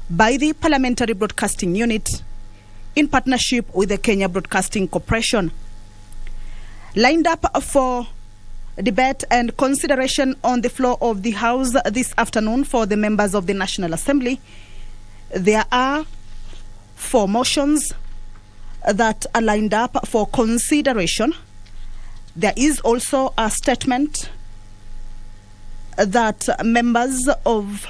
by the Parliamentary Broadcasting Unit in partnership with the Kenya Broadcasting Corporation. Lined up for debate and consideration on the floor of the House this afternoon for the members of the National Assembly, there are 4 motions that are lined up for consideration. There is also a statement that members of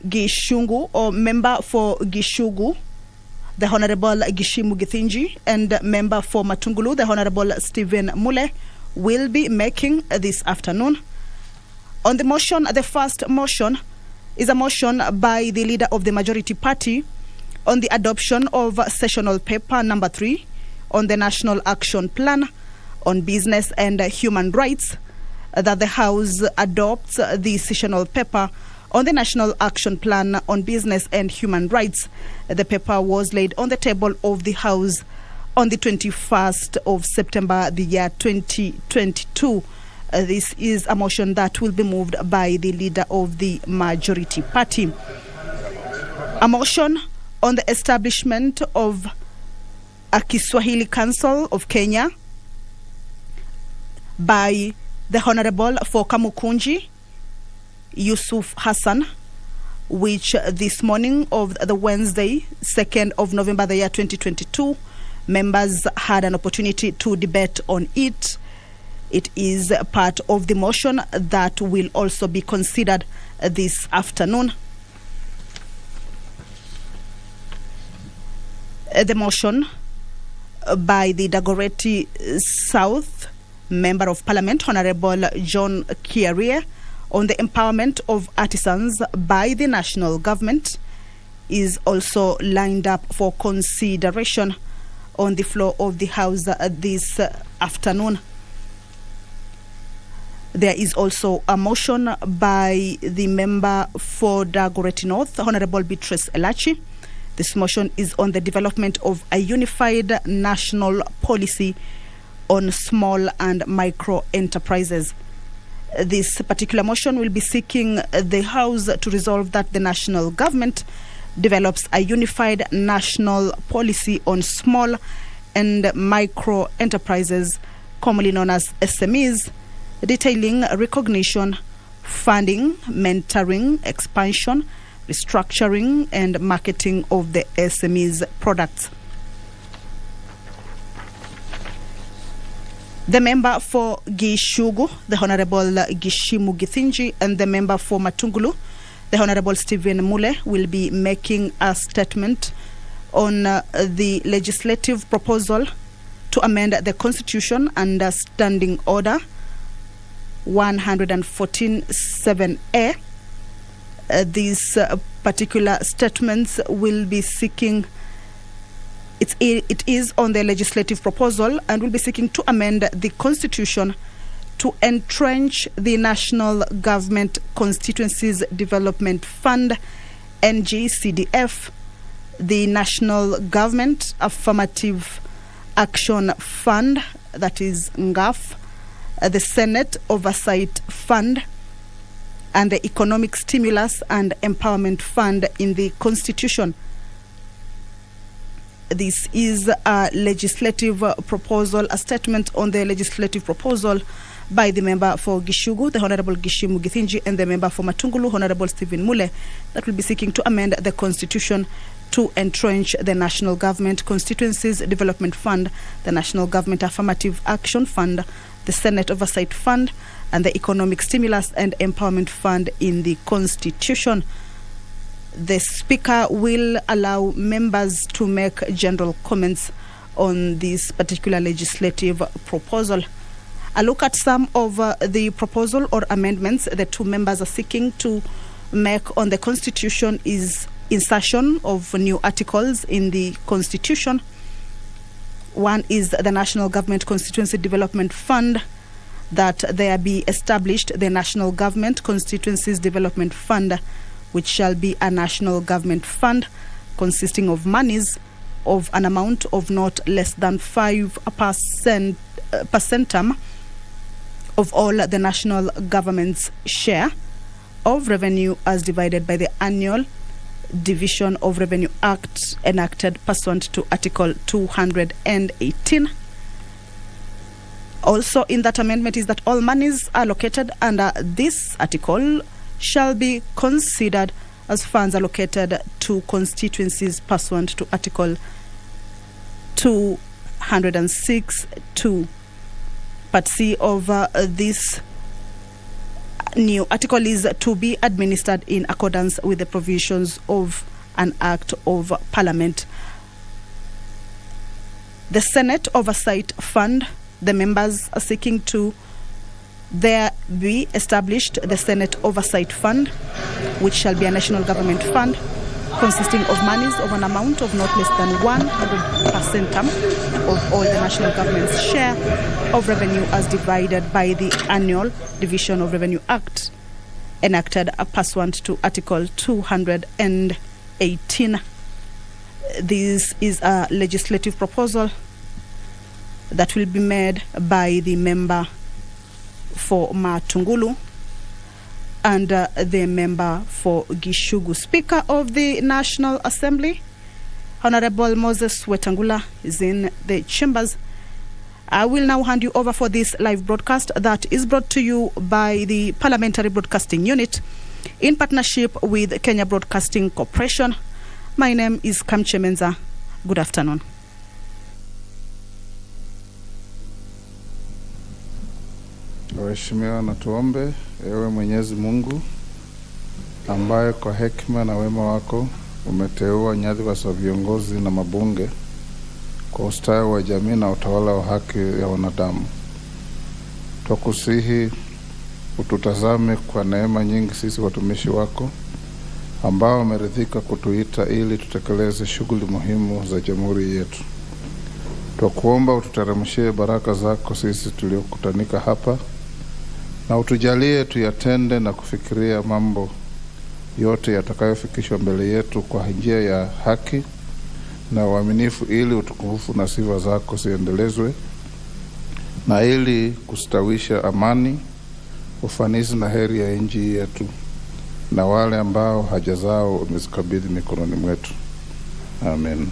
Gishungu, or member for Gishugu, the Honorable Gishimu Githinji, and member for Matungulu, the Honorable Stephen Mule, will be making this afternoon. On the motion, the first motion is a motion by the leader of the majority party on the adoption of sessional paper number 3 on the National Action Plan on Business and Human Rights, that the House adopts the sessional paper on the National Action Plan on Business and Human Rights. The paper was laid on the table of the House on the 21st of September, the year 2022. This is a motion that will be moved by the leader of the majority party. A motion on the establishment of a Kiswahili Council of Kenya by the Honorable for Kamukunji, Yusuf Hassan, which this morning of the Wednesday, 2nd of November, the year 2022, members had an opportunity to debate on it. It is part of the motion that will also be considered this afternoon. The motion by the Dagoretti South Member of Parliament, Honorable John Kiaria, on the empowerment of artisans by the national government is also lined up for consideration on the floor of the House this afternoon. There is also a motion by the member for Dagoretti North, Honorable Beatrice Elachi. This motion is on the development of a unified national policy on small and micro enterprises. This particular motion will be seeking the House to resolve that the national government develops a unified national policy on small and micro enterprises, commonly known as SMEs, detailing recognition, funding, mentoring, expansion, restructuring, and marketing of the SMEs products. The member for Gishugu, the Honorable Gishimu Githinji, and the member for Matungulu, the Honorable Stephen Mule, will be making a statement on the legislative proposal to amend the Constitution under Standing Order 114.7a. These particular statements will be seeking, it is on the legislative proposal and will be seeking to amend the Constitution to entrench the National Government Constituencies Development Fund, NGCDF, the National Government Affirmative Action Fund, that is NGAF, the Senate Oversight Fund, and the Economic Stimulus and Empowerment Fund in the Constitution. This is a legislative proposal, a statement on the legislative proposal by the member for Gishugu, the Honorable Gishimu Githinji, and the member for Matungulu, Honorable Stephen Mule, that will be seeking to amend the Constitution to entrench the National Government Constituencies Development Fund, the National Government Affirmative Action Fund, the Senate Oversight Fund, and the Economic Stimulus and Empowerment Fund in the Constitution. The Speaker will allow members to make general comments on this particular legislative proposal. A look at some of the proposal or amendments the two members are seeking to make on the Constitution is insertion of new articles in the Constitution. One is the National Government Constituency Development Fund, that there be established the National Government Constituencies Development Fund, which shall be a national government fund consisting of monies of an amount of not less than 5% of all the national government's share of revenue as divided by the annual Division of Revenue Act enacted pursuant to Article 218. Also in that amendment is that all monies allocated under this article shall be considered as funds allocated to constituencies pursuant to Article 206(2). Part C of this new article is to be administered in accordance with the provisions of an Act of Parliament. The Senate Oversight Fund, the members are seeking to there be established the Senate Oversight Fund, which shall be a national government fund consisting of monies of an amount of not less than 100% of all the national government's share of revenue as divided by the annual Division of Revenue Act enacted pursuant to Article 218. This is a legislative proposal that will be made by the member for Matungulu and the member for Gishugu. Speaker of the National Assembly, Honorable Moses Wetangula, is in the chambers. I will now hand you over for this live broadcast that is brought to you by the Parliamentary Broadcasting Unit in partnership with Kenya Broadcasting Corporation. My name is Kamche Menza. Good afternoon. Waheshimiwa, na tuombe. Ewe Mwenyezi Mungu ambaye kwa hekima na wema wako umeteua nyadhifa za viongozi na mabunge kwa ustawi wa jamii na utawala wa haki ya wanadamu, twakusihi ututazame kwa neema nyingi sisi watumishi wako ambao wameridhika kutuita ili tutekeleze shughuli muhimu za jamhuri yetu. Twakuomba ututeremshie baraka zako sisi tuliokutanika hapa, na utujalie tuyatende na kufikiria mambo yote yatakayofikishwa mbele yetu kwa njia ya haki na uaminifu, ili utukufu na sifa zako ziendelezwe, na ili kustawisha amani, ufanisi na heri ya nchi yetu na wale ambao haja zao umezikabidhi mikononi mwetu. Amen.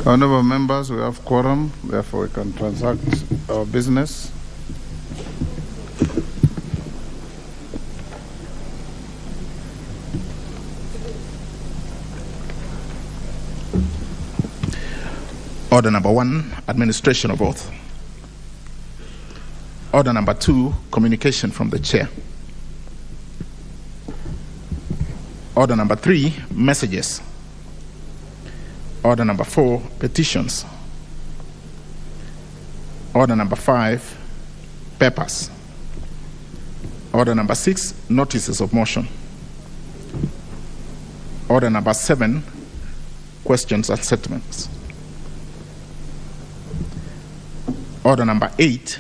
Honorable members, we have quorum, therefore we can transact our business. Order number 1, administration of oath. Order number 2, communication from the chair. Order number 3, messages. Order number 4, petitions. Order number 5, papers. Order number 6, notices of motion. Order number 7, questions and statements. Order number 8,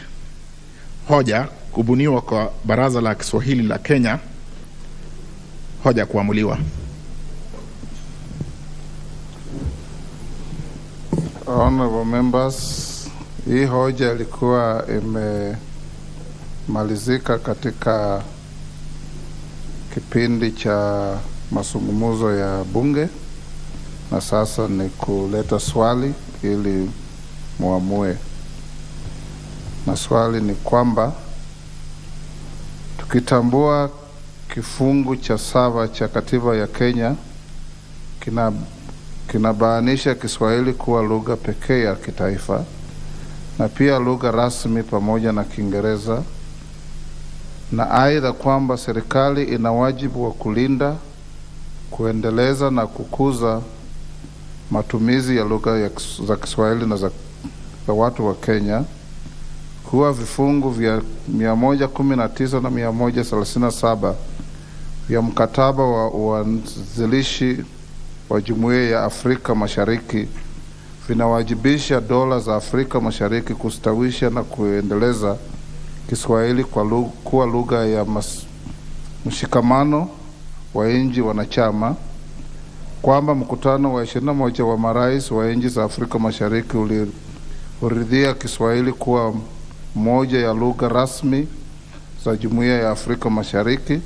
hoja kubuniwa kwa Baraza la Kiswahili la Kenya, hoja kuamuliwa. Honorable members, hii hoja ilikuwa imemalizika katika kipindi cha mazungumzo ya bunge, na sasa ni kuleta swali ili muamue. Na swali ni kwamba tukitambua kifungu cha 7 cha katiba ya Kenya kinabainisha Kiswahili kuwa lugha pekee ya kitaifa na pia lugha rasmi pamoja na Kiingereza, na aidha kwamba serikali ina wajibu wa kulinda, kuendeleza na kukuza matumizi ya lugha za Kiswahili na za watu wa Kenya, kuwa vifungu vya 119 na 137 vya mkataba wa uanzilishi wa Jumuiya ya Afrika Mashariki vinawajibisha dola za Afrika Mashariki kustawisha na kuendeleza Kiswahili kuwa lugha ya mshikamano wa nchi wanachama, kwamba mkutano wa 21 wa marais wa nchi za Afrika Mashariki uliridhia Kiswahili kuwa moja ya lugha rasmi za Jumuiya ya Afrika Mashariki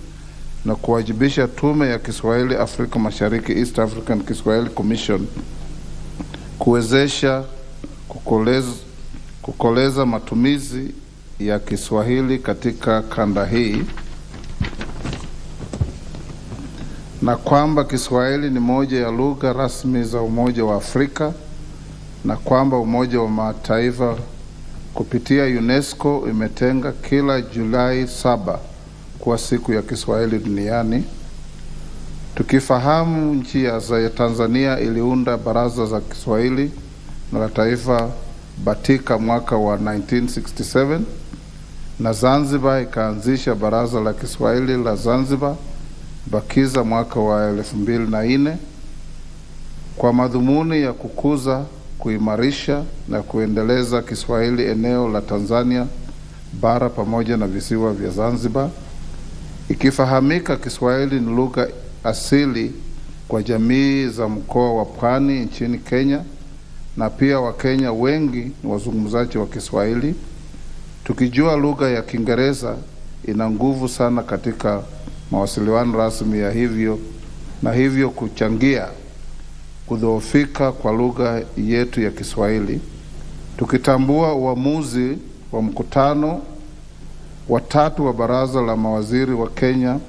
na kuwajibisha tume ya Kiswahili Afrika Mashariki, East African Kiswahili Commission, kuwezesha kukoleza matumizi ya Kiswahili katika kanda hii, na kwamba Kiswahili ni moja ya lugha rasmi za Umoja wa Afrika, na kwamba Umoja wa Mataifa kupitia UNESCO imetenga kila Julai 7 kuwa siku ya Kiswahili duniani. Tukifahamu nchi ya Tanzania iliunda Baraza za Kiswahili na la Taifa Batika mwaka wa 1967, na Zanzibar ikaanzisha Baraza la Kiswahili la Zanzibar Bakiza mwaka wa 2004 kwa madhumuni ya kukuza, kuimarisha na kuendeleza Kiswahili eneo la Tanzania bara pamoja na visiwa vya Zanzibar. Ikifahamika Kiswahili ni lugha asili kwa jamii za mkoa wa Pwani nchini Kenya, na pia Wakenya wengi ni wazungumzaji wa Kiswahili. Tukijua lugha ya Kiingereza ina nguvu sana katika mawasiliano rasmi ya hivyo kuchangia kudhoofika kwa lugha yetu ya Kiswahili. Tukitambua uamuzi wa mkutano wa 3 wa Baraza la Mawaziri wa Kenya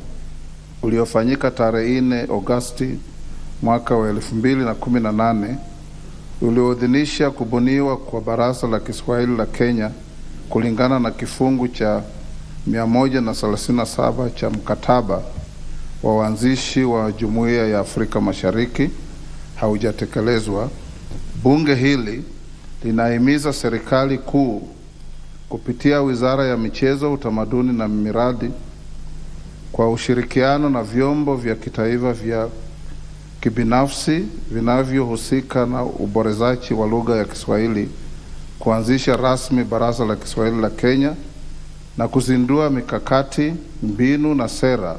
uliofanyika tarehe 4 Agosti mwaka wa 2018 ulioidhinisha kubuniwa kwa Baraza la Kiswahili la Kenya kulingana na kifungu cha 137 cha mkataba wa uanzishi wa Jumuiya ya Afrika Mashariki haujatekelezwa, bunge hili linahimiza serikali kuu kupitia Wizara ya Michezo, Utamaduni na Miradi kwa ushirikiano na vyombo vya kitaifa vya kibinafsi vinavyohusika na uboreshaji wa lugha ya Kiswahili kuanzisha rasmi Baraza la Kiswahili la Kenya na kuzindua mikakati, mbinu na sera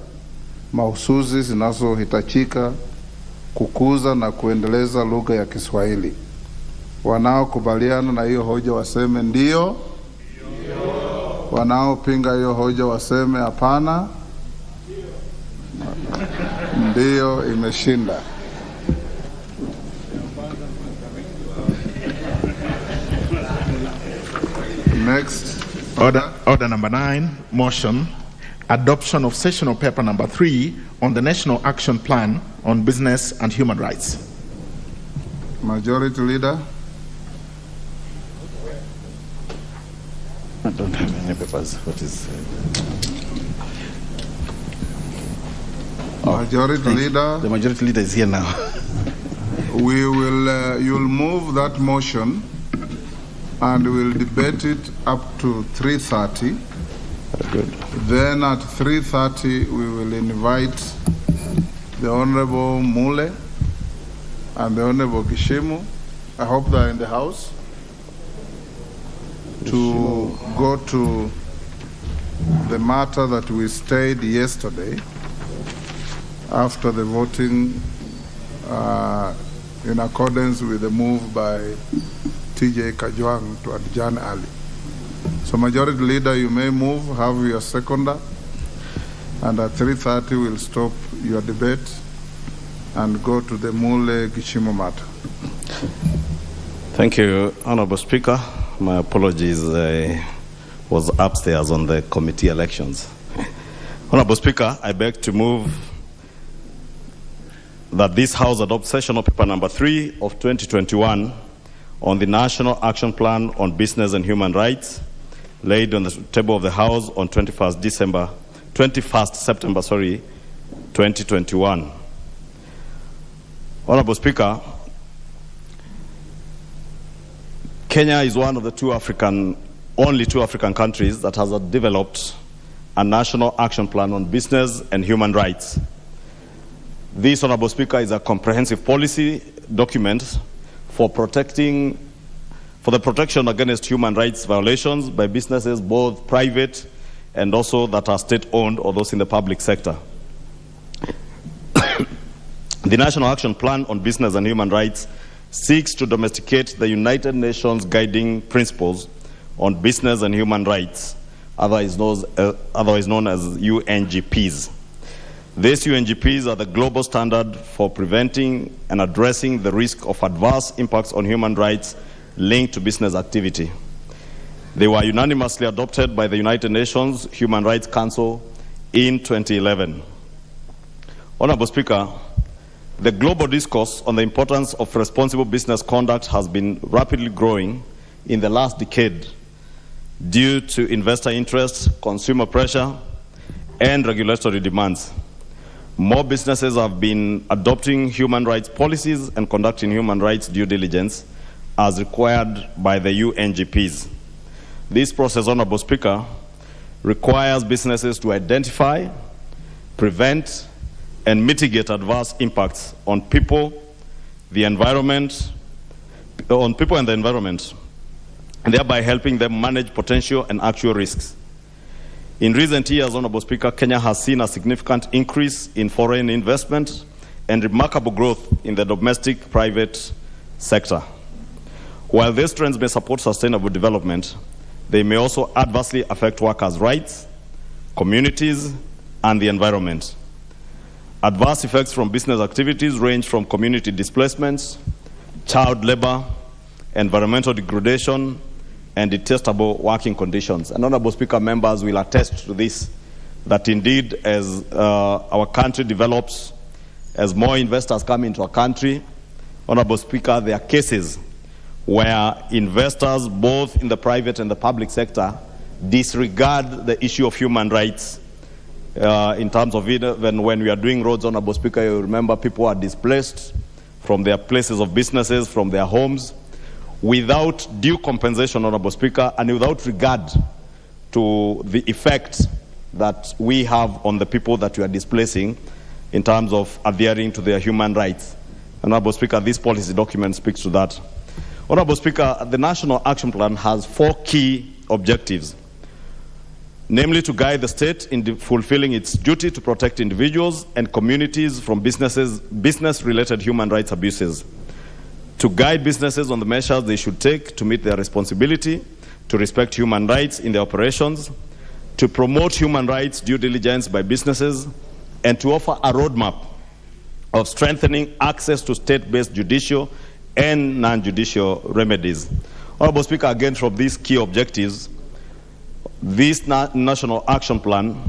mahususi zinazohitajika kukuza na kuendeleza lugha ya Kiswahili. Wanaokubaliana na hiyo hoja waseme ndio. Wanaopinga hiyo hoja waseme hapana. Ndio, imeshinda. Next. Order number 9, motion, adoption of sessional paper number 3 on the National Action Plan on Business and Human Rights. Majority Leader. I don't have any papers. What is Majority Leader. The Majority Leader is here now. We will, you'll move that motion and we'll debate it up to 3:30. Very good. Then at 3:30 we will invite the Honorable Mule and the Honorable Gishimu. I hope they're in the house. To go to the matter that we stayed yesterday after the voting in accordance with the move by TJ Kajwang to adjourn early. So Majority Leader, you may move, have your seconder, and at 3:30 we'll stop your debate and go to the Mule Gishimu matter. Thank you, Honorable Speaker. My apologies, I was upstairs on the committee elections. Honorable Speaker, I beg to move that this House adopt sessional paper number 3 of 2021 on the National Action Plan on Business and Human Rights, laid on the table of the House on 21st September 2021. Honorable Speaker, Kenya is one of the only two African countries that has developed a national action plan on business and human rights. This, Honorable Speaker, is a comprehensive policy document for the protection against human rights violations by businesses, both private and also that are state-owned or those in the public sector. The National Action Plan on Business and Human Rights seeks to domesticate the United Nations guiding principles on business and human rights, otherwise known as UNGPs. These UNGPs are the global standard for preventing and addressing the risk of adverse impacts on human rights linked to business activity. They were unanimously adopted by the United Nations Human Rights Council in 2011. Honorable Speaker, the global discourse on the importance of responsible business conduct has been rapidly growing in the last decade due to investor interest, consumer pressure, and regulatory demands. More businesses have been adopting human rights policies and conducting human rights due diligence as required by the UNGPs. This process, Honorable Speaker, requires businesses to identify, prevent, and mitigate adverse impacts on people, the environment, and thereby helping them manage potential and actual risks. In recent years, Honorable Speaker, Kenya has seen a significant increase in foreign investment and remarkable growth in the domestic private sector. While these trends may support sustainable development, they may also adversely affect workers' rights, communities, and the environment. Adverse effects from business activities range from community displacements, child labor, environmental degradation, and detestable working conditions. And Honorable Speaker, members will attest to this, that indeed as our country develops, as more investors come into our country, Honorable Speaker, there are cases where investors, both in the private and the public sector, disregard the issue of human rights in terms of even when we are doing roads. Honorable Speaker, you remember people are displaced from their places of businesses, from their homes, without due compensation, Honorable Speaker, and without regard to the effect that we have on the people that we are displacing in terms of adhering to their human rights. Honorable Speaker, this policy document speaks to that. Honorable Speaker, the National Action Plan has 4 key objectives, namely to guide the state in fulfilling its duty to protect individuals and communities from business-related human rights abuses, to guide businesses on the measures they should take to meet their responsibility to respect human rights in their operations, to promote human rights due diligence by businesses, and to offer a roadmap of strengthening access to state-based judicial and non-judicial remedies. Honorable Speaker, again from these key objectives, this National Action Plan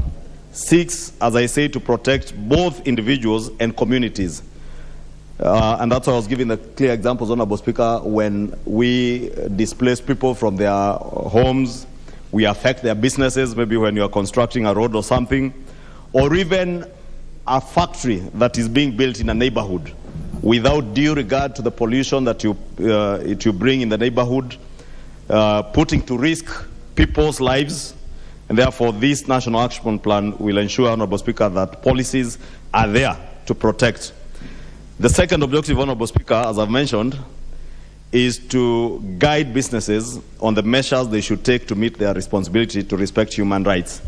seeks, as I say, to protect both individuals and communities. And that's why I was giving the clear examples, Honorable Speaker, when we displace people from their homes, we affect their businesses, maybe when you are constructing a road or something, or even a factory that is being built in a neighborhood without due regard to the pollution that you bring in the neighborhood, putting to risk people's lives. And therefore, this National Action Plan will ensure, Honorable Speaker, that policies are there to protect. The second objective, Honorable Speaker, as I've mentioned, is to guide businesses on the measures they should take to meet their responsibility to respect human rights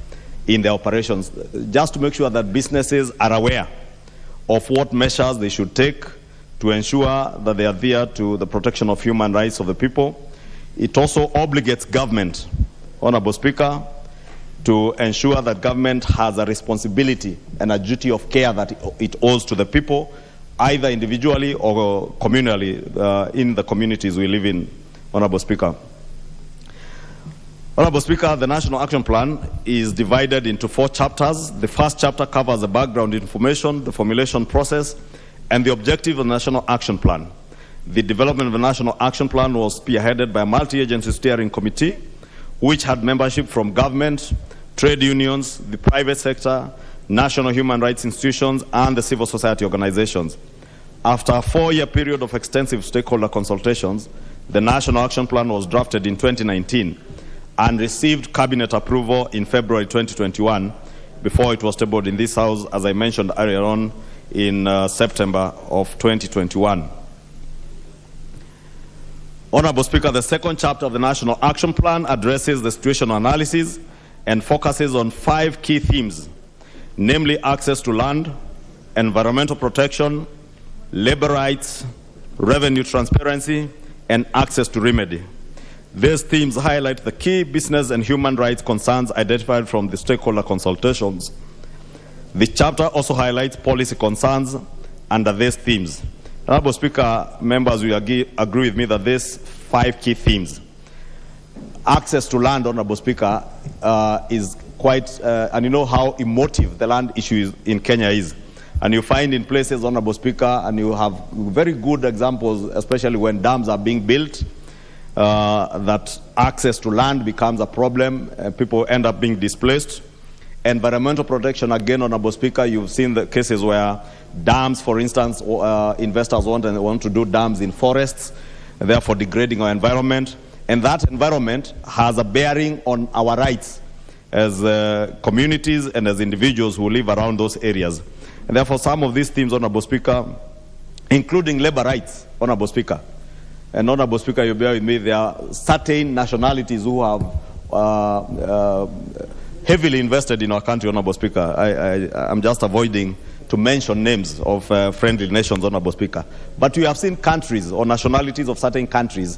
in their operations, just to make sure that businesses are aware of what measures they should take to ensure that they adhere to the protection of human rights of the people. It also obligates government, Honorable Speaker, to ensure that government has a responsibility and a duty of care that it owes to the people, either individually or communally in the communities we live in, Honorable Speaker. Honorable Speaker, the National Action Plan is divided into 4 chapters. The first chapter covers the background information, the formulation process, and the objective of the National Action Plan. The development of the National Action Plan was spearheaded by a multi-agency steering committee, which had membership from government, trade unions, the private sector, national human rights institutions, and the civil society organizations. After a 4-year period of extensive stakeholder consultations, the National Action Plan was drafted in 2019 and received cabinet approval in February 2021 before it was tabled in this House, as I mentioned earlier on, in September of 2021. Honorable Speaker, the second chapter of the National Action Plan addresses the situational analysis and focuses on 5 key themes, namely access to land, environmental protection, labor rights, revenue transparency, and access to remedy. These themes highlight the key business and human rights concerns identified from the stakeholder consultations. The chapter also highlights policy concerns under these themes. Honorable Speaker, members will agree with me that these 5 key themes, access to land, Honorable Speaker, is quite, and you know how emotive the land issue in Kenya is. And you find in places, Honorable Speaker, and you have very good examples, especially when dams are being built, that access to land becomes a problem, people end up being displaced. Environmental protection, again, Honorable Speaker, you've seen the cases where dams, for instance, investors want to do dams in forests, therefore degrading our environment. And that environment has a bearing on our rights as communities and as individuals who live around those areas. And therefore, some of these themes, Honorable Speaker, including labor rights, Honorable Speaker. And Honorable Speaker, you bear with me, there are certain nationalities who have heavily invested in our country, Honorable Speaker. I'm just avoiding to mention names of friendly nations, Honorable Speaker. But we have seen countries or nationalities of certain countries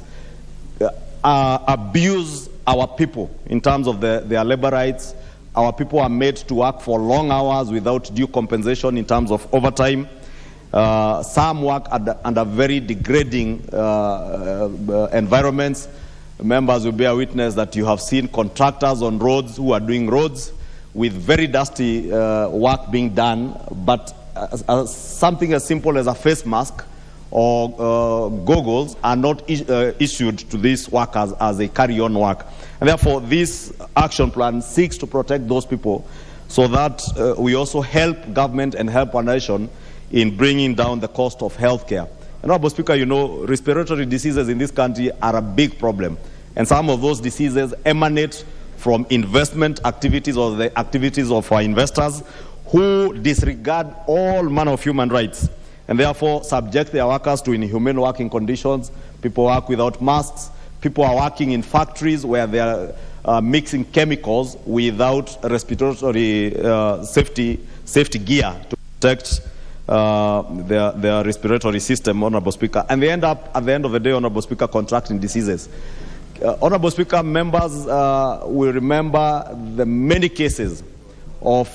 abuse our people in terms of their labor rights. Our people are made to work for long hours without due compensation in terms of overtime. Some work under very degrading environments. Members will bear witness that you have seen contractors on roads who are doing roads with very dusty work being done, but something as simple as a face mask or goggles are not issued to these workers as they carry on work. And therefore, this action plan seeks to protect those people so that we also help government and help our nation in bringing down the cost of healthcare. And Honorable Speaker, you know, respiratory diseases in this country are a big problem. And some of those diseases emanate from investment activities or the activities of our investors who disregard all manner of human rights and therefore subject their workers to inhumane working conditions. People work without masks. People are working in factories where they are mixing chemicals without respiratory safety gear to protect their respiratory system, Honorable Speaker. And they end up, at the end of the day, Honorable Speaker, contracting diseases. Honorable Speaker, members will remember the many cases of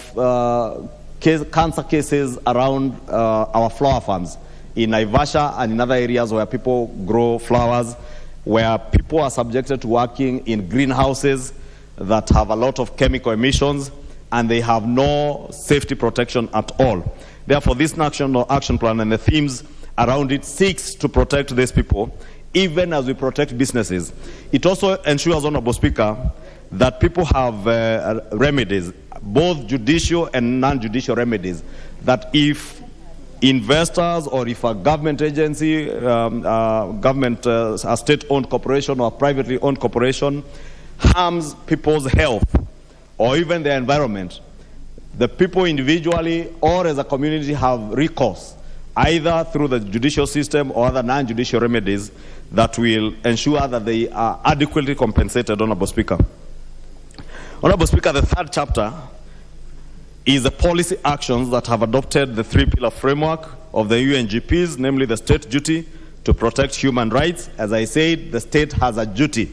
cancer cases around our flower farms in Naivasha and in other areas where people grow flowers, where people are subjected to working in greenhouses that have a lot of chemical emissions and they have no safety protection at all. Therefore, this national action plan and the themes around it seeks to protect these people, even as we protect businesses. It also ensures, Honorable Speaker, that people have remedies, both judicial and non-judicial remedies, that if investors or if a government agency, a state-owned corporation or a privately owned corporation harms people's health or even their environment, the people individually or as a community have recourse, either through the judicial system or other non-judicial remedies that will ensure that they are adequately compensated, Honorable Speaker. Honorable Speaker, the third chapter is the policy actions that have adopted the 3-pillar framework of the UNGPs, namely the state duty to protect human rights. As I said, the state has a duty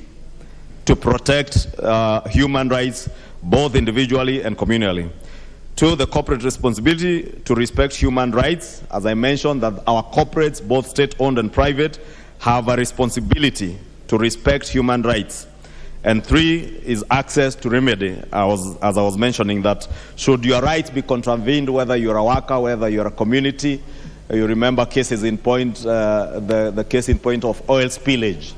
to protect human rights, both individually and communally. 2, the corporate responsibility to respect human rights. As I mentioned, that our corporates, both state-owned and private, have a responsibility to respect human rights. And 3 is access to remedy. As I was mentioning, that should your rights be contravened, whether you're a worker, whether you're a community, you remember cases in point, the case in point of oil spillage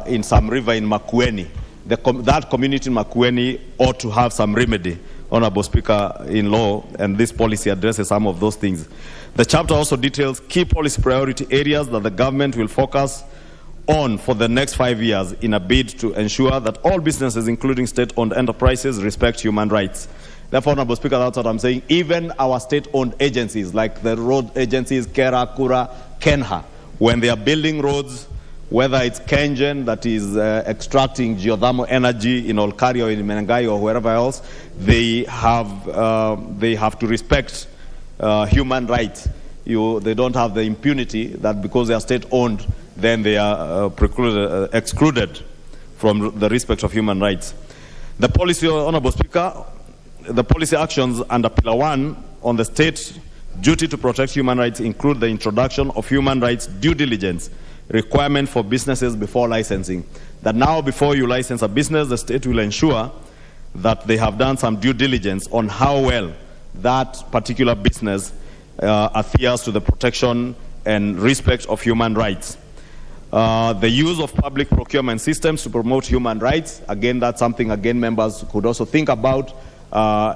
in some river in Makueni. That community in Makueni ought to have some remedy, Honorable Speaker, in law, and this policy addresses some of those things. The chapter also details key policy priority areas that the government will focus on for the next 5 years in a bid to ensure that all businesses, including state-owned enterprises, respect human rights. Therefore, Honorable Speaker, that's what I'm saying. Even our state-owned agencies, like the road agencies, Kera, Kura, Kenha, when they are building roads, whether it's Kengen that is extracting geothermal energy in Olkaria or in Menengai or wherever else, they have to respect human rights. They don't have the impunity that because they are state-owned, then they are excluded from the respect of human rights. The policy, Honorable Speaker, the policy actions under Pillar 1 on the state duty to protect human rights include the introduction of human rights due diligence requirement for businesses before licensing. That now before you license a business, the state will ensure that they have done some due diligence on how well that particular business adheres to the protection and respect of human rights. The use of public procurement systems to promote human rights, again, that's something, again, members could also think about,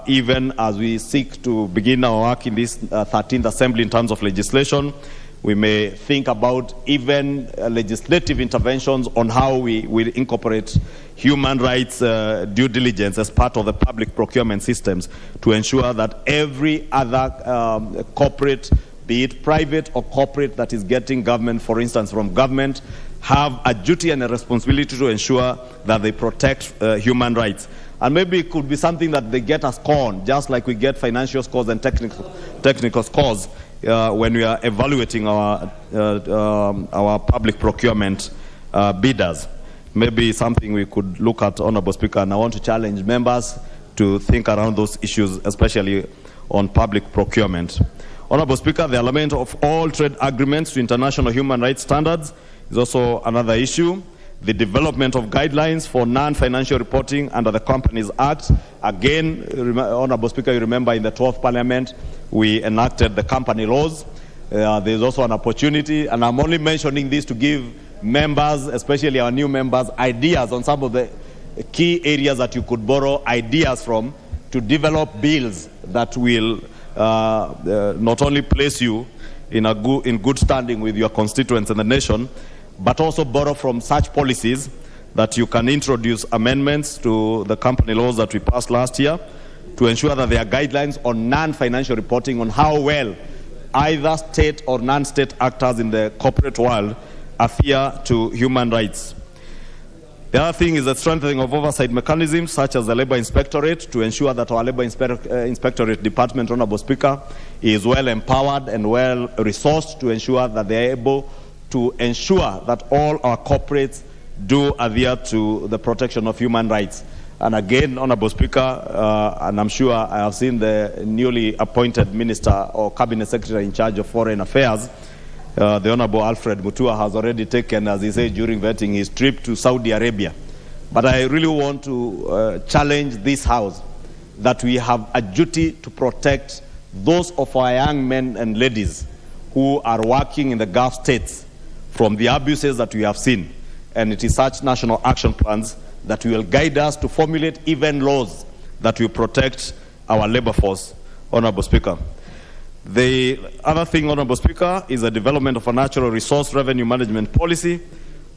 even as we seek to begin our work in this 13th Assembly in terms of legislation. We may think about even legislative interventions on how we will incorporate human rights due diligence as part of the public procurement systems to ensure that every other corporate, be it private or corporate, that is getting government, for instance, from government, have a duty and a responsibility to ensure that they protect human rights. And maybe it could be something that they get a score on, just like we get financial scores and technical scores when we are evaluating our public procurement bidders. Maybe something we could look at, Honorable Speaker, and I want to challenge members to think around those issues, especially on public procurement. Honorable Speaker, the alignment of all trade agreements to international human rights standards is also another issue. The development of guidelines for non-financial reporting under the Companies Act. Again, Honorable Speaker, you remember in the 12th Parliament, we enacted the company laws. There's also an opportunity, and I'm only mentioning this to give members, especially our new members, ideas on some of the key areas that you could borrow ideas from to develop bills that will not only place you in good standing with your constituents and the nation, but also borrow from such policies that you can introduce amendments to the company laws that we passed last year to ensure that there are guidelines on non-financial reporting on how well either state or non-state actors in the corporate world adhere to human rights. The other thing is the strengthening of oversight mechanisms such as the Labor Inspectorate to ensure that our Labor Inspectorate Department, Honorable Speaker, is well empowered and well resourced to ensure that they are able to ensure that all our corporates do adhere to the protection of human rights. And again, Honorable Speaker, and I'm sure I have seen the newly appointed Minister or Cabinet Secretary in charge of Foreign Affairs, the Honorable Alfred Mutua, has already taken, as he said during vetting, his trip to Saudi Arabia. But I really want to challenge this House that we have a duty to protect those of our young men and ladies who are working in the Gulf states from the abuses that we have seen. And it is such national action plans that will guide us to formulate even laws that will protect our labor force, Honorable Speaker. The other thing, Honorable Speaker, is the development of a natural resource revenue management policy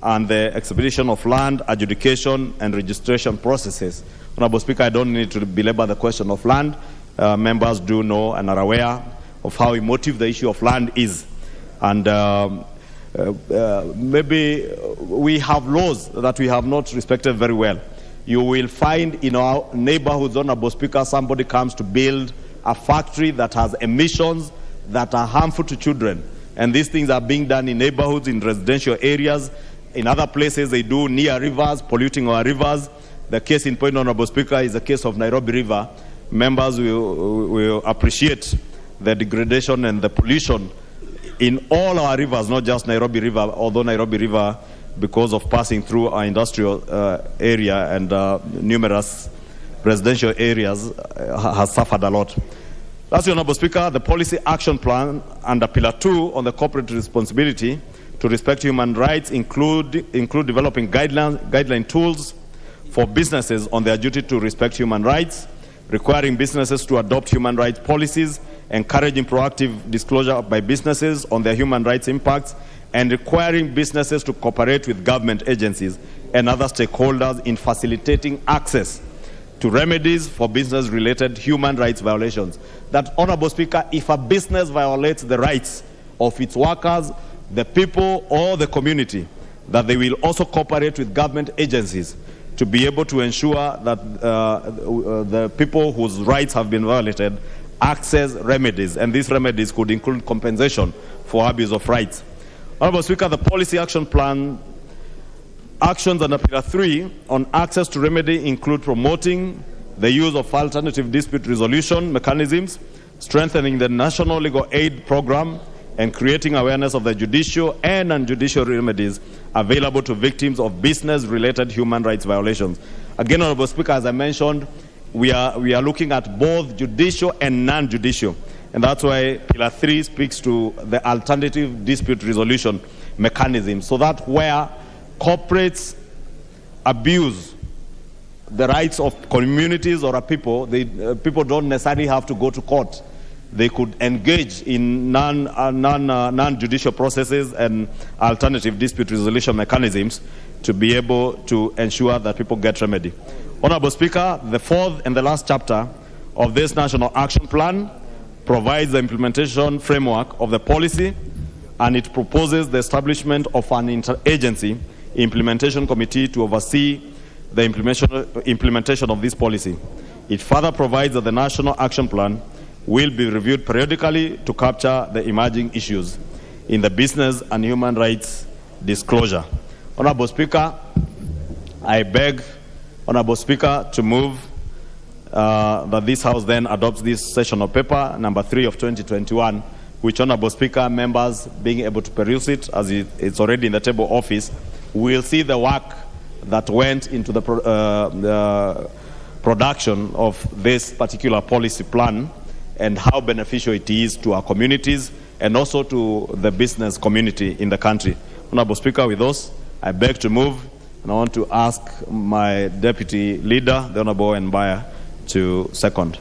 and the expedition of land, adjudication, and registration processes. Honorable Speaker, I don't need to belabor the question of land. Members do know and are aware of how emotive the issue of land is. And maybe we have laws that we have not respected very well. You will find in our neighborhoods, Honorable Speaker, somebody comes to build a factory that has emissions that are harmful to children. And these things are being done in neighborhoods, in residential areas. In other places, they do near rivers, polluting our rivers. The case in point, Honorable Speaker, is the case of Nairobi River. Members will appreciate the degradation and the pollution in all our rivers, not just Nairobi River, although Nairobi River, because of passing through our industrial area and numerous residential areas, has suffered a lot. Lastly, Honorable Speaker, the policy action plan under Pillar 2 on the corporate responsibility to respect human rights include developing guideline tools for businesses on their duty to respect human rights, requiring businesses to adopt human rights policies, encouraging proactive disclosure by businesses on their human rights impacts, and requiring businesses to cooperate with government agencies and other stakeholders in facilitating access to remedies for business-related human rights violations. That, Honorable Speaker, if a business violates the rights of its workers, the people, or the community, that they will also cooperate with government agencies to be able to ensure that the people whose rights have been violated access remedies, and these remedies could include compensation for abuse of rights. Honorable Speaker, the policy action plan actions under Pillar 3 on access to remedy include promoting the use of alternative dispute resolution mechanisms, strengthening the national legal aid program, and creating awareness of the judicial and non-judicial remedies available to victims of business-related human rights violations. Again, Honorable Speaker, as I mentioned, we are looking at both judicial and non-judicial, and that's why Pillar 3 speaks to the alternative dispute resolution mechanism, so that where corporates abuse the rights of communities or a people, people don't necessarily have to go to court. They could engage in non-judicial processes and alternative dispute resolution mechanisms to be able to ensure that people get remedy. Honorable Speaker, the fourth and the last chapter of this National Action Plan provides the implementation framework of the policy, and it proposes the establishment of an interagency implementation committee to oversee the implementation of this policy. It further provides that the National Action Plan will be reviewed periodically to capture the emerging issues in the business and human rights disclosure. Honorable Speaker, I beg Honorable Speaker to move that this House then adopts this sessional paper, number 3 of 2021, which, Honorable Speaker, members being able to peruse it as it's already in the table office, will see the work that went into the production of this particular policy plan and how beneficial it is to our communities and also to the business community in the country. Honorable Speaker, with those, I beg to move, and I want to ask my Deputy Leader, the Honorable Mbaya, to second.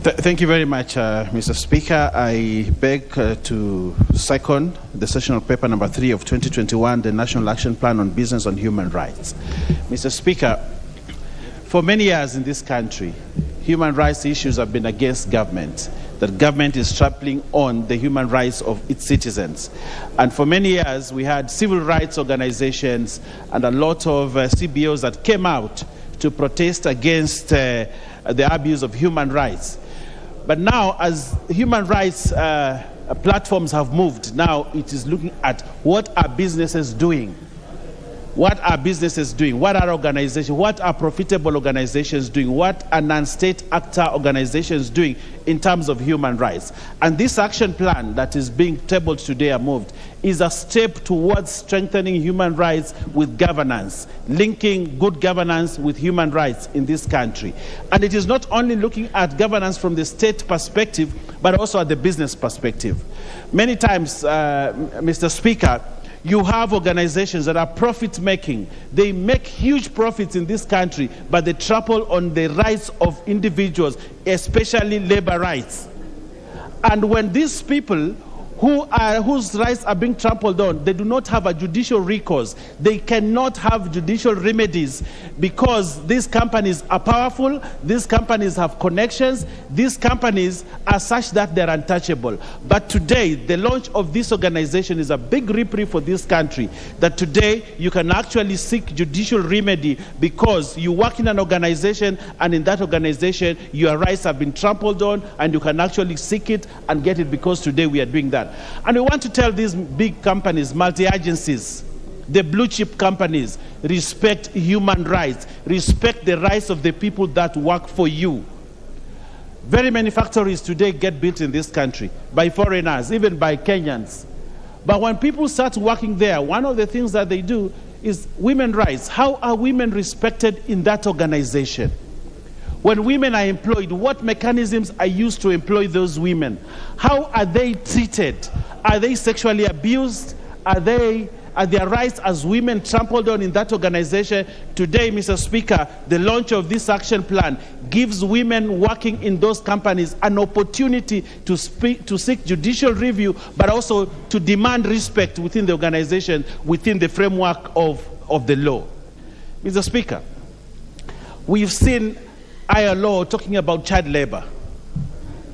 Thank you very much, Mr. Speaker. I beg to second the sessional paper number 3 of 2021, the National Action Plan on Business and Human Rights. Mr. Speaker, for many years in this country, human rights issues have been against government, that government is trampling on the human rights of its citizens. And for many years, we had civil rights organizations and a lot of CBOs that came out to protest against the abuse of human rights. But now, as human rights platforms have moved, now it is looking at what are businesses doing. What are businesses doing? What are organizations? What are profitable organizations doing? What are non-state actor organizations doing in terms of human rights? And this action plan that is being tabled today and moved is a step towards strengthening human rights with governance, linking good governance with human rights in this country. And it is not only looking at governance from the state perspective, but also at the business perspective. Many times, Mr. Speaker, you have organizations that are profit-making. They make huge profits in this country, but they trample on the rights of individuals, especially labor rights. And when these people whose rights are being trampled on, they do not have a judicial recourse. They cannot have judicial remedies because these companies are powerful, these companies have connections, these companies are such that they're untouchable. But today, the launch of this organization is a big reprieve for this country, that today you can actually seek judicial remedy because you work in an organization, and in that organization, your rights have been trampled on, and you can actually seek it and get it because today we are doing that. And we want to tell these big companies, multi-agencies, the blue chip companies, respect human rights, respect the rights of the people that work for you. Very many factories today get built in this country by foreigners, even by Kenyans. But when people start working there, one of the things that they do is women's rights. How are women respected in that organization? When women are employed, what mechanisms are used to employ those women? How are they treated? Are they sexually abused? Are their rights as women trampled on in that organization? Today, Mr. Speaker, the launch of this action plan gives women working in those companies an opportunity to seek judicial review, but also to demand respect within the organization, within the framework of the law. Mr. Speaker, we've seen ILO talking about child labor,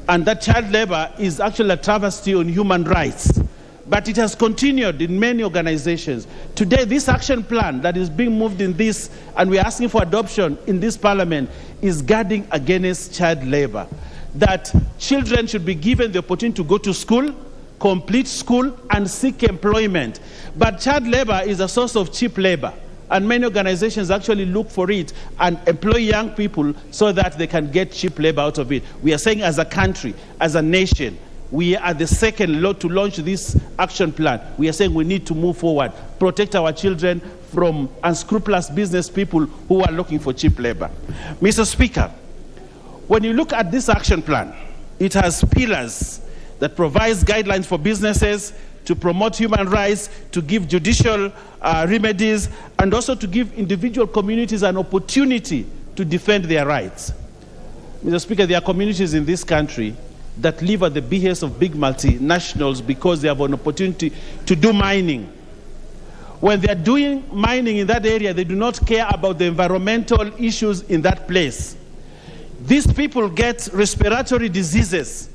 and that child labor is actually a travesty on human rights, but it has continued in many organizations. Today, this action plan that is being moved in this, and we're asking for adoption in this parliament, is guarding against child labor, that children should be given the opportunity to go to school, complete school, and seek employment. But child labor is a source of cheap labor, and many organizations actually look for it and employ young people so that they can get cheap labor out of it. We are saying as a country, as a nation, we are the second law to launch this action plan. We are saying we need to move forward, protect our children from unscrupulous business people who are looking for cheap labor. Mr. Speaker, when you look at this action plan, it has pillars that provides guidelines for businesses to promote human rights, to give judicial remedies, and also to give individual communities an opportunity to defend their rights. Mr. Speaker, there are communities in this country that live at the behest of big multinationals because they have an opportunity to do mining. When they are doing mining in that area, they do not care about the environmental issues in that place. These people get respiratory diseases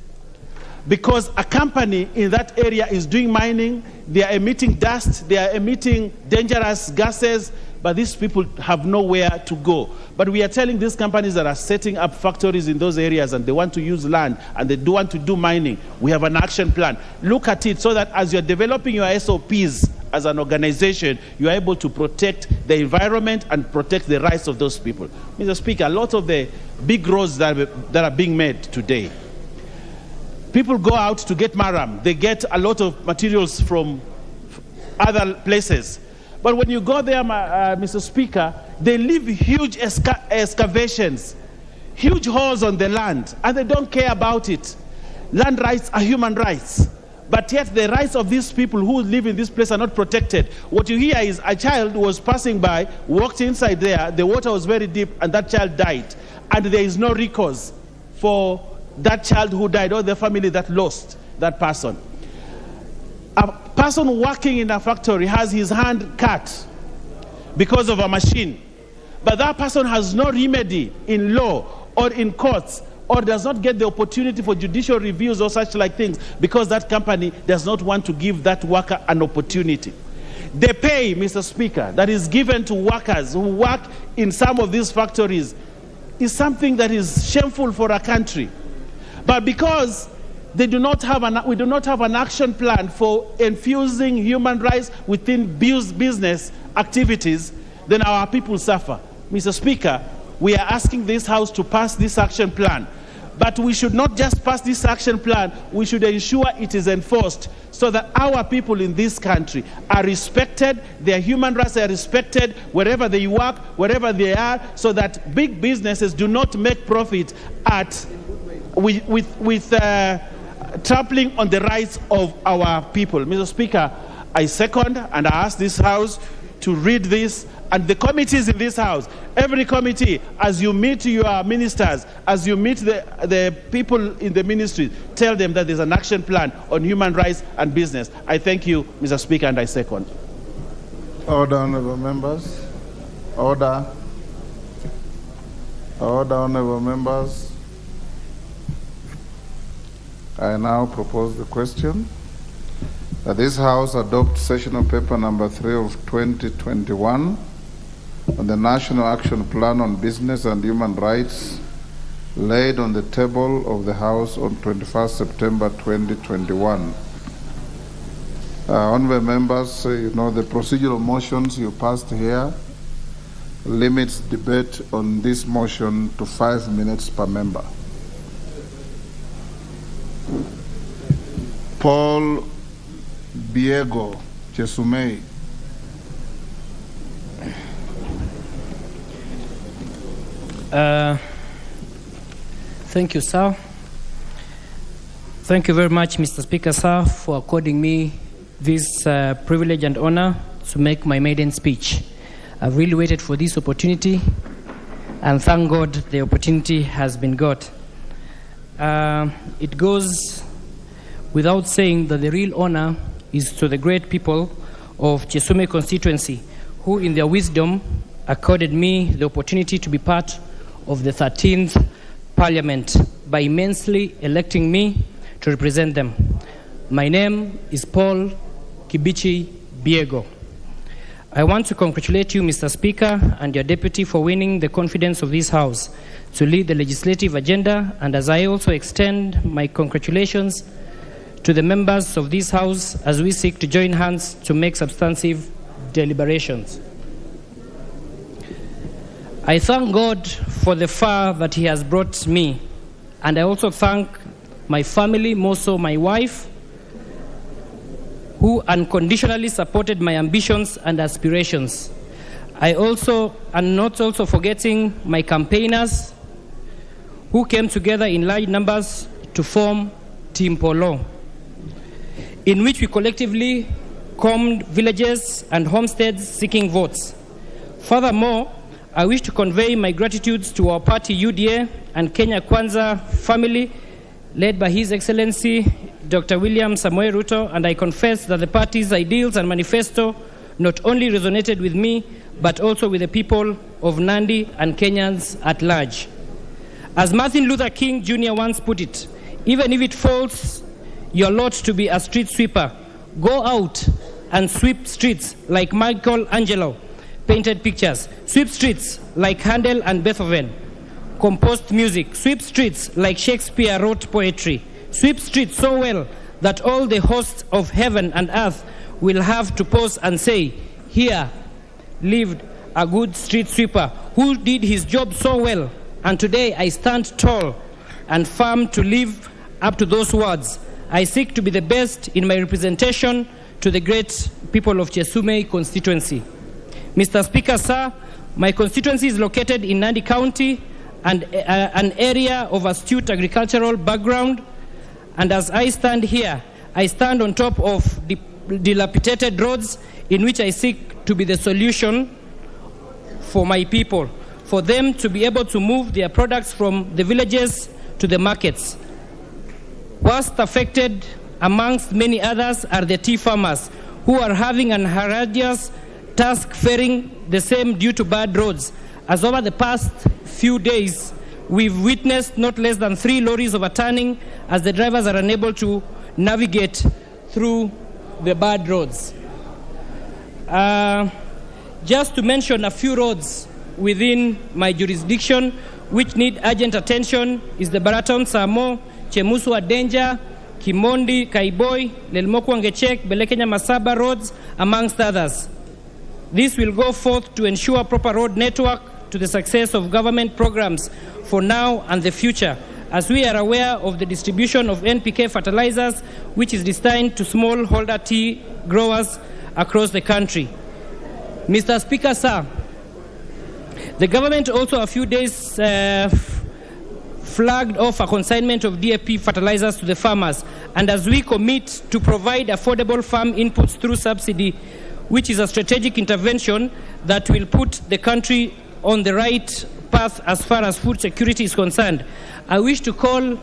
because a company in that area is doing mining, they are emitting dust, they are emitting dangerous gases, but these people have nowhere to go. But we are telling these companies that are setting up factories in those areas and they want to use land and they do want to do mining, we have an action plan. Look at it so that as you're developing your SOPs as an organization, you are able to protect the environment and protect the rights of those people. Mr. Speaker, a lot of the big roads that are being made today, people go out to get maram. They get a lot of materials from other places. But when you go there, Mr. Speaker, they leave huge excavations, huge holes on the land, and they don't care about it. Land rights are human rights. But yet the rights of these people who live in this place are not protected. What you hear is a child was passing by, walked inside there, the water was very deep, and that child died. And there is no recourse for that child who died or the family that lost that person. A person working in a factory has his hand cut because of a machine, but that person has no remedy in law or in courts, or does not get the opportunity for judicial reviews or such like things because that company does not want to give that worker an opportunity. The pay, Mr. Speaker, that is given to workers who work in some of these factories is something that is shameful for a country. But because we do not have an action plan for infusing human rights within business activities, then our people suffer. Mr. Speaker, we are asking this House to pass this action plan. But we should not just pass this action plan, we should ensure it is enforced so that our people in this country are respected, their human rights are respected wherever they work, wherever they are, so that big businesses do not make profit with trampling on the rights of our people. Mr. Speaker, I second and I ask this House to read this, and the committees in this house, every committee, as you meet your ministers, as you meet the people in the ministry, tell them that there's an action plan on human rights and business. I thank you, Mr. Speaker, and I second. Order, honorable members. Order. Order, honorable members. I now propose the question that this House adopt sessional paper number 3 of 2021 on the National Action Plan on Business and Human Rights laid on the table of the House on 21st September 2021. Honorable members, you know the procedural motions you passed here limits debate on this motion to 5 minutes per member. Paul Biego Chesumei. Thank you, sir. Thank you very much, Mr. Speaker, sir, for according me this privilege and honor to make my maiden speech. I've really waited for this opportunity, and thank God the opportunity has been got. It goes without saying that the real honor is to the great people of Chesume constituency, who in their wisdom accorded me the opportunity to be part of the 13th Parliament by immensely electing me to represent them. My name is Paul Kibichi Biego. I want to congratulate you, Mr. Speaker, and your deputy for winning the confidence of this House to lead the legislative agenda, and as I also extend my congratulations to the members of this House as we seek to join hands to make substantive deliberations. I thank God for the far that He has brought me, and I also thank my family, more so my wife, who unconditionally supported my ambitions and aspirations. I also am not also forgetting my campaigners who came together in large numbers to form Team Polo, in which we collectively combed villages and homesteads seeking votes. Furthermore, I wish to convey my gratitude to our party UDA and Kenya Kwanza family led by His Excellency Dr. William Samoei Ruto, and I confess that the party's ideals and manifesto not only resonated with me, but also with the people of Nandi and Kenyans at large. As Martin Luther King Jr. once put it, even if it falls your lot to be a street sweeper, go out and sweep streets like Michelangelo painted pictures, sweep streets like Handel and Beethoven composed music, sweep streets like Shakespeare wrote poetry, sweep streets so well that all the hosts of heaven and earth will have to pause and say, here lived a good street sweeper who did his job so well, and today I stand tall and firm to live up to those words. I seek to be the best in my representation to the great people of Chesume constituency. Mr. Speaker, sir, my constituency is located in Nandi County and an area of astute agricultural background, and as I stand here, I stand on top of dilapidated roads in which I seek to be the solution for my people, for them to be able to move their products from the villages to the markets. Worst affected, amongst many others, are the tea farmers, who are having an horrendous task faring the same due to bad roads, as over the past few days we've witnessed not less than 3 lorries overturning as the drivers are unable to navigate through the bad roads. Just to mention a few roads within my jurisdiction which need urgent attention is the Baraton Samo, Chemuswa Danger, Kimondi, Kaiboi, Lelmokwa Ngechek, Belekenya Masaba roads, amongst others. This will go forth to ensure proper road network to the success of government programs for now and the future, as we are aware of the distribution of NPK fertilizers, which is destined to smallholder tea growers across the country. Mr. Speaker, sir, the government also a few days flagged off a consignment of DAP fertilizers to the farmers, and as we commit to provide affordable farm inputs through subsidy, which is a strategic intervention that will put the country on the right path as far as food security is concerned. I wish to call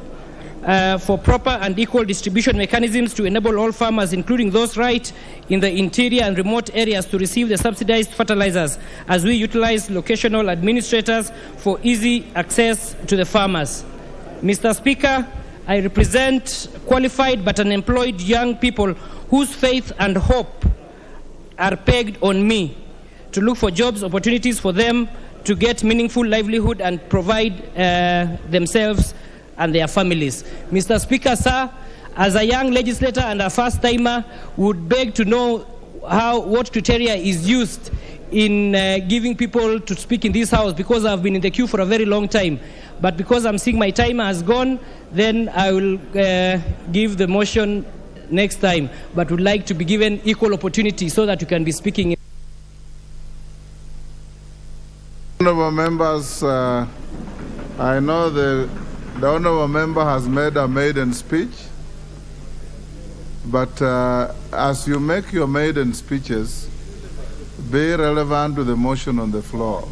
for proper and equal distribution mechanisms to enable all farmers, including those right in the interior and remote areas, to receive the subsidized fertilizers, as we utilize locational administrators for easy access to the farmers. Mr. Speaker, I represent qualified but unemployed young people whose faith and hope are pegged on me to look for jobs, opportunities for them to get meaningful livelihood and provide themselves and their families. Mr. Speaker, sir, as a young legislator and a first-timer, would beg to know what criteria is used in giving people to speak in this house, because I've been in the queue for a very long time. But because I'm seeing my time has gone, then I will give the motion next time, but would like to be given equal opportunity so that you can be speaking. Honourable members, I know the honourable member has made a maiden speech, but as you make your maiden speeches, be relevant to the motion on the floor.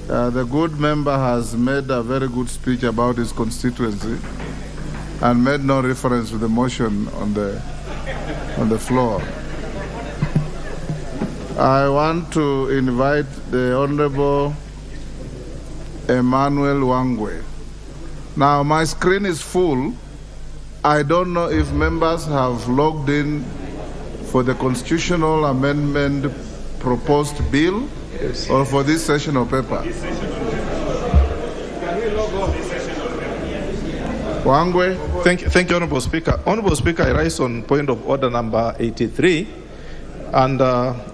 The good member has made a very good speech about his constituency and made no reference to the motion on the floor. I want to invite the Honourable Emmanuel Wangwe. Now, my screen is full. I don't know if members have logged in for the constitutional amendment proposed bill or for this session of paper. Wangwe. Thank you, Honourable Speaker. Honourable Speaker, I rise on point of order number 83. And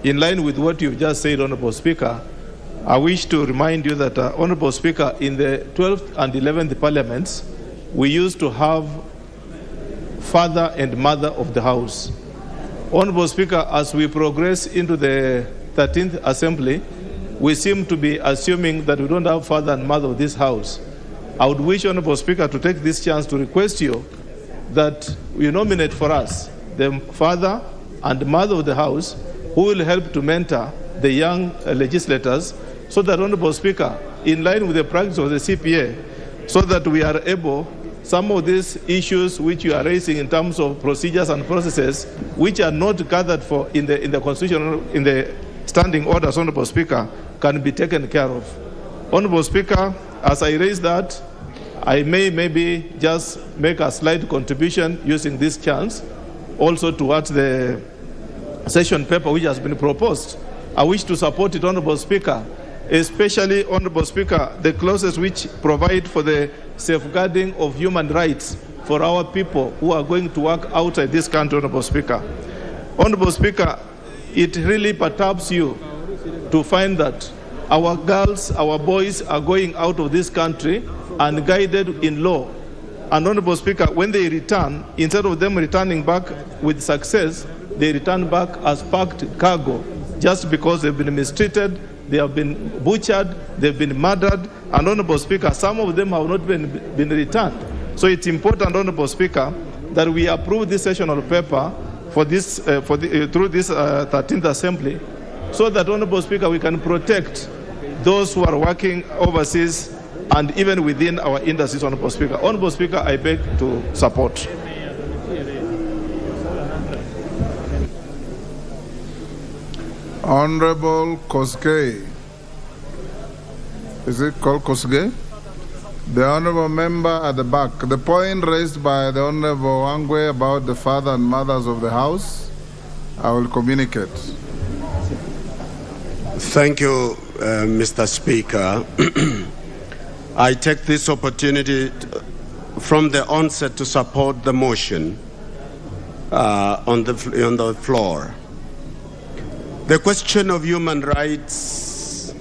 in line with what you've just said, Honourable Speaker, I wish to remind you that, Honourable Speaker, in the 12th and 11th parliaments, we used to have father and mother of the house. Honourable Speaker, as we progress into the 13th assembly, we seem to be assuming that we don't have father and mother of this house. I would wish, Honourable Speaker, to take this chance to request you that you nominate for us the father and mother of the house who will help to mentor the young legislators, so that, Honourable Speaker, in line with the practice of the CPA, so that we are able, some of these issues which you are raising in terms of procedures and processes, which are not gathered for in the constitutional, in the standing orders, Honourable Speaker, can be taken care of. Honourable Speaker, as I raise that, I may maybe just make a slight contribution using this chance also towards the session paper which has been proposed. I wish to support it, Honourable Speaker, especially, Honourable Speaker, the clauses which provide for the safeguarding of human rights for our people who are going to work outside this country, Honourable Speaker. Honourable Speaker, it really perturbs you to find that our girls, our boys are going out of this country unguided in law. And, Honourable Speaker, when they return, instead of them returning back with success, they return back as packed cargo, just because they've been mistreated, they have been butchered, they've been murdered, and, Honourable Speaker, some of them have not been returned. So it's important, Honourable Speaker, that we approve this sessional paper for this, through this 13th Assembly, so that, Honourable Speaker, we can protect those who are working overseas and even within our industries, Honourable Speaker. Honourable Speaker, I beg to support. Honourable Kosgei. Is it called Kosgei? The Honourable member at the back. The point raised by the Honourable Wangwe about the father and mothers of the house, I will communicate. Thank you, Mr. Speaker. I take this opportunity from the onset to support the motion on the floor. The question of human rights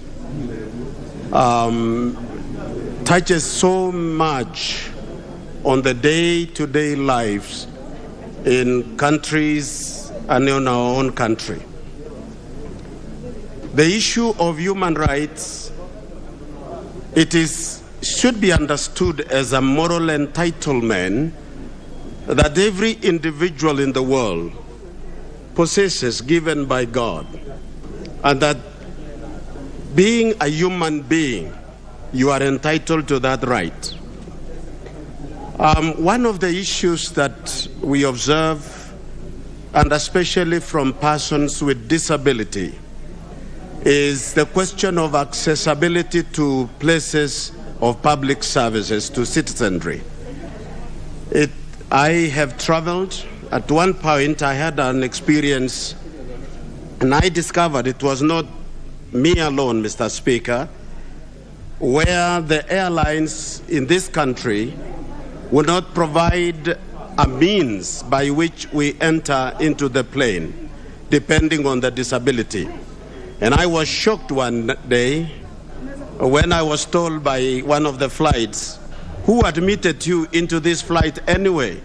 touches so much on the day-to-day lives in countries and in our own country. The issue of human rights, should be understood as a moral entitlement that every individual in the world possesses given by God, and that being a human being, you are entitled to that right. One of the issues that we observe, and especially from persons with disability, is the question of accessibility to places of public services, to citizenry. I have traveled. At one point, I had an experience, and I discovered it was not me alone, Mr. Speaker, where the airlines in this country would not provide a means by which we enter into the plane, depending on the disability. And I was shocked one day when I was told by one of the flights, who admitted you into this flight anyway?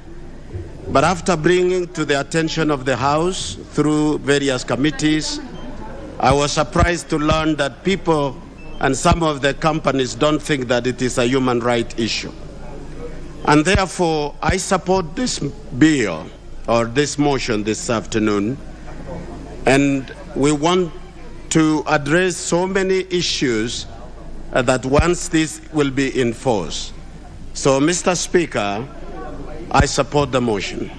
But after bringing to the attention of the House through various committees, I was surprised to learn that people and some of the companies don't think that it is a human right issue. And therefore, I support this bill or this motion this afternoon. And we want to address so many issues that once this will be enforced. So, Mr. Speaker, I support the motion.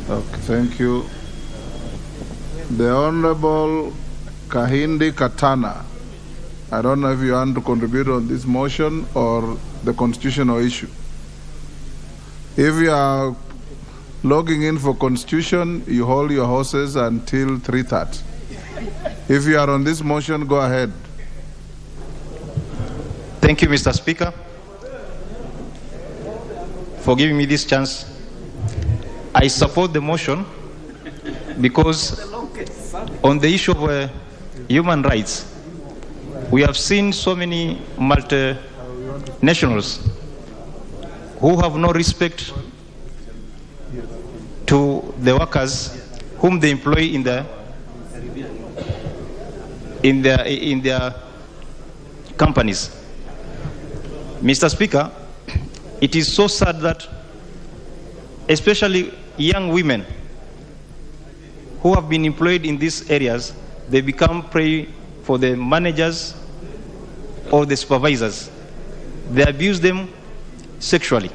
Okay, thank you. The Honorable Kahindi Katana. I don't know if you want to contribute on this motion or the constitutional issue. If you are logging in for constitution, you hold your horses until 3:30. If you are on this motion, go ahead. Thank you, Mr. Speaker, for giving me this chance. I support the motion because on the issue of human rights, we have seen so many multinationals who have no respect to the workers whom they employ in their companies. Mr. Speaker, it is so sad that especially young women who have been employed in these areas, they become prey for the managers or the supervisors. They abuse them sexually.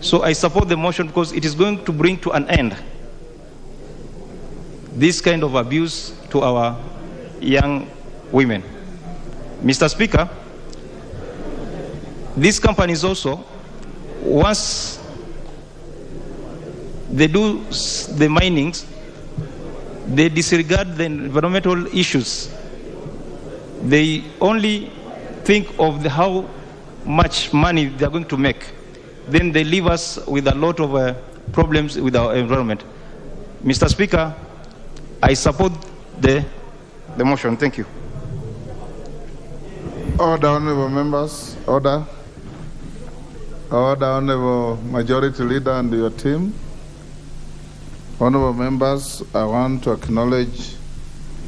So I support the motion because it is going to bring to an end this kind of abuse to our young women. Mr. Speaker, these companies also, once they do the minings, they disregard the environmental issues. They only think of how much money they are going to make. Then they leave us with a lot of problems with our environment. Mr. Speaker, I support the motion. Thank you. Order, honorable members. Order. Order, honorable majority leader and your team. Honorable members, I want to acknowledge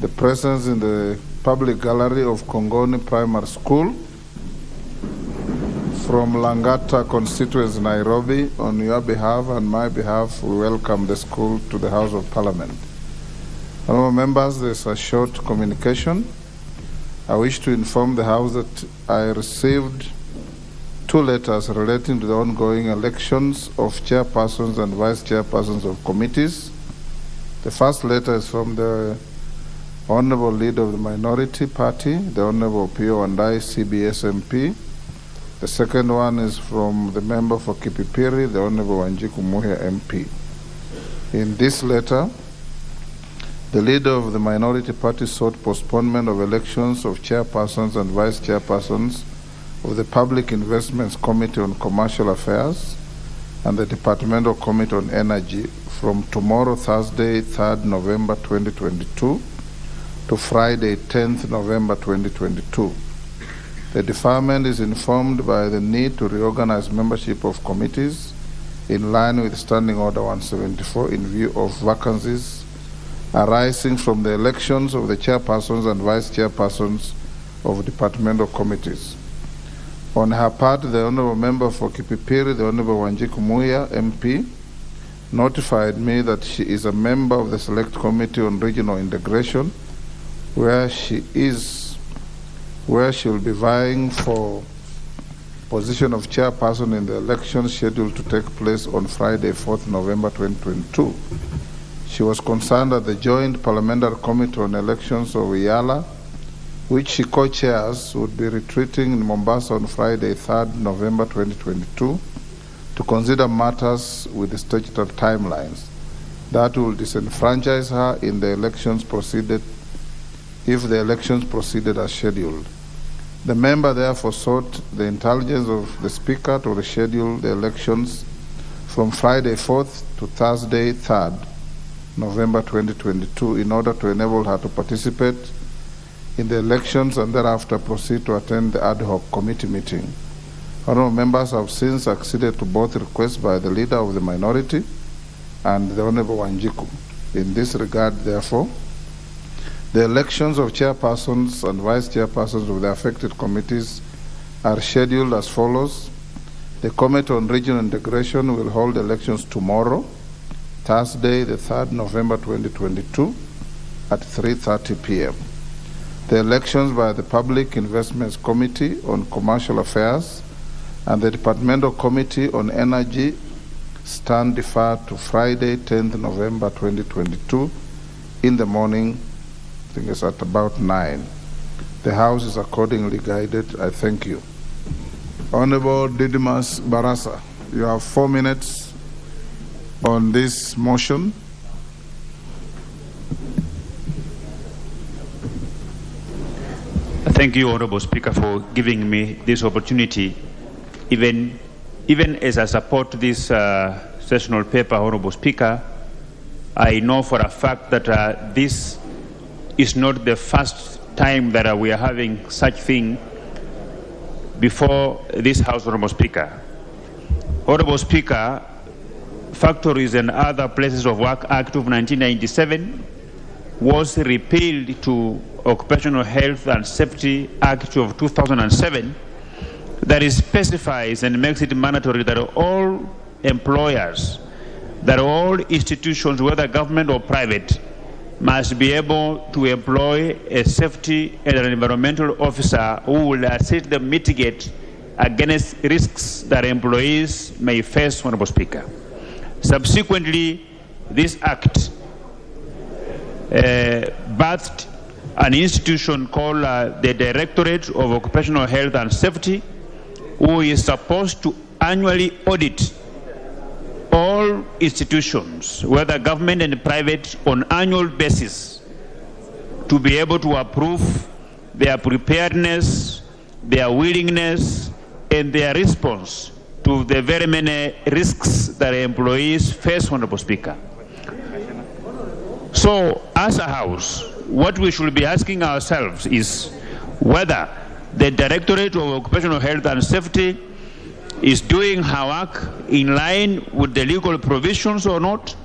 the presence in the public gallery of Kongoni Primary School from Langata constituency, Nairobi. On your behalf and my behalf, we welcome the school to the House of Parliament. Honorable members, there's a short communication. I wish to inform the House that I received 2 letters relating to the ongoing elections of chairpersons and vice chairpersons of committees. The first letter is from the Honorable Leader of the Minority Party, the Honorable Pio Wandai, CBS MP. The second one is from the member for Kipipiri, the Honorable Wanjiku Muhia MP. In this letter, the Leader of the Minority Party sought postponement of elections of chairpersons and vice chairpersons of the Public Investments Committee on Commercial Affairs and the Departmental Committee on Energy from tomorrow, Thursday, 3rd November 2022 to Friday, 10th November 2022. The deferment is informed by the need to reorganize membership of committees in line with Standing Order 174 in view of vacancies arising from the elections of the chairpersons and vice chairpersons of departmental committees. On her part, the Honourable Member for Kipipiri, the Honourable Wanjiku Muya, MP, notified me that she is a member of the Select Committee on Regional Integration, where she will be vying for position of chairperson in the election scheduled to take place on Friday, 4th November 2022. She was concerned that the Joint Parliamentary Committee on Elections of IALA, which she co-chairs, would be retreating in Mombasa on Friday, 3rd November 2022, to consider matters with the statutory timelines. That will disenfranchise her in the elections proceeded if the elections proceeded as scheduled. The member therefore sought the intelligence of the Speaker to reschedule the elections from Friday 4th to Thursday 3rd November 2022 in order to enable her to participate in the elections and thereafter proceed to attend the ad hoc committee meeting. Honourable members have since acceded to both requests by the leader of the minority and the Honourable Wanjiku. In this regard, therefore, the elections of chairpersons and vice chairpersons of the affected committees are scheduled as follows. The Committee on Regional Integration will hold elections tomorrow, Thursday, the 3rd November 2022 at 3:30 p.m. The elections by the Public Investments Committee on Commercial Affairs and the Departmental Committee on Energy stand deferred to Friday, 10th November 2022 in the morning, I think it's at about 9. The House is accordingly guided. I thank you. Honorable Didymus Barasa, you have 4 minutes on this motion. Thank you, Honorable Speaker, for giving me this opportunity. Even as I support this sessional paper, Honorable Speaker, I know for a fact that this is not the first time that we are having such thing before this House, Honorable Speaker. Honorable Speaker, Factories and Other Places of Work Act of 1997 was repealed to Occupational Health and Safety Act of 2007 that specifies and makes it mandatory that all employers, that all institutions, whether government or private, must be able to employ a safety and an environmental officer who will assist them mitigate against risks that employees may face, Honorable Speaker. Subsequently, this act birthed an institution called the Directorate of Occupational Health and Safety, who is supposed to annually audit all institutions, whether government and private, on annual basis, to be able to approve their preparedness, their willingness, and their response to the very many risks that employees face, Honorable Speaker. So, as a House, what we should be asking ourselves is whether the Directorate of Occupational Health and Safety is doing her work in line with the legal provisions or not.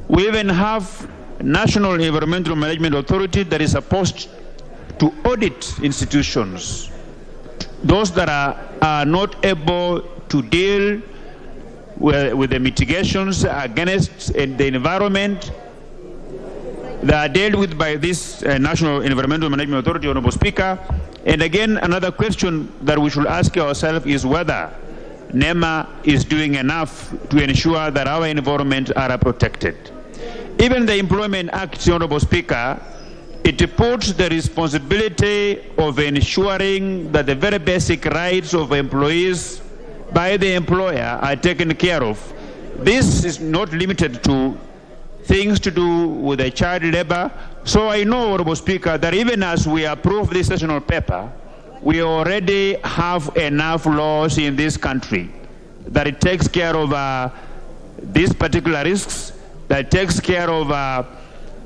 We even have National Environmental Management Authority that is supposed to audit institutions, those that are not able to deal with the mitigations against the environment that are dealt with by this National Environmental Management Authority, Honorable Speaker. And again, another question that we should ask ourselves is whether NEMA is doing enough to ensure that our environment are protected. Even the Employment Act, Honorable Speaker, it puts the responsibility of ensuring that the very basic rights of employees by the employer are taken care of. This is not limited to things to do with the child labor. So I know, Honorable Speaker, that even as we approve this sessional paper, we already have enough laws in this country that it takes care of these particular risks, that takes care of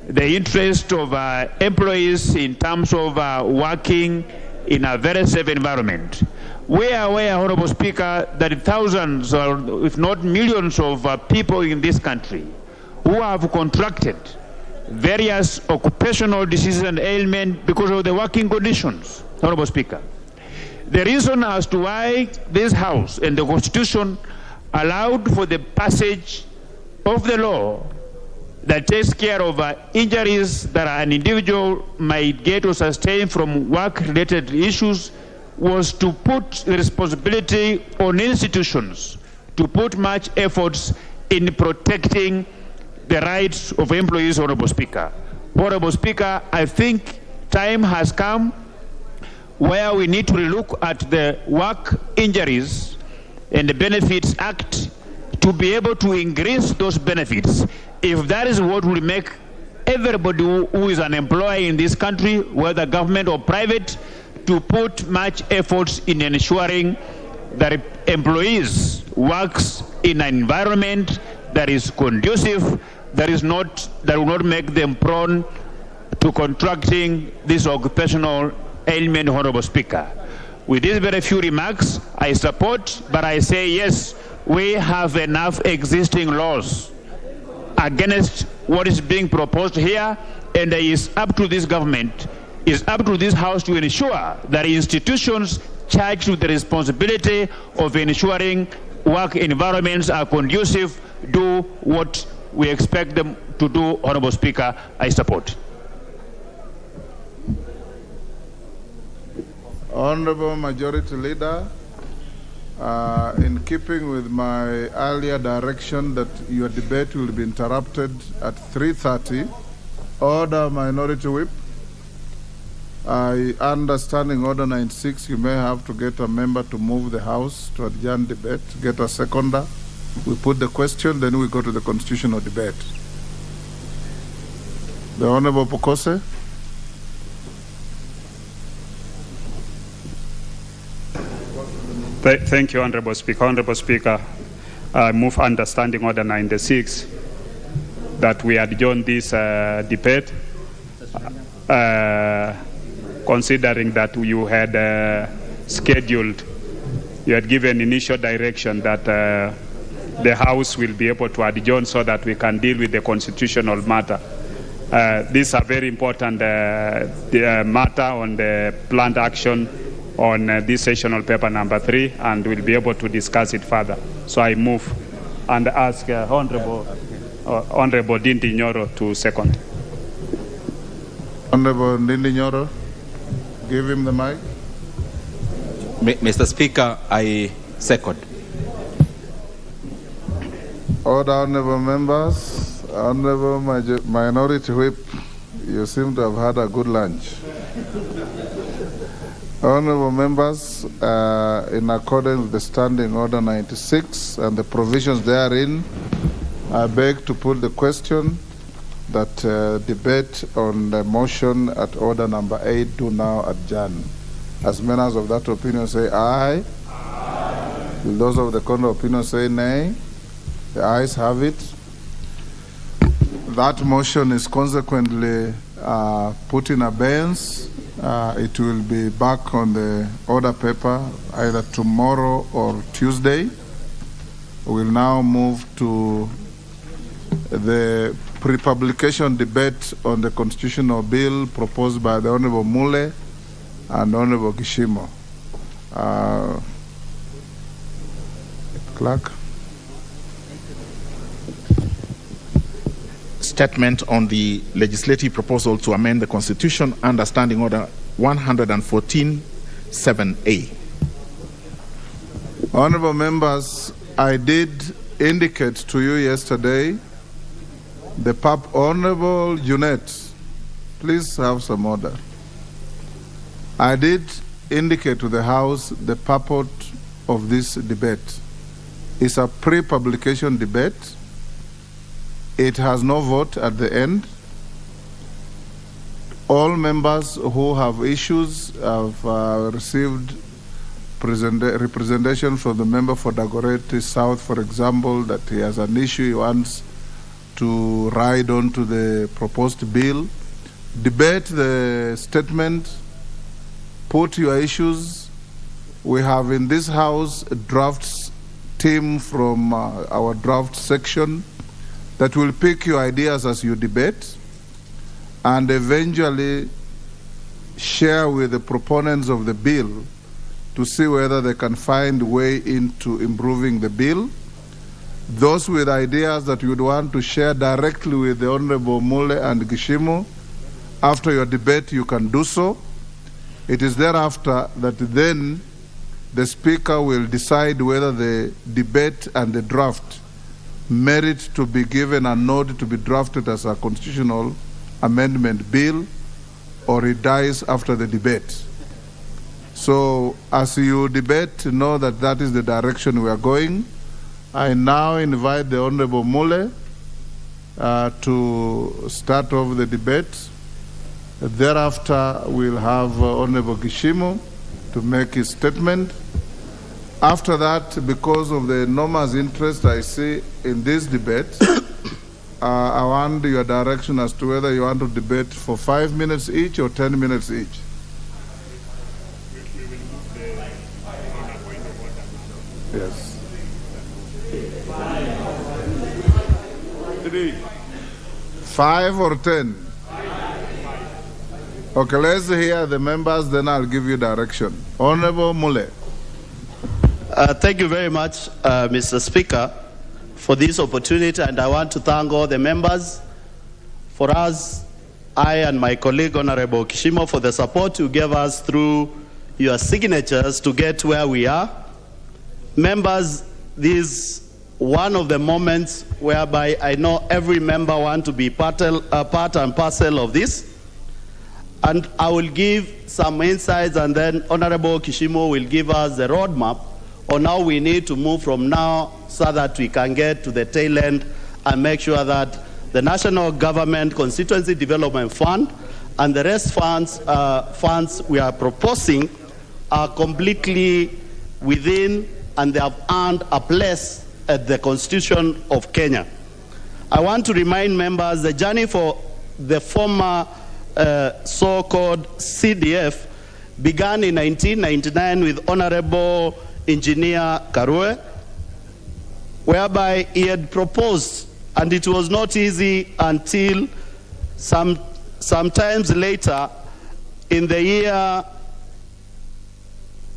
the interest of employees in terms of working in a very safe environment. We are aware, Honorable Speaker, that thousands, or if not millions, of people in this country who have contracted various occupational diseases and ailments because of the working conditions, Honorable Speaker. the reason as to why this House and the Constitution allowed for the passage of the law that takes care of injuries that an individual might get or sustain from work-related issues was to put the responsibility on institutions to put much efforts in protecting the rights of employees, Honorable Speaker. Honorable Speaker, I think time has come where we need to look at the Work Injuries and the Benefits Act to be able to increase those benefits. If that is what will make everybody who is an employee in this country, whether government or private, to put much efforts in ensuring that employees works in an environment that is conducive, that will not make them prone to contracting this occupational ailment, Honorable Speaker. With these very few remarks, I support, but I say yes, we have enough existing laws against what is being proposed here, and it is up to this government, is up to this House to ensure that institutions charged with the responsibility of ensuring work environments are conducive do what we expect them to do, Honorable Speaker. I support. Honorable Majority Leader, in keeping with my earlier direction that your debate will be interrupted at 3:30, Order Minority Whip. Understanding Order 96, you may have to get a member to move the House to adjourn debate, get a seconder. We put the question, then we go to the constitutional debate. The Honorable Pokose. Thank you, Honorable Speaker. Honorable Speaker, I move understanding Order 96 that we adjourn this debate, considering that you had you had given initial direction that the House will be able to adjourn so that we can deal with the constitutional matter. This is a very important matter on the planned action on this sessional paper number 3, and we'll be able to discuss it further. So I move and ask Honorable Ndindi Nyoro to second. Honorable Ndindi Nyoro, give him the mic. Mr. Speaker, I second. Order, honorable members. Honorable Minority Whip, you seem to have had a good lunch. Honorable members, in accordance with the Standing Order 96 and the provisions therein, I beg to put the question that debate on the motion at Order number 8 do now adjourn. As members of that opinion say aye. Aye. Will those of the contrary opinion say nay? The ayes have it. That motion is consequently put in abeyance. It will be back on the order paper either tomorrow or Tuesday. We'll now move to the pre-publication debate on the constitutional bill proposed by the Honorable Mule and Honorable Gishimo. Clerk. Statement on the legislative proposal to amend the Constitution under Standing Order 114(7)(a). Honorable members, I did indicate to you yesterday the Honorable Junet, please have some order. I did indicate to the House the purport of this debate. It's a pre-publication debate. It has no vote at the end. All members who have issues have received representation from the member for Dagoretti South, for example, that he has an issue he wants to ride on to the proposed bill. Debate the statement, put your issues. We have in this House a drafts team from our draft section that will pick your ideas as you debate and eventually share with the proponents of the bill to see whether they can find a way into improving the bill. Those with ideas that you would want to share directly with the Honorable Mule and Gishimu, after your debate, you can do so. It is thereafter that then the Speaker will decide whether the debate and the draft merit to be given a nod to be drafted as a constitutional amendment bill, or it dies after the debate. So as you debate, know that that is the direction we are going. I now invite the Honorable Mule to start off the debate. Thereafter, we'll have Honorable Gishimu to make his statement. After that, because of the enormous interest I see in this debate, I want your direction as to whether you want to debate for 5 minutes each or 10 minutes each. Yes. 5 or 10? Okay, let's hear the members, then I'll give you direction. Honorable Mule. Thank you very much, Mr. Speaker, for this opportunity, and I want to thank all the members. For us, I and my colleague, Honorable Kishimo, for the support you gave us through your signatures to get where we are. Members, this is one of the moments whereby I know every member wants to be part and parcel of this. And I will give some insights, and then Honorable Kishimo will give us the roadmap on how we need to move from now so that we can get to the tail end and make sure that the National Government Constituency Development Fund and the rest funds we are proposing are completely within, and they have earned a place at the Constitution of Kenya. I want to remind members the journey for the former so-called CDF began in 1999 with Honorable Engineer Karue, whereby he had proposed, and it was not easy until sometimes later in the year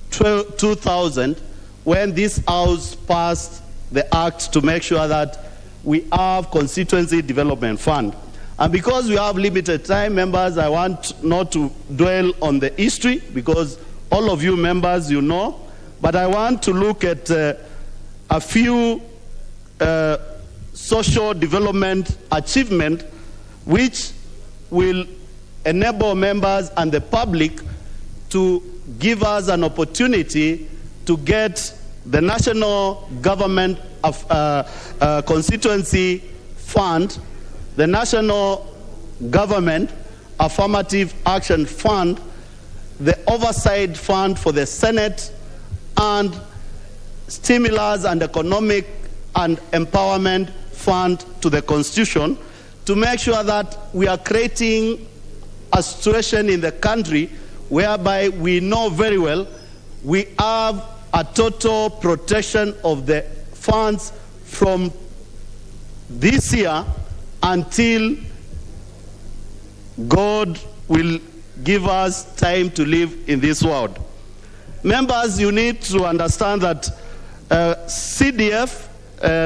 2000, when this House passed the act to make sure that we have Constituency Development Fund. And because we have limited time, members, I want not to dwell on the history, because all of you members, you know, but I want to look at a few social development achievements which will enable members and the public to give us an opportunity to get the National Government of Constituency Fund, the National Government Affirmative Action Fund, the Oversight Fund for the Senate, and Stimulus and Economic and Empowerment Fund to the Constitution, to make sure that we are creating a situation in the country whereby we know very well we have a total protection of the funds from this year until God will give us time to live in this world. Members, you need to understand that CDF,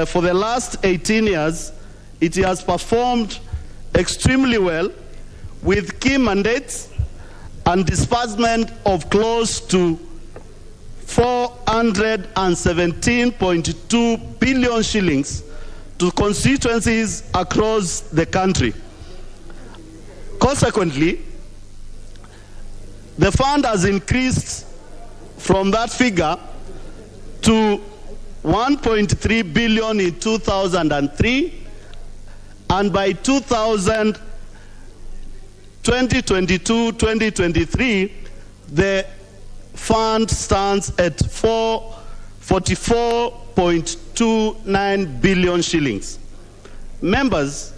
for the last 18 years, it has performed extremely well with key mandates and disbursement of close to 417.2 billion shillings to constituencies across the country. Consequently, the fund has increased from that figure to 1.3 billion in 2003, and by 2022-2023, the fund stands at 44.29 billion shillings. Members,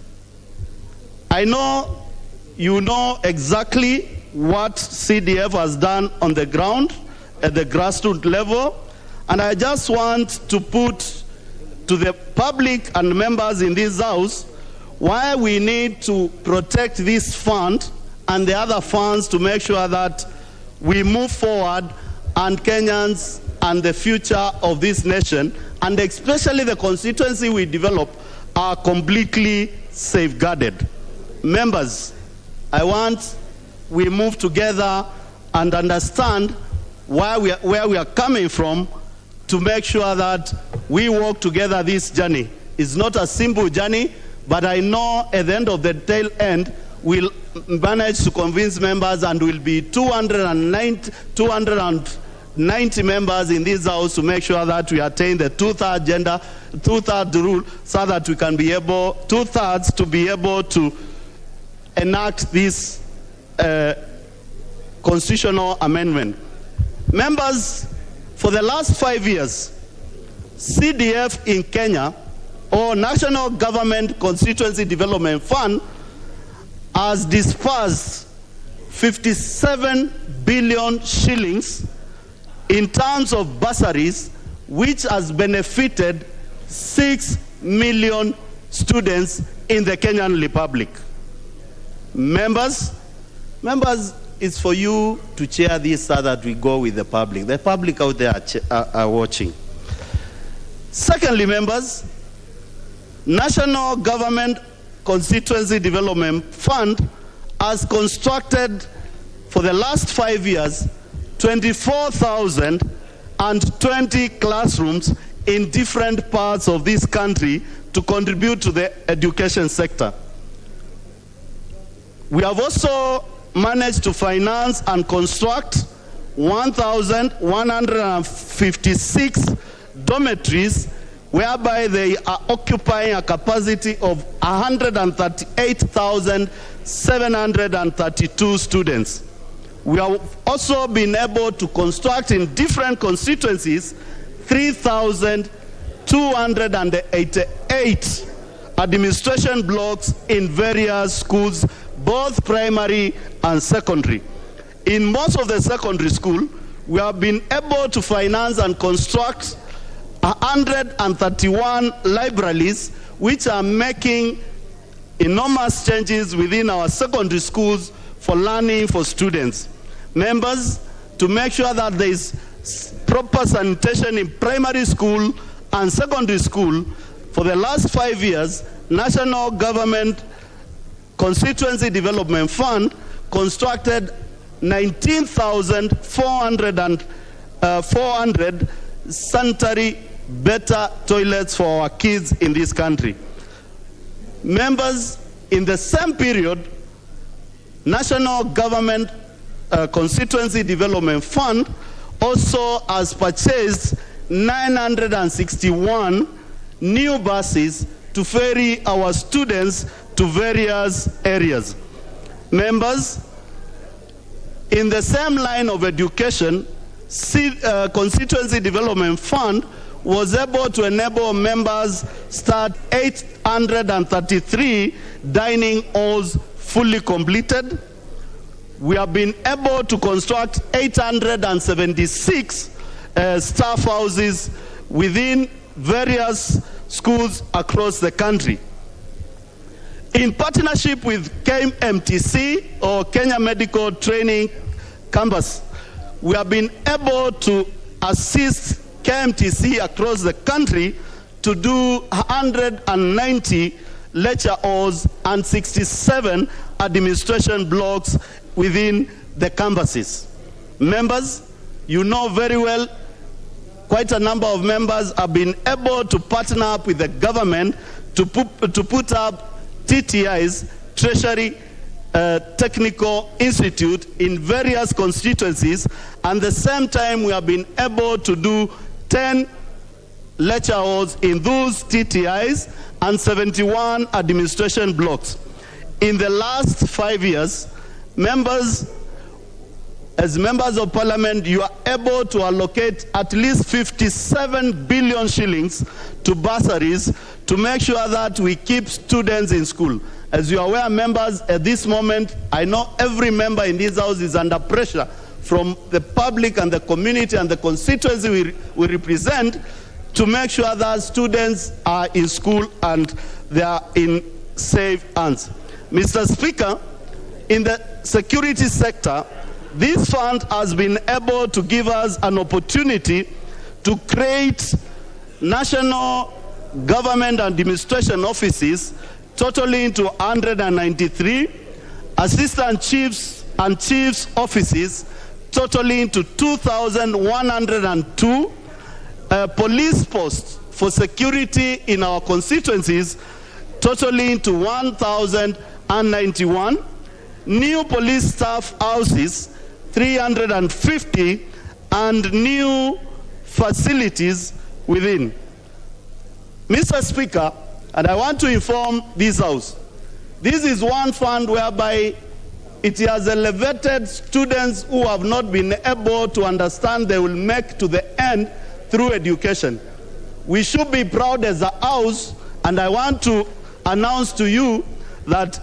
I know you know exactly what CDF has done on the ground at the grassroots level, and I just want to put to the public and members in this house why we need to protect this fund and the other funds to make sure that we move forward and Kenyans and the future of this nation, and especially the constituency we develop, are completely safeguarded. Members, I want we move together and understand where we are coming from to make sure that we walk together this journey. It's not a simple journey, but I know at the end of the tail end, we'll manage to convince members and will be 290 members in this house to make sure that we attain the two-third rule, so that we can be able, two-thirds, to be able to enact this constitutional amendment. Members, for the last 5 years, CDF in Kenya, or National Government Constituency Development Fund, has dispersed 57 billion shillings in terms of bursaries, which has benefited 6 million students in the Kenyan Republic. Members, it's for you to chair this so that we go with the public. The public out there are watching. Secondly, members, National Government Constituency Development Fund has constructed for the last 5 years 24,020 classrooms in different parts of this country to contribute to the education sector. We have also managed to finance and construct 1,156 dormitories, whereby they are occupying a capacity of 138,732 students. We have also been able to construct in different constituencies 3,288 administration blocks in various schools, both primary and secondary. In most of the secondary school, we have been able to finance and construct 131 libraries, which are making enormous changes within our secondary schools for learning for students. Members, to make sure that there is proper sanitation in primary school and secondary school, for the last 5 years, National Government Constituency Development Fund constructed 19,400 sanitary better toilets for our kids in this country. Members, in the same period, National Government Constituency Development Fund also has purchased 961 new buses to ferry our students to various areas. Members, in the same line of education, Constituency Development Fund was able to enable members start 833 dining halls fully completed. We have been able to construct 876 staff houses within various schools across the country. In partnership with KMTC, or Kenya Medical Training Campus, we have been able to assist KMTC across the country to do 190 lecture halls and 67 administration blocks within the campuses. Members, you know very well, quite a number of members have been able to partner up with the government to put up TTIs, Treasury Technical Institute, in various constituencies, and at the same time we have been able to do 10 lecture halls in those TTIs and 71 administration blocks. In the last 5 years, members, as members of parliament, you are able to allocate at least 57 billion shillings to bursaries to make sure that we keep students in school. As you are aware, members, at this moment, I know every member in this house is under pressure from the public and the community and the constituency we represent to make sure that students are in school and they are in safe hands. Mr. Speaker, in the security sector, This fund has been able to give us an opportunity to create national government administration offices totaling to 193, assistant chiefs and chiefs offices totaling to 2,102, police posts for security in our constituencies totaling to 1,091, new police staff houses 350, and new facilities within. Mr. Speaker, and I want to inform this House, this is one fund whereby it has elevated students who have not been able to understand they will make to the end through education. We should be proud as a House, and I want to announce to you that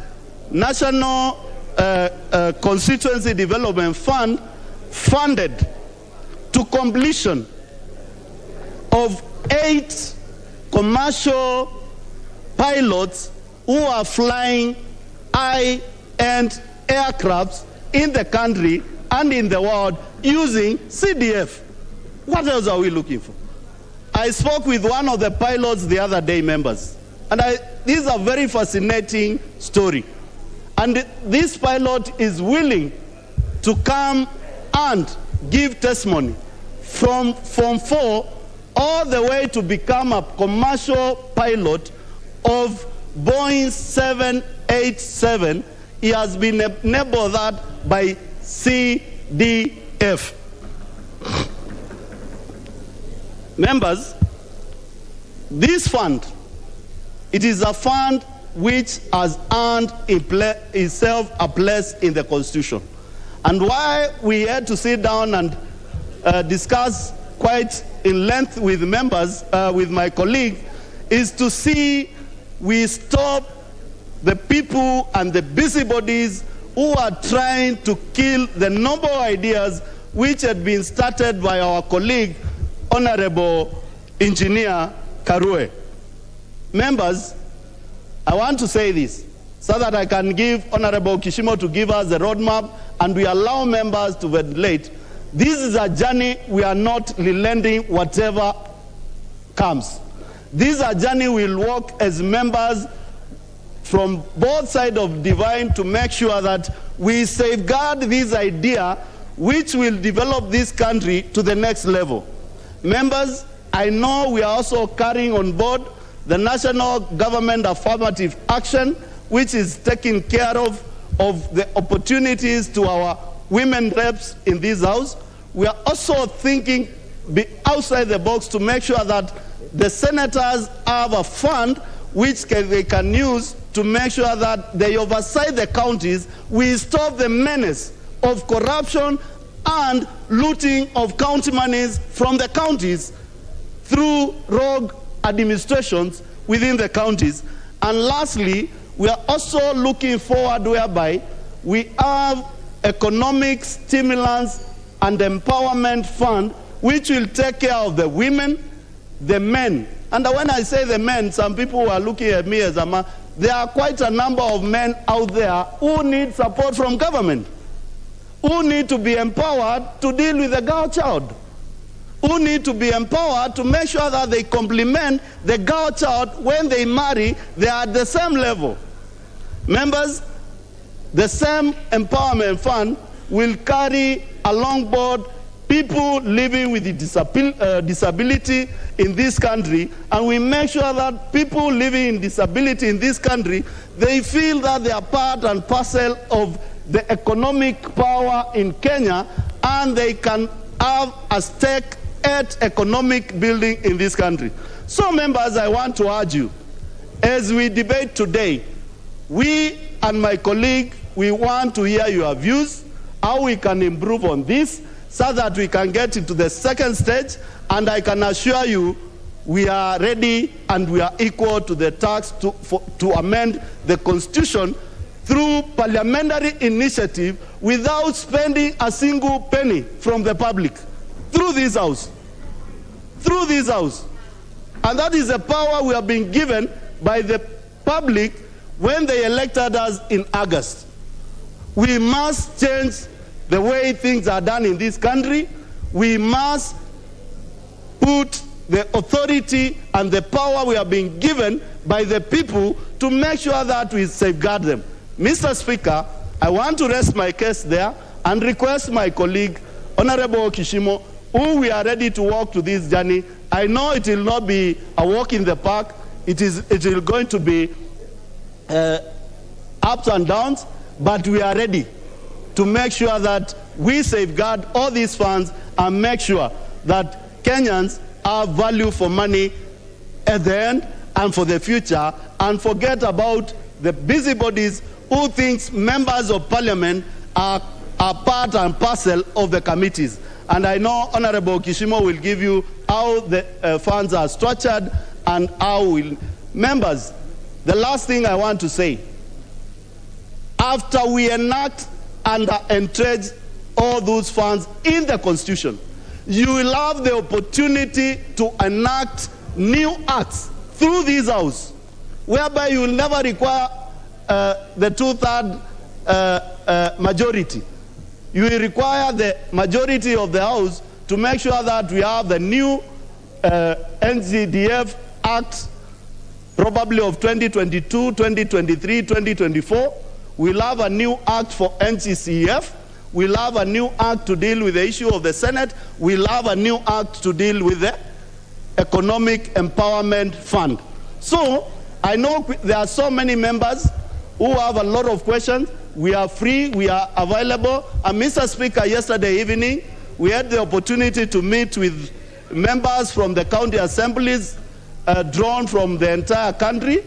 National Constituency Development Fund funded to completion of 8 commercial pilots who are flying high-end aircrafts in the country and in the world using CDF. What else are we looking for? I spoke with one of the pilots the other day, members, and this is a very fascinating story. And this pilot is willing to come and give testimony from Form 4 all the way to become a commercial pilot of Boeing 787. He has been enabled that by CDF. Members, this fund, it is a fund which has earned itself a place in the Constitution. And why we had to sit down and discuss quite in length with members, with my colleague, is to see we stop the people and the busybodies who are trying to kill the noble ideas which had been started by our colleague, Honorable Engineer Karue. Members, I want to say this so that I can give Honorable Kishimo to give us the roadmap and we allow members to ventilate. This is a journey we are not relenting whatever comes. This is a journey we'll walk as members from both sides of divine to make sure that we safeguard this idea which will develop this country to the next level. Members, I know we are also carrying on board the national government affirmative action, which is taking care of the opportunities to our women reps in this House. We are also thinking outside the box to make sure that the senators have a fund which they can use to make sure that they oversight the counties. We stop the menace of corruption and looting of county monies from the counties through rogue administrations within the counties. And lastly, we are also looking forward whereby we have economic stimulants and empowerment fund which will take care of the women, the men. And when I say the men, some people are looking at me as a man. There are quite a number of men out there who need support from government, who need to be empowered to deal with the girl child, who need to be empowered to make sure that they complement the girl child when they marry, they are at the same level. Members, the same empowerment fund will carry along board people living with disability in this country, and we make sure that people living in disability in this country, they feel that they are part and parcel of the economic power in Kenya, and they can have a stake at economic building in this country. So, members, I want to urge you, as we debate today, we and my colleague, we want to hear your views, how we can improve on this, so that we can get into the second stage, and I can assure you we are ready and we are equal to the task to amend the Constitution through parliamentary initiative without spending a single penny from the public, through this House. Through this House. And that is the power we have been given by the public when they elected us in August. We must change the way things are done in this country. We must put the authority and the power we are being given by the people to make sure that we safeguard them. Mr. Speaker, I want to rest my case there and request my colleague, Honorable Kishimo, who we are ready to walk to this journey. I know it will not be a walk in the park. It is going to be ups and downs, but we are ready to make sure that we safeguard all these funds and make sure that Kenyans have value for money at the end and for the future, and forget about the busybodies who thinks members of parliament are part and parcel of the committees. And I know Honorable Kishimo will give you how the funds are structured and how will members. The last thing I want to say, after we enact and entrench all those funds in the Constitution, you will have the opportunity to enact new acts through this House, whereby you will never require the two-thirds majority. You will require the majority of the House to make sure that we have the new NCDF Act, probably of 2022, 2023, 2024. We'll have a new act for NCCF. We'll have a new act to deal with the issue of the Senate. We'll have a new act to deal with the Economic Empowerment Fund. So I know there are so many members who have a lot of questions. We are free, we are available. And Mr. Speaker, yesterday evening, we had the opportunity to meet with members from the county assemblies drawn from the entire country,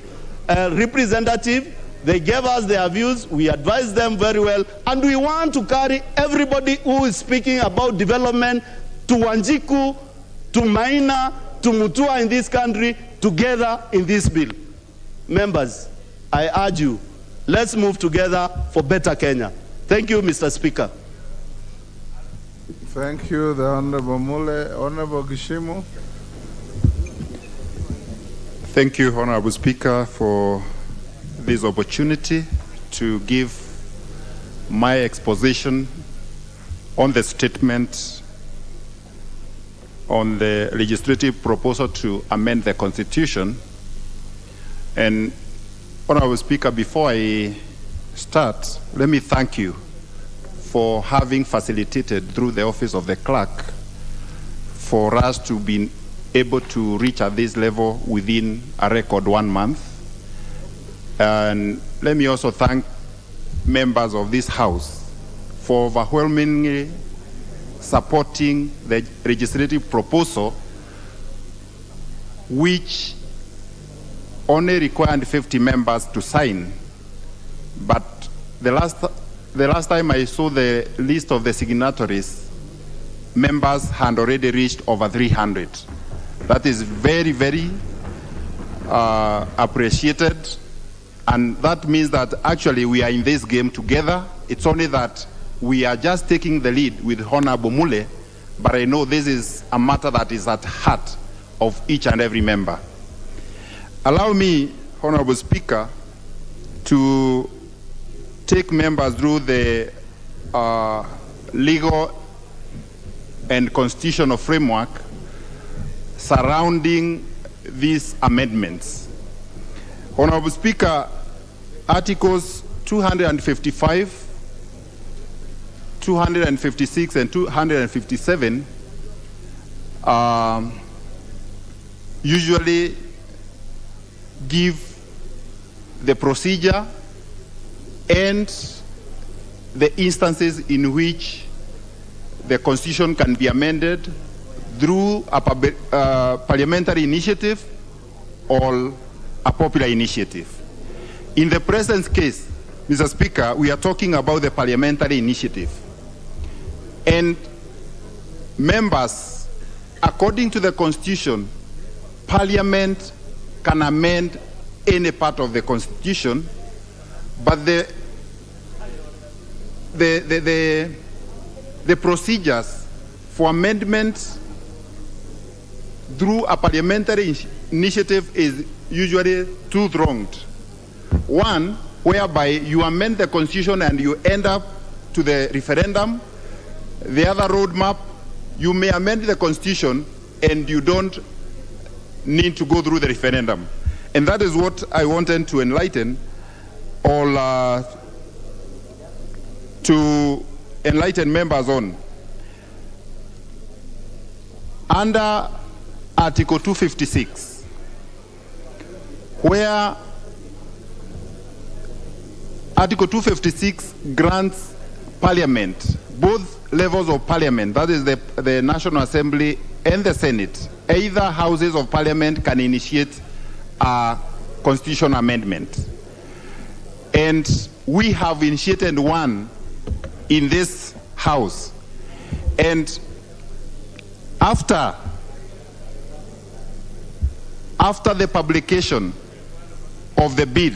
representative. They gave us their views, we advised them very well, and we want to carry everybody who is speaking about development to Wanjiku, to Maina, to Mutua in this country, together in this bill. Members, I urge you, let's move together for better Kenya. Thank you, Mr. Speaker. Thank you, the Honorable Mule. Honorable Gishimu. Thank you, Honorable Speaker, for this opportunity to give my exposition on the statement on the legislative proposal to amend the Constitution. And Honorable Speaker, before I start, let me thank you for having facilitated through the office of the clerk for us to be able to reach at this level within a record 1 month. And let me also thank members of this House for overwhelmingly supporting the legislative proposal, which only required 50 members to sign. But the last time I saw the list of the signatories, members had already reached over 300. That is very, very appreciated. And that means that actually we are in this game together. It's only that we are just taking the lead with Honorable Mule, but I know this is a matter that is at heart of each and every member. Allow me, Honorable Speaker, to take members through the legal and constitutional framework surrounding these amendments. Honorable Speaker, Articles 255, 256, and 257 usually give the procedure and the instances in which the Constitution can be amended through a parliamentary initiative or a popular initiative. In the present case, Mr. Speaker, we are talking about the parliamentary initiative. And members, according to the Constitution, Parliament can amend any part of the Constitution, but the procedures for amendments through a parliamentary initiative is usually two-pronged. One, whereby you amend the Constitution and you end up to the referendum, the other roadmap, you may amend the constitution and you don't need to go through the referendum. And that is what I wanted to enlighten all, to enlighten members on. Under Article 256, where Article 256 grants Parliament, both levels of Parliament, that is the National Assembly and the Senate, either houses of Parliament can initiate a constitution amendment. And we have initiated one in this House. And after the publication of the bill,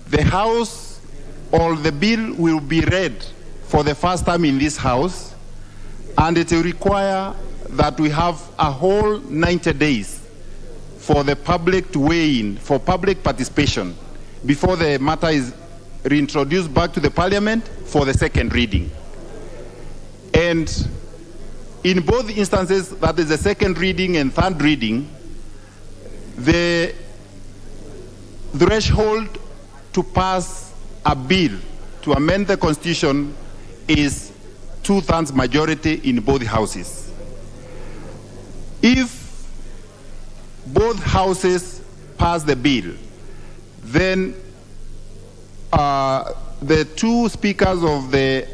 the House or the bill will be read for the first time in this House, and it will require that we have a whole 90 days for the public to weigh in, for public participation, before the matter is reintroduced back to the Parliament for the second reading. And in both instances, that is the second reading and third reading, the threshold to pass a bill to amend the Constitution is 2/3 majority in both houses. If both houses pass the bill, then the two speakers of the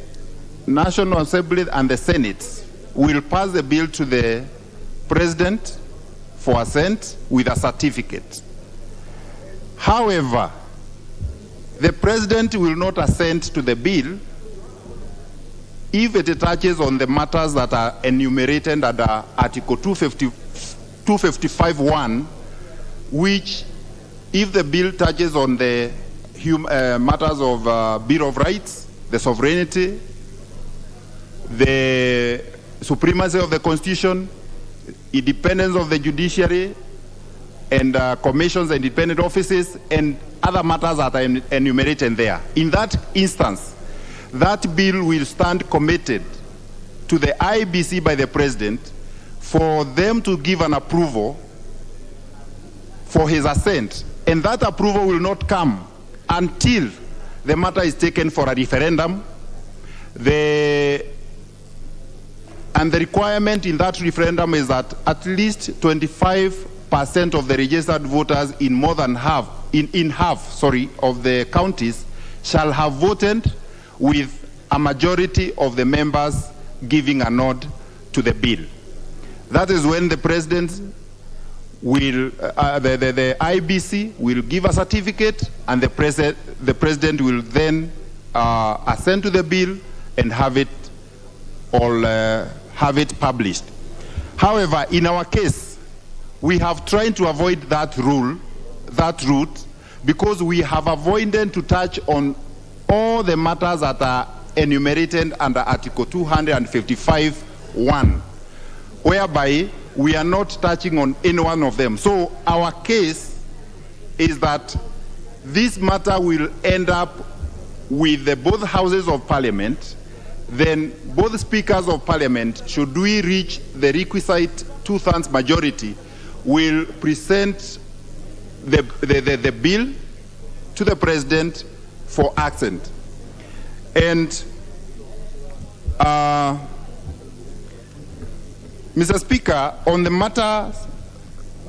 National Assembly and the Senate will pass the bill to the President for assent with a certificate. However, the President will not assent to the bill if it touches on the matters that are enumerated under Article 255(1), which, if the bill touches on the matters of Bill of Rights, the sovereignty, the supremacy of the Constitution, independence of the judiciary, and commissions and independent offices, and other matters that are enumerated there. In that instance, that bill will stand committed to the IBC by the President for them to give an approval for his assent. And that approval will not come until the matter is taken for a referendum. And the requirement in that referendum is that at least 25% of the registered voters in more than half, in half of the counties shall have voted with a majority of the members giving a nod to the bill. That is when the President will, the IBC will give a certificate, and the President will then assent to the bill and have it published. However, in our case, we have tried to avoid that route, because we have avoided to touch on all the matters that are enumerated under Article 255(1), whereby we are not touching on any one of them. So our case is that this matter will end up with both houses of Parliament. Then both speakers of Parliament, should we reach the requisite 2/3 majority, will present the bill to the President for assent. And Mr. Speaker, on the matter,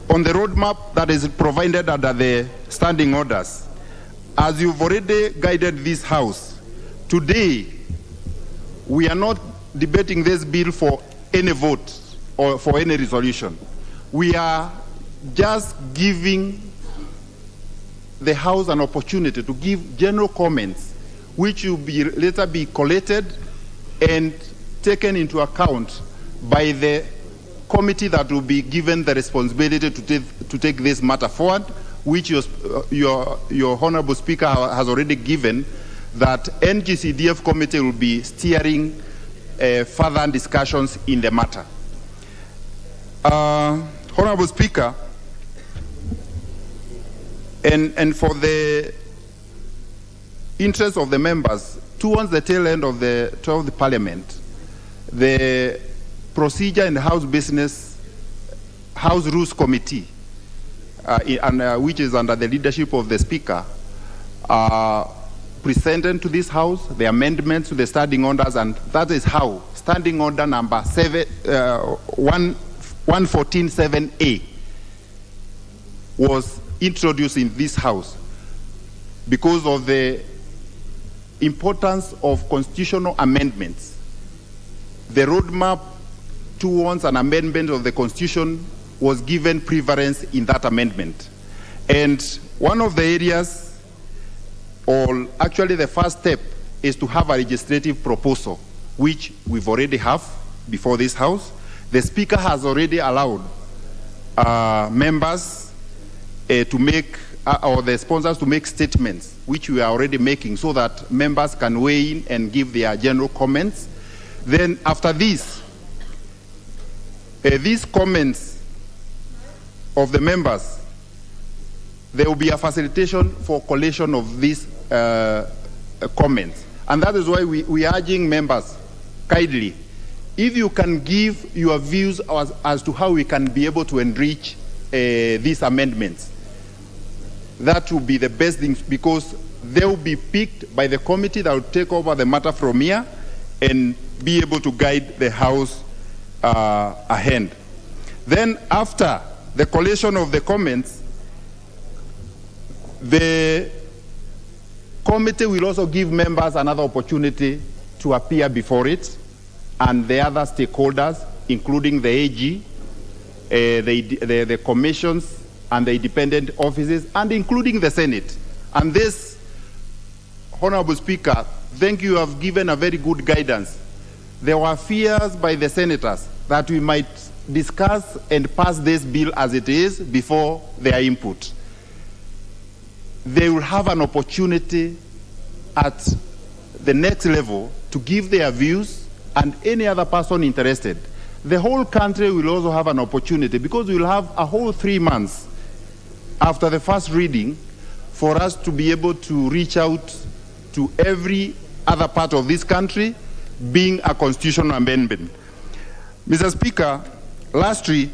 on the roadmap that is provided under the standing orders, as you've already guided this House, today we are not debating this bill for any vote or for any resolution. We are just giving the House an opportunity to give general comments, which will later be collated and taken into account by the committee that will be given the responsibility to take this matter forward, which your Honorable Speaker has already given, that NGCDF committee will be steering further discussions in the matter. Honorable Speaker, and for the interest of the members, towards the tail end of the 12th Parliament, the Procedure and House Rules Committee, which is under the leadership of the Speaker, presented to this House the amendments to the standing orders, and that is how standing order number 114.7A was introduced in this House because of the importance of constitutional amendments. The roadmap towards an amendment of the Constitution was given preference in that amendment. And one of the areas, or actually the first step, is to have a legislative proposal, which we've already have before this House. The Speaker has already allowed members to make, or the sponsors to make statements, which we are already making, so that members can weigh in and give their general comments. Then after this, these comments of the members, there will be a facilitation for collation of these comments. And that is why we are urging members, kindly, if you can give your views as to how we can be able to enrich these amendments, that will be the best thing, because they will be picked by the committee that will take over the matter from here and be able to guide the House ahead. Then after the collation of the comments, the committee will also give members another opportunity to appear before it, and the other stakeholders, including the AG, the commissions, and the independent offices, and including the Senate. And this, Honorable Speaker, thank you, have given a very good guidance. There were fears by the senators that we might discuss and pass this bill as it is before their input. They will have an opportunity at the next level to give their views, and any other person interested. The whole country will also have an opportunity, because we will have a whole 3 months after the first reading for us to be able to reach out to every other part of this country, being a constitutional amendment. Mr. Speaker, lastly,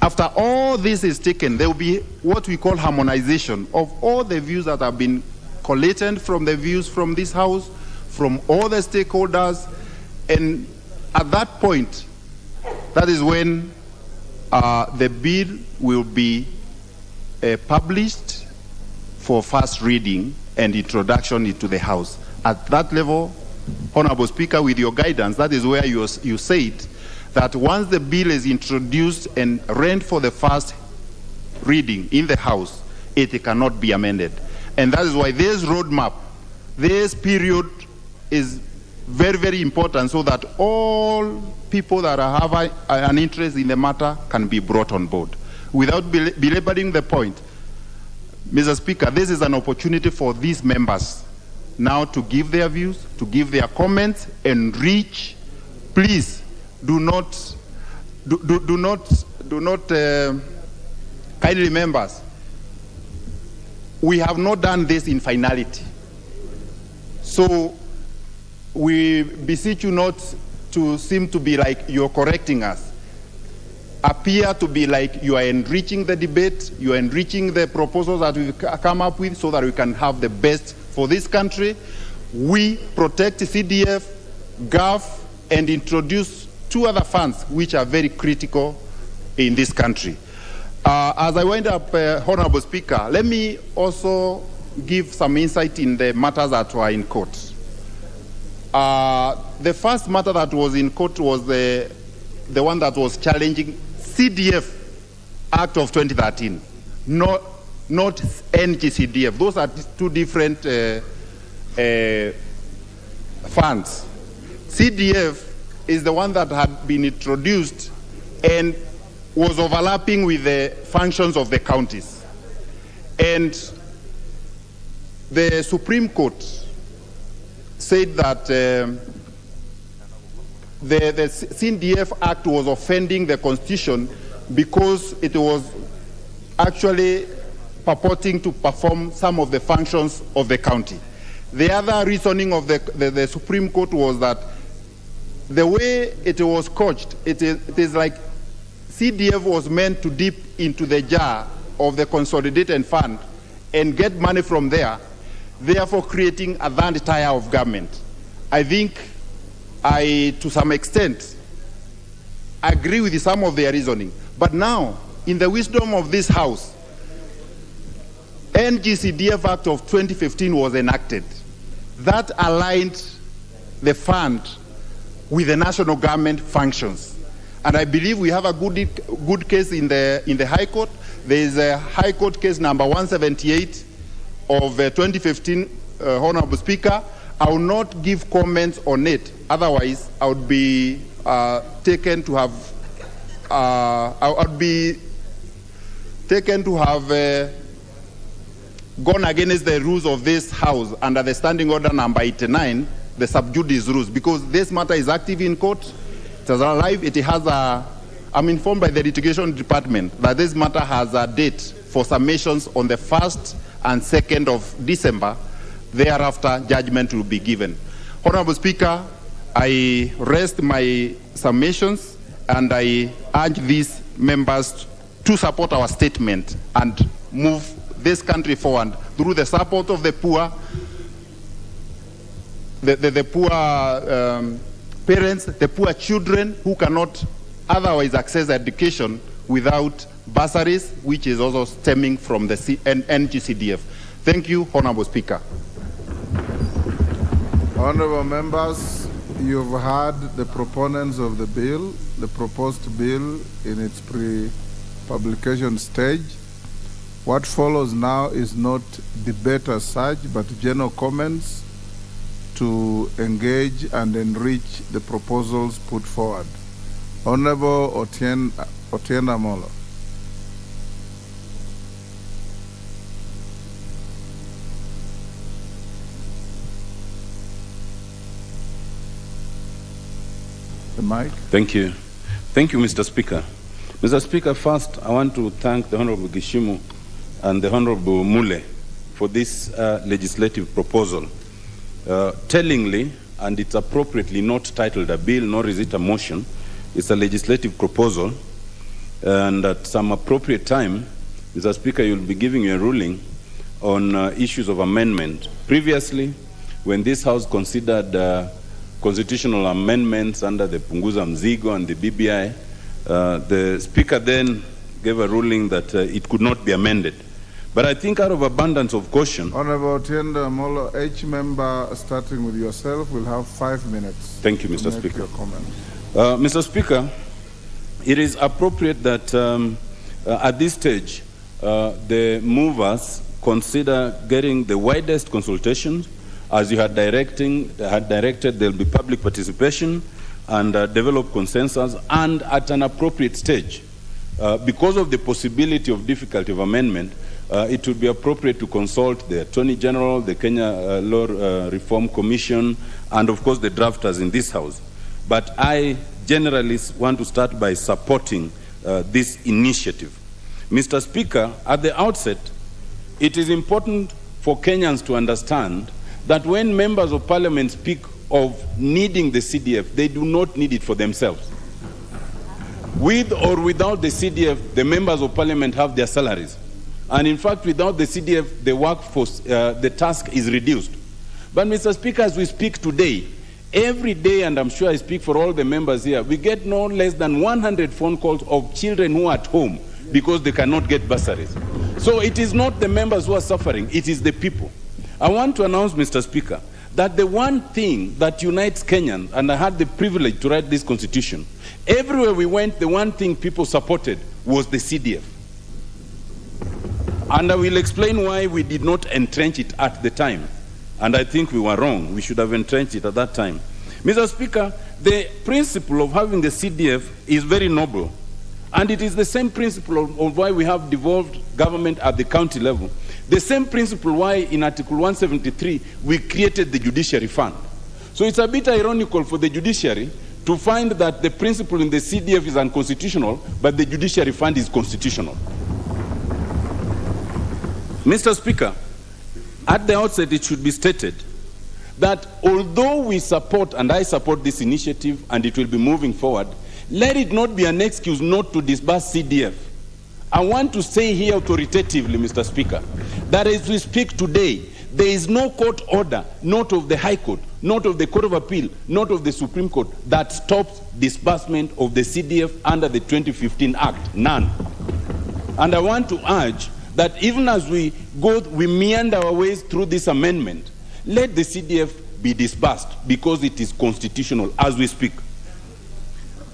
after all this is taken, there will be what we call harmonization of all the views that have been collated from the views from this House, from all the stakeholders, and at that point, that is when the bill will be published for first reading and introduction into the House. At that level, Honorable Speaker, with your guidance, that is where you said that once the bill is introduced and read for the first reading in the House, it cannot be amended. And that is why this roadmap, this period is very, very important, so that all people that have an interest in the matter can be brought on board. Without belaboring the point, Mr. Speaker, this is an opportunity for these members now to give their views, to give their comments, and reach. Please do not kindly members, we have not done this in finality. So we beseech you not to seem to be like you're correcting us. Appear to be like you are enriching the debate, you are enriching the proposals that we've come up with, so that we can have the best for this country. We protect CDF, GAF, and introduce 2 other funds which are very critical in this country. As I wind up, Honorable Speaker, let me also give some insight in the matters that were in court. The first matter that was in court was the one that was challenging CDF Act of 2013, not NGCDF. Those are 2 different funds. CDF is the one that had been introduced and was overlapping with the functions of the counties. And the Supreme Court said that the CDF Act was offending the Constitution because it was actually purporting to perform some of the functions of the county. The other reasoning of the Supreme Court was that the way it was couched, it is like CDF was meant to dip into the jar of the consolidated fund and get money from there, therefore creating a third tier of government. I think to some extent, agree with some of their reasoning. But now, in the wisdom of this House, NGCDF Act of 2015 was enacted. That aligned the fund with the national government functions. And I believe we have a good case in the High Court. There is a High Court case number 178 of 2015, Honorable Speaker. I will not give comments on it. Otherwise, I would be taken to have gone against the rules of this House under the Standing Order number 89, the sub judice rules, because this matter is active in court. It is alive. It has I'm informed by the litigation department that this matter has a date for submissions on the 1st and 2nd of December. Thereafter, judgment will be given. Honorable Speaker, I rest my submissions and I urge these members to support our statement and move this country forward through the support of the poor, the poor parents, the poor children who cannot otherwise access education without bursaries, which is also stemming from the NGCDF. Thank you, Honorable Speaker. Honorable members, you've heard the proponents of the bill, the proposed bill in its pre-publication stage. What follows now is not debate as such, but general comments to engage and enrich the proposals put forward. Honorable Otienda Molo. The mic. Thank you. Thank you, Mr. Speaker. Mr. Speaker, first, I want to thank the Honorable Gishimu and the Honorable Mule for this legislative proposal. Tellingly, and it's appropriately not titled a bill, nor is it a motion, it's a legislative proposal, and at some appropriate time, Mr. Speaker, you'll be giving you a ruling on issues of amendment. Previously, when this House considered constitutional amendments under the Punguza Mzigo and the BBI, the Speaker then gave a ruling that it could not be amended. But I think out of abundance of caution... Honorable Otienda Molo, each member, starting with yourself, will have 5 minutes. Thank you, Mr. Speaker. Your comments. Mr. Speaker, it is appropriate that at this stage, the movers consider getting the widest consultations. As you had directed, there will be public participation and develop consensus, and at an appropriate stage, because of the possibility of difficulty of amendment, it would be appropriate to consult the Attorney General, the Kenya Law Reform Commission, and of course the drafters in this House. But I generally want to start by supporting this initiative. Mr. Speaker, at the outset, it is important for Kenyans to understand that when members of parliament speak of needing the CDF, they do not need it for themselves. With or without the CDF, the members of parliament have their salaries. And in fact, without the CDF, the workforce, the task is reduced. But Mr. Speaker, as we speak today, every day, and I'm sure I speak for all the members here, we get no less than 100 phone calls of children who are at home because they cannot get bursaries. So it is not the members who are suffering, it is the people. I want to announce, Mr. Speaker, that the one thing that unites Kenyans, and I had the privilege to write this constitution, everywhere we went, the one thing people supported was the CDF. And I will explain why we did not entrench it at the time. And I think we were wrong. We should have entrenched it at that time. Mr. Speaker, the principle of having the CDF is very noble. And it is the same principle of why we have devolved government at the county level. The same principle why in Article 173 we created the Judiciary Fund. So it's a bit ironical for the judiciary to find that the principle in the CDF is unconstitutional, but the Judiciary Fund is constitutional. Mr. Speaker, at the outset it should be stated that although we support, and I support this initiative, and it will be moving forward, let it not be an excuse not to disburse CDF. I want to say here authoritatively, Mr. Speaker, that as we speak today, there is no court order, not of the High Court, not of the Court of Appeal, not of the Supreme Court, that stops disbursement of the CDF under the 2015 Act. None. And I want to urge that even as we meander our ways through this amendment, let the CDF be disbursed because it is constitutional as we speak.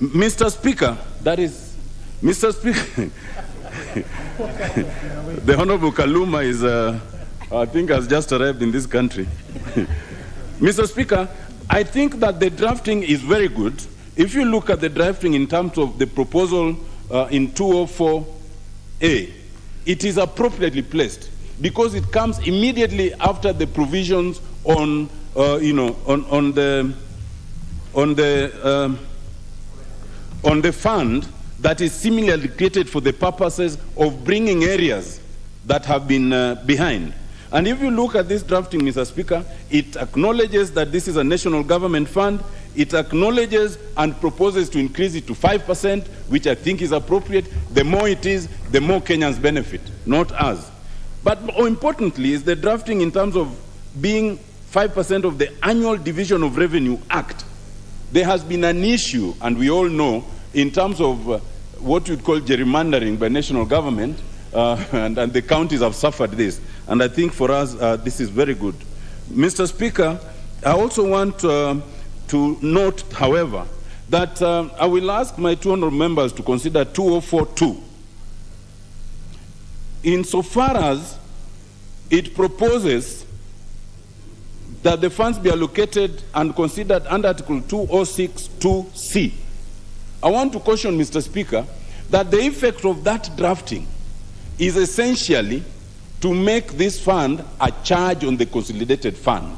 Mr. Speaker, Mr. Speaker, the Honorable Kaluma is, I think, has just arrived in this country. Mr. Speaker, I think that the drafting is very good. If you look at the drafting in terms of the proposal in 204A, it is appropriately placed because it comes immediately after the provisions on, on the fund that is similarly created for the purposes of bringing areas that have been behind. And if you look at this drafting, Mr. Speaker, it acknowledges that this is a national government fund. It acknowledges and proposes to increase it to 5%, which I think is appropriate. The more it is, the more Kenyans benefit, not us. But more importantly is the drafting in terms of being 5% of the Annual Division of Revenue Act. There has been an issue, and we all know, in terms of what you'd call gerrymandering by national government, and the counties have suffered this. And I think for us, this is very good. Mr. Speaker, I also want to note, however, that I will ask my 200 members to consider 2042. Insofar as it proposes that the funds be allocated and considered under Article 206(2)(c. I want to caution, Mr. Speaker, that the effect of that drafting is essentially to make this fund a charge on the consolidated fund.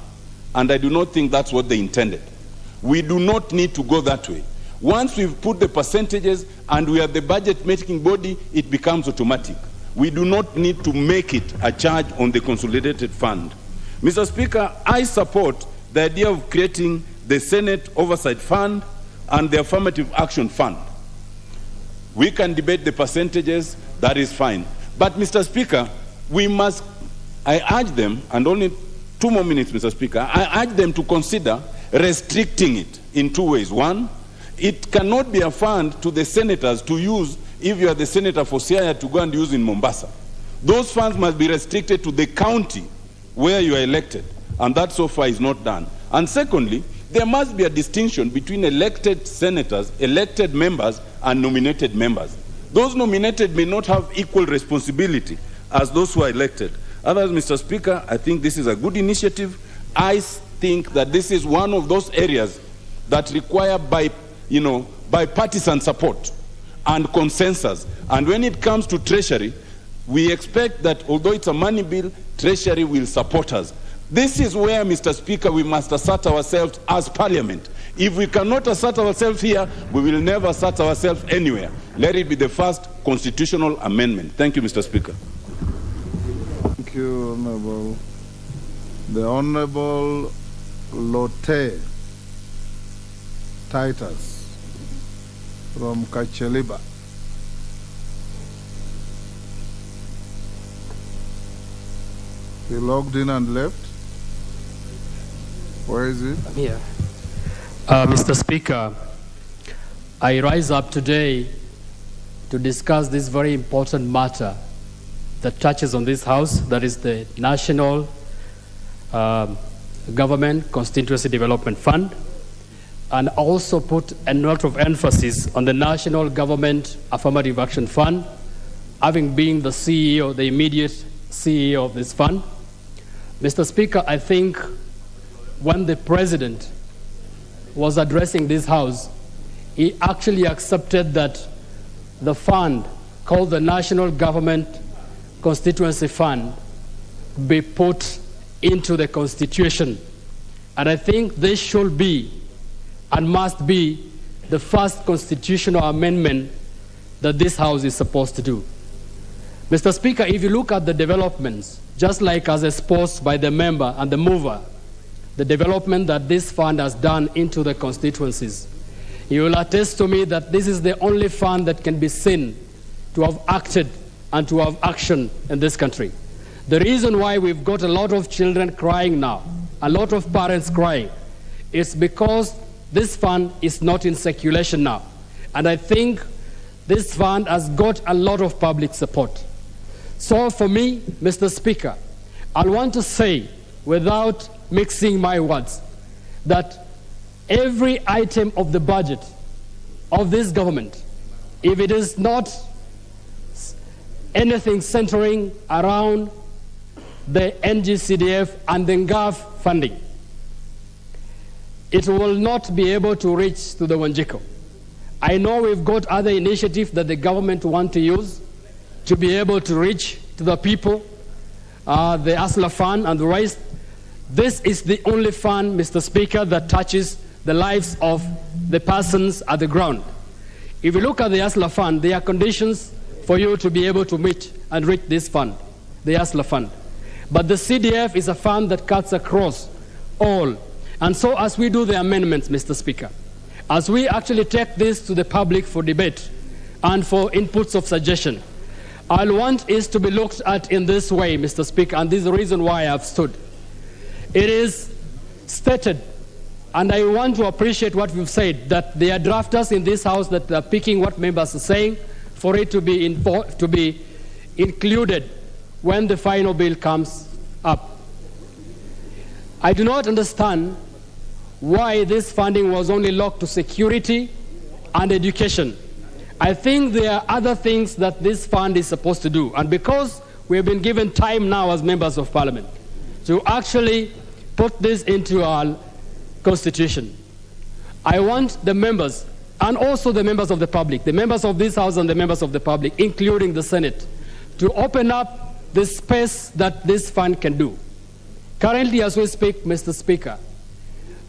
And I do not think that's what they intended. We do not need to go that way. Once we've put the percentages and we are the budget making body, it becomes automatic. We do not need to make it a charge on the consolidated fund. Mr. Speaker, I support the idea of creating the Senate Oversight Fund and the Affirmative Action Fund. We can debate the percentages, that is fine. But, Mr. Speaker, I urge them, and only 2 more minutes, Mr. Speaker, I urge them to consider restricting it in 2 ways. One, it cannot be a fund to the senators to use if you are the senator for Siaya to go and use in Mombasa. Those funds must be restricted to the county where you are elected, and that so far is not done. And secondly, there must be a distinction between elected senators, elected members, and nominated members. Those nominated may not have equal responsibility as those who are elected. Otherwise, Mr. Speaker, I think this is a good initiative. I think that this is one of those areas that require bipartisan support and consensus. And when it comes to Treasury, we expect that although it's a money bill, Treasury will support us. This is where, Mr. Speaker, we must assert ourselves as Parliament. If we cannot assert ourselves here, we will never assert ourselves anywhere. Let it be the first constitutional amendment. Thank you, Mr. Speaker. Thank you, Honorable. The Honorable Lotte Titus from Kacheliba. He logged in and left. Where is he? I'm here. Mr. Speaker, I rise up today to discuss this very important matter that touches on this House, that is the National Government Constituency Development Fund, and also put a lot of emphasis on the National Government Affirmative Action Fund, having been the CEO, the immediate CEO of this fund. Mr. Speaker, I think when the President was addressing this House, he actually accepted that the fund called the National Government Constituency Fund be put into the Constitution. And I think this should be and must be the first constitutional amendment that this House is supposed to do. Mr. Speaker, if you look at the developments, just like as exposed by the member and the mover, the development that this fund has done into the constituencies. You will attest to me that this is the only fund that can be seen to have acted and to have action in this country. The reason why we've got a lot of children crying now, a lot of parents crying, is because this fund is not in circulation now. And I think this fund has got a lot of public support. So for me, Mr. Speaker, I want to say, without mixing my words, that every item of the budget of this government, if it is not anything centering around the NGCDF and the NGAF funding, it will not be able to reach to the Wanjiko. I know we've got other initiatives that the government want to use to be able to reach to the people, the ASLA fund and the rest. This is the only fund, Mr. Speaker, that touches the lives of the persons at the ground. If you look at the ASLA fund, there are conditions for you to be able to meet and reach this fund, the ASLA fund. But the CDF is a fund that cuts across all. And so as we do the amendments, Mr. Speaker, as we actually take this to the public for debate and for inputs of suggestion, I want it to be looked at in this way, Mr. Speaker, and this is the reason why I have stood. It is stated, and I want to appreciate what we've said, that there are drafters in this House that are picking what members are saying for it to be included when the final bill comes up. I do not understand why this funding was only locked to security and education. I think there are other things that this fund is supposed to do. And because we have been given time now as members of parliament to actually put this into our constitution, I want the members and also the members of the public, the members of this House and the members of the public, including the Senate, to open up the space that this fund can do. Currently, as we speak, Mr. Speaker,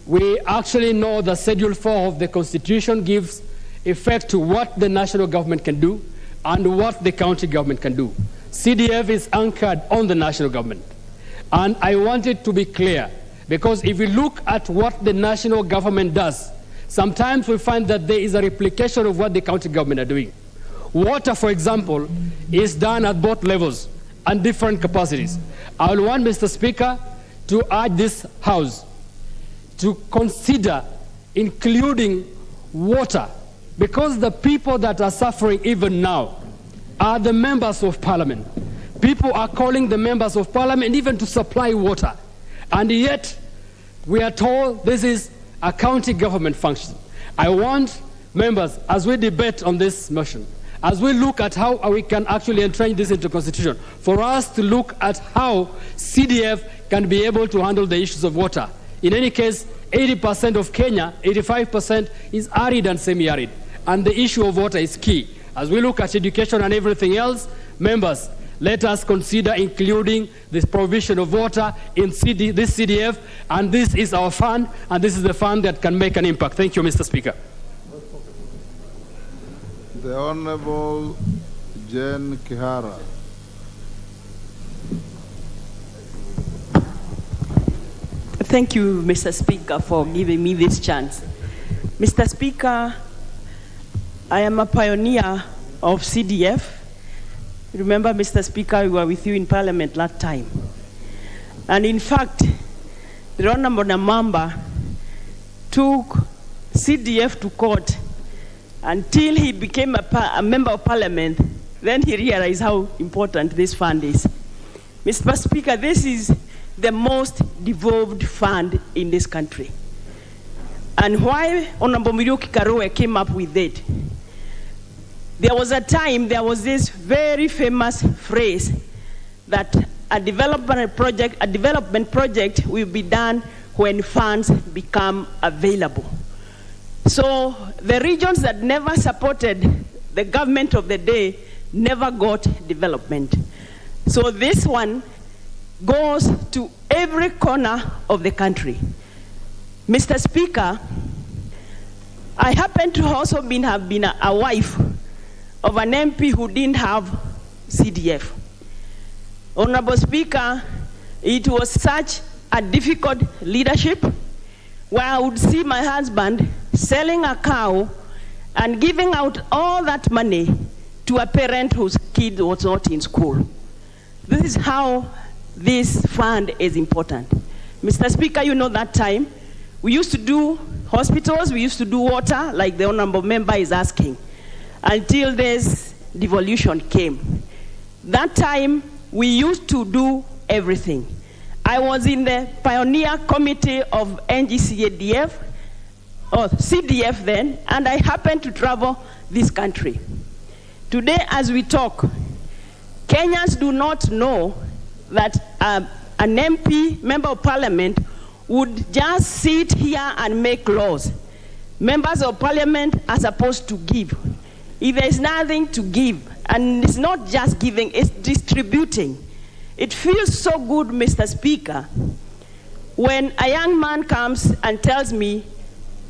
we actually know that Schedule 4 of the Constitution gives effect to what the national government can do and what the county government can do. CDF is anchored on the national government. And I want it to be clear, because if we look at what the national government does, sometimes we find that there is a replication of what the county government are doing. Water, for example, is done at both levels and different capacities. I will want, Mr. Speaker, to urge this House to consider including water, because the people that are suffering even now are the members of parliament. People are calling the members of parliament even to supply water. And yet, we are told this is a county government function. I want members, as we debate on this motion, as we look at how we can actually entrench this into the Constitution, for us to look at how CDF can be able to handle the issues of water. In any case, 80% of Kenya, 85% is arid and semi-arid. And the issue of water is key. As we look at education and everything else, members, let us consider including this provision of water in this CDF, and this is our fund, and this is the fund that can make an impact. Thank you, Mr. Speaker. The Honorable Jen Kihara. Thank you, Mr. Speaker, for giving me this chance. Mr. Speaker, I am a pioneer of CDF. Remember, Mr. Speaker, we were with you in Parliament last time. And in fact, the Honorable Namamba took CDF to court until he became a member of Parliament. Then he realized how important this fund is. Mr. Speaker, this is the most devolved fund in this country. And why Honorable Muriuki Karowe came up with it, there was a time, there was this very famous phrase that a development project will be done when funds become available. So the regions that never supported the government of the day never got development. So this one goes to every corner of the country. Mr. Speaker, I happen to also have been a wife of an MP who didn't have CDF. Honorable Speaker, it was such a difficult leadership where I would see my husband selling a cow and giving out all that money to a parent whose kid was not in school. This is how this fund is important. Mr. Speaker, you know that time, we used to do hospitals, we used to do water, like the honorable member is asking, until this devolution came. That time, we used to do everything. I was in the pioneer committee of NGCDF, or CDF then, and I happened to travel this country. Today, as we talk, Kenyans do not know that an MP, member of parliament, would just sit here and make laws. Members of parliament are supposed to give. If there is nothing to give, and it's not just giving, it's distributing. It feels so good, Mr. Speaker, when a young man comes and tells me,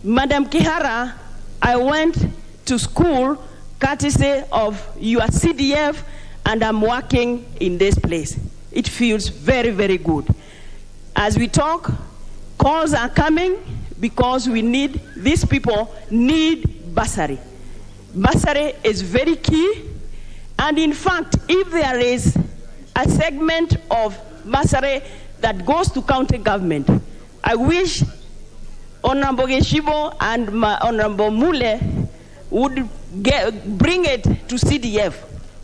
Madam Kihara, I went to school courtesy of your CDF and I'm working in this place. It feels very, very good. As we talk, calls are coming because we need, these people need bursary. Bursary is very key. And in fact, if there is a segment of bursary that goes to county government, I wish Honorable Geshibo and Honorable Mule would bring it to CDF,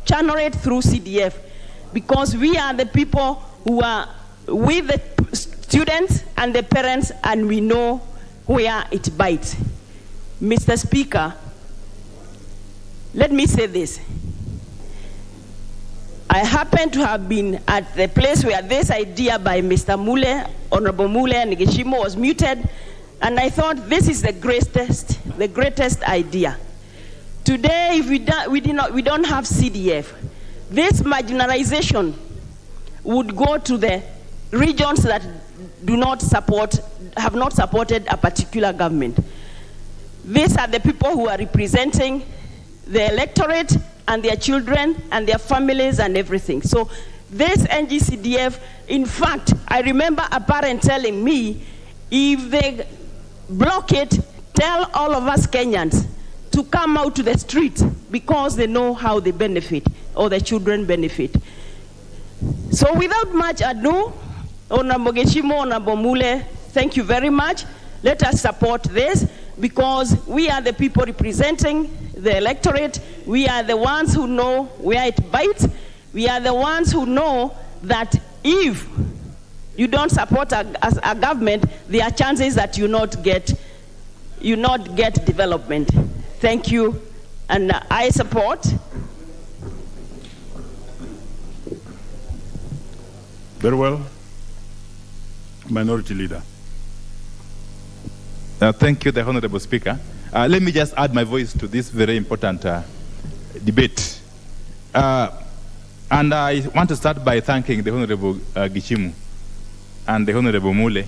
channel it through CDF, because we are the people who are with the students and the parents, and we know where it bites. Mr. Speaker, let me say this. I happen to have been at the place where this idea by Mr. Mule, Honorable Mule and Geshimo was muted, and I thought this is the greatest idea. Today, if we don't have CDF, this marginalization would go to the regions that have not supported a particular government. These are the people who are representing the electorate and their children and their families and everything. So this NGCDF, in fact, I remember a parent telling me, if they block it, tell all of us Kenyans to come out to the street because they know how they benefit or the children benefit. So without much ado, Honorable Geshimo, Honorable Mule, thank you very much. Let us support this because we are the people representing the electorate. We are the ones who know where it bites. We are the ones who know that if you don't support a government, there are chances that you not get development. Thank you, and I support. Very well. Minority Leader. Thank you, the Honorable Speaker. Let me just add my voice to this very important debate. And I want to start by thanking the Honorable Gichimu and the Honorable Mule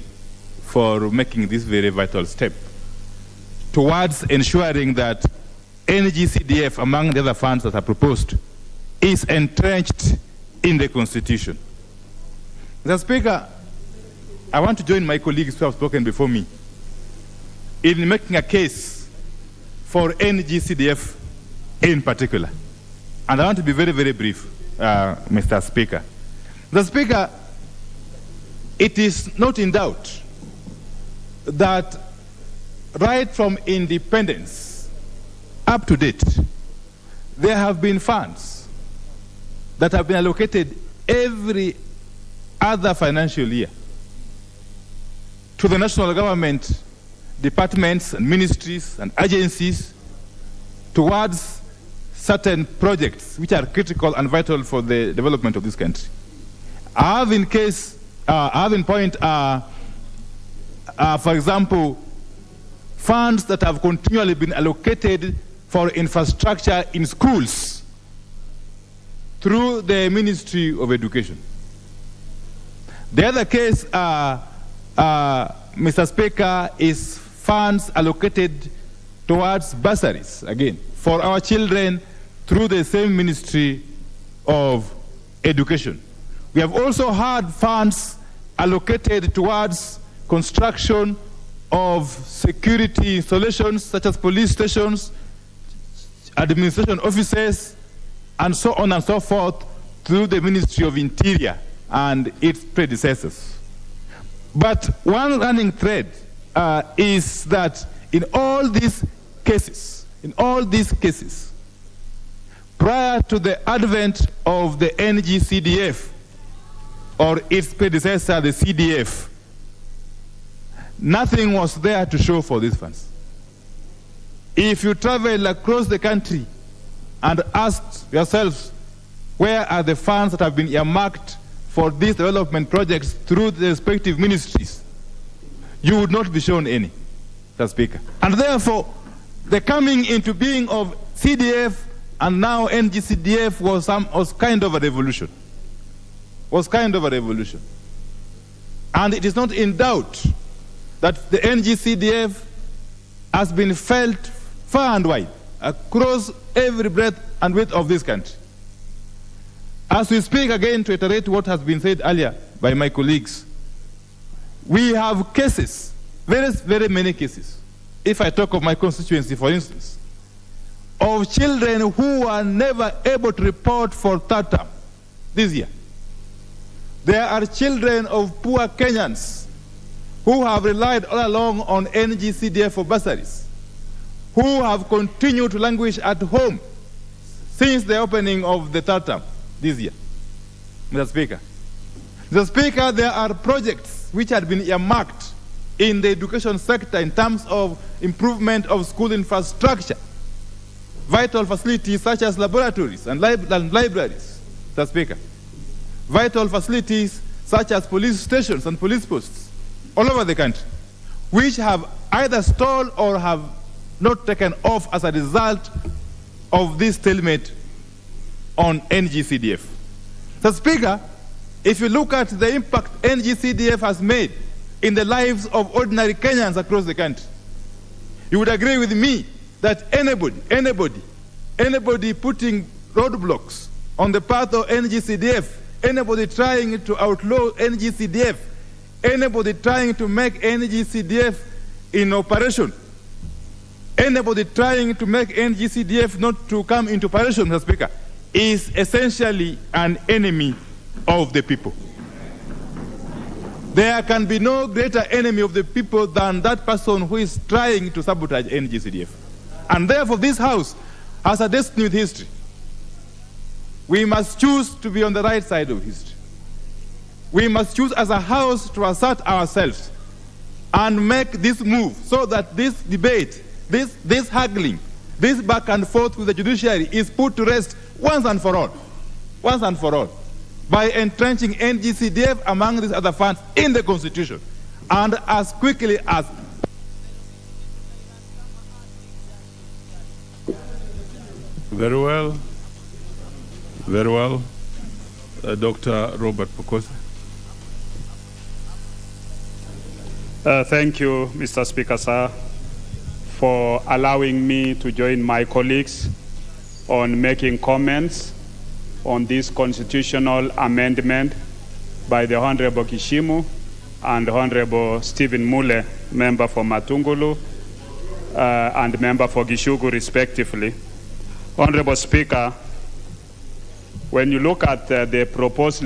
for making this very vital step towards ensuring that NGCDF, among the other funds that are proposed, is entrenched in the Constitution. Mr. Speaker, I want to join my colleagues who have spoken before me in making a case for NGCDF in particular. And I want to be very, very brief, Mr. Speaker. Mr. Speaker, it is not in doubt that right from independence up to date, there have been funds that have been allocated every other financial year to the national government, departments and ministries and agencies towards certain projects which are critical and vital for the development of this country. I have in point, for example, funds that have continually been allocated for infrastructure in schools through the Ministry of Education. The other case, Mr. Speaker, is funds allocated towards bursaries, again, for our children through the same Ministry of Education. We have also had funds allocated towards construction of security installations such as police stations, administration offices, and so on and so forth through the Ministry of Interior and its predecessors. But one running thread is that in all these cases, prior to the advent of the NGCDF or its predecessor, the CDF, nothing was there to show for these funds. If you travel across the country and ask yourselves, where are the funds that have been earmarked for these development projects through the respective ministries, you would not be shown any, Mr. Speaker. And therefore, the coming into being of CDF and now NGCDF was kind of a revolution. And it is not in doubt that the NGCDF has been felt far and wide across every breadth and width of this country. As we speak again, to iterate what has been said earlier by my colleagues, we have cases, very many cases. If I talk of my constituency, for instance, of children who are never able to report for third term this year. There are children of poor Kenyans who have relied all along on NGCDF for bursaries, who have continued to languish at home since the opening of the third term this year. Mr. Speaker, there are projects which had been earmarked in the education sector in terms of improvement of school infrastructure, vital facilities such as laboratories and libraries, Mr. Speaker, vital facilities such as police stations and police posts all over the country, which have either stalled or have not taken off as a result of this stalemate on NGCDF. Mr. Speaker, if you look at the impact NGCDF has made in the lives of ordinary Kenyans across the country, you would agree with me that anybody putting roadblocks on the path of NGCDF, anybody trying to outlaw NGCDF, anybody trying to make NGCDF in operation, anybody trying to make NGCDF not to come into operation, Mr. Speaker, is essentially an enemy of the people. There can be no greater enemy of the people than that person who is trying to sabotage NGCDF. And therefore, this House has a destiny with history. We must choose to be on the right side of history. We must choose as a House to assert ourselves and make this move so that this debate, this haggling, this back and forth with the judiciary is put to rest once and for all, by entrenching NGCDF among these other funds in the Constitution, and as quickly as. Very well. Dr. Robert Pokosi. Thank you, Mr. Speaker, sir, for allowing me to join my colleagues on making comments on this constitutional amendment by the Honorable Gishimu and Honorable Stephen Mule, member for Matungulu and member for Gishugu, respectively. Honorable Speaker, when you look at the proposed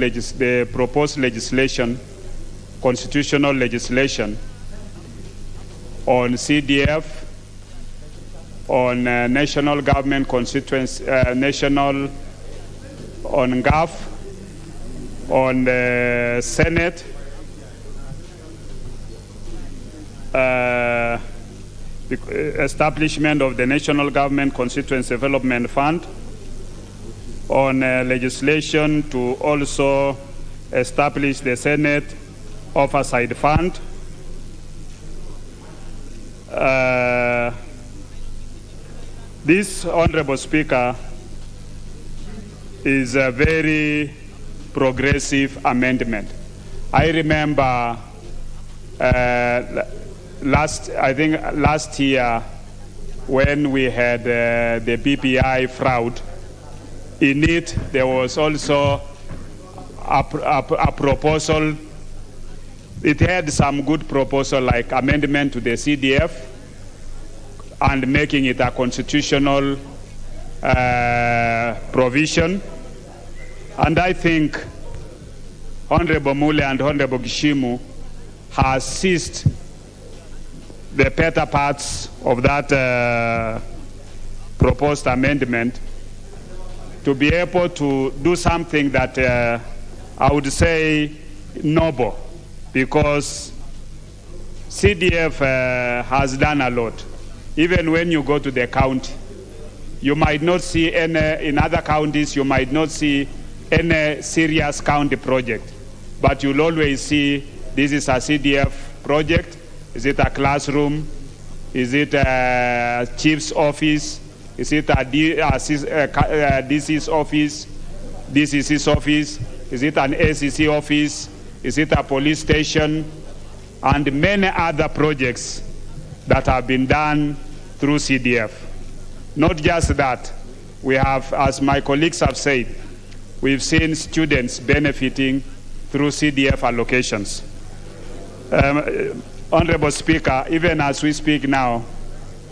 legislation, constitutional legislation on CDF, on national government constituency, on GAF, on the Senate, establishment of the National Government Constituency Development Fund, on legislation to also establish the Senate Oversight Fund, this, Honorable Speaker, is a very progressive amendment. I remember last year when we had the BPI fraud, in it there was also a proposal it had some good proposal like amendment to the CDF and making it a constitutional provision. And I think Honorable Mule and Honorable Gishimu has seized the better parts of that proposed amendment to be able to do something that I would say noble, because CDF has done a lot. Even when you go to the county, you might not see any, in other counties, you might not see any serious county project, but you'll always see this is a CDF project. Is it a classroom? Is it a chief's office? Is it a DC's office? DCC's office? Is it an ACC office? Is it a police station? And many other projects that have been done through CDF. Not just that, we have, as my colleagues have said, we've seen students benefiting through CDF allocations. Honorable Speaker, even as we speak now,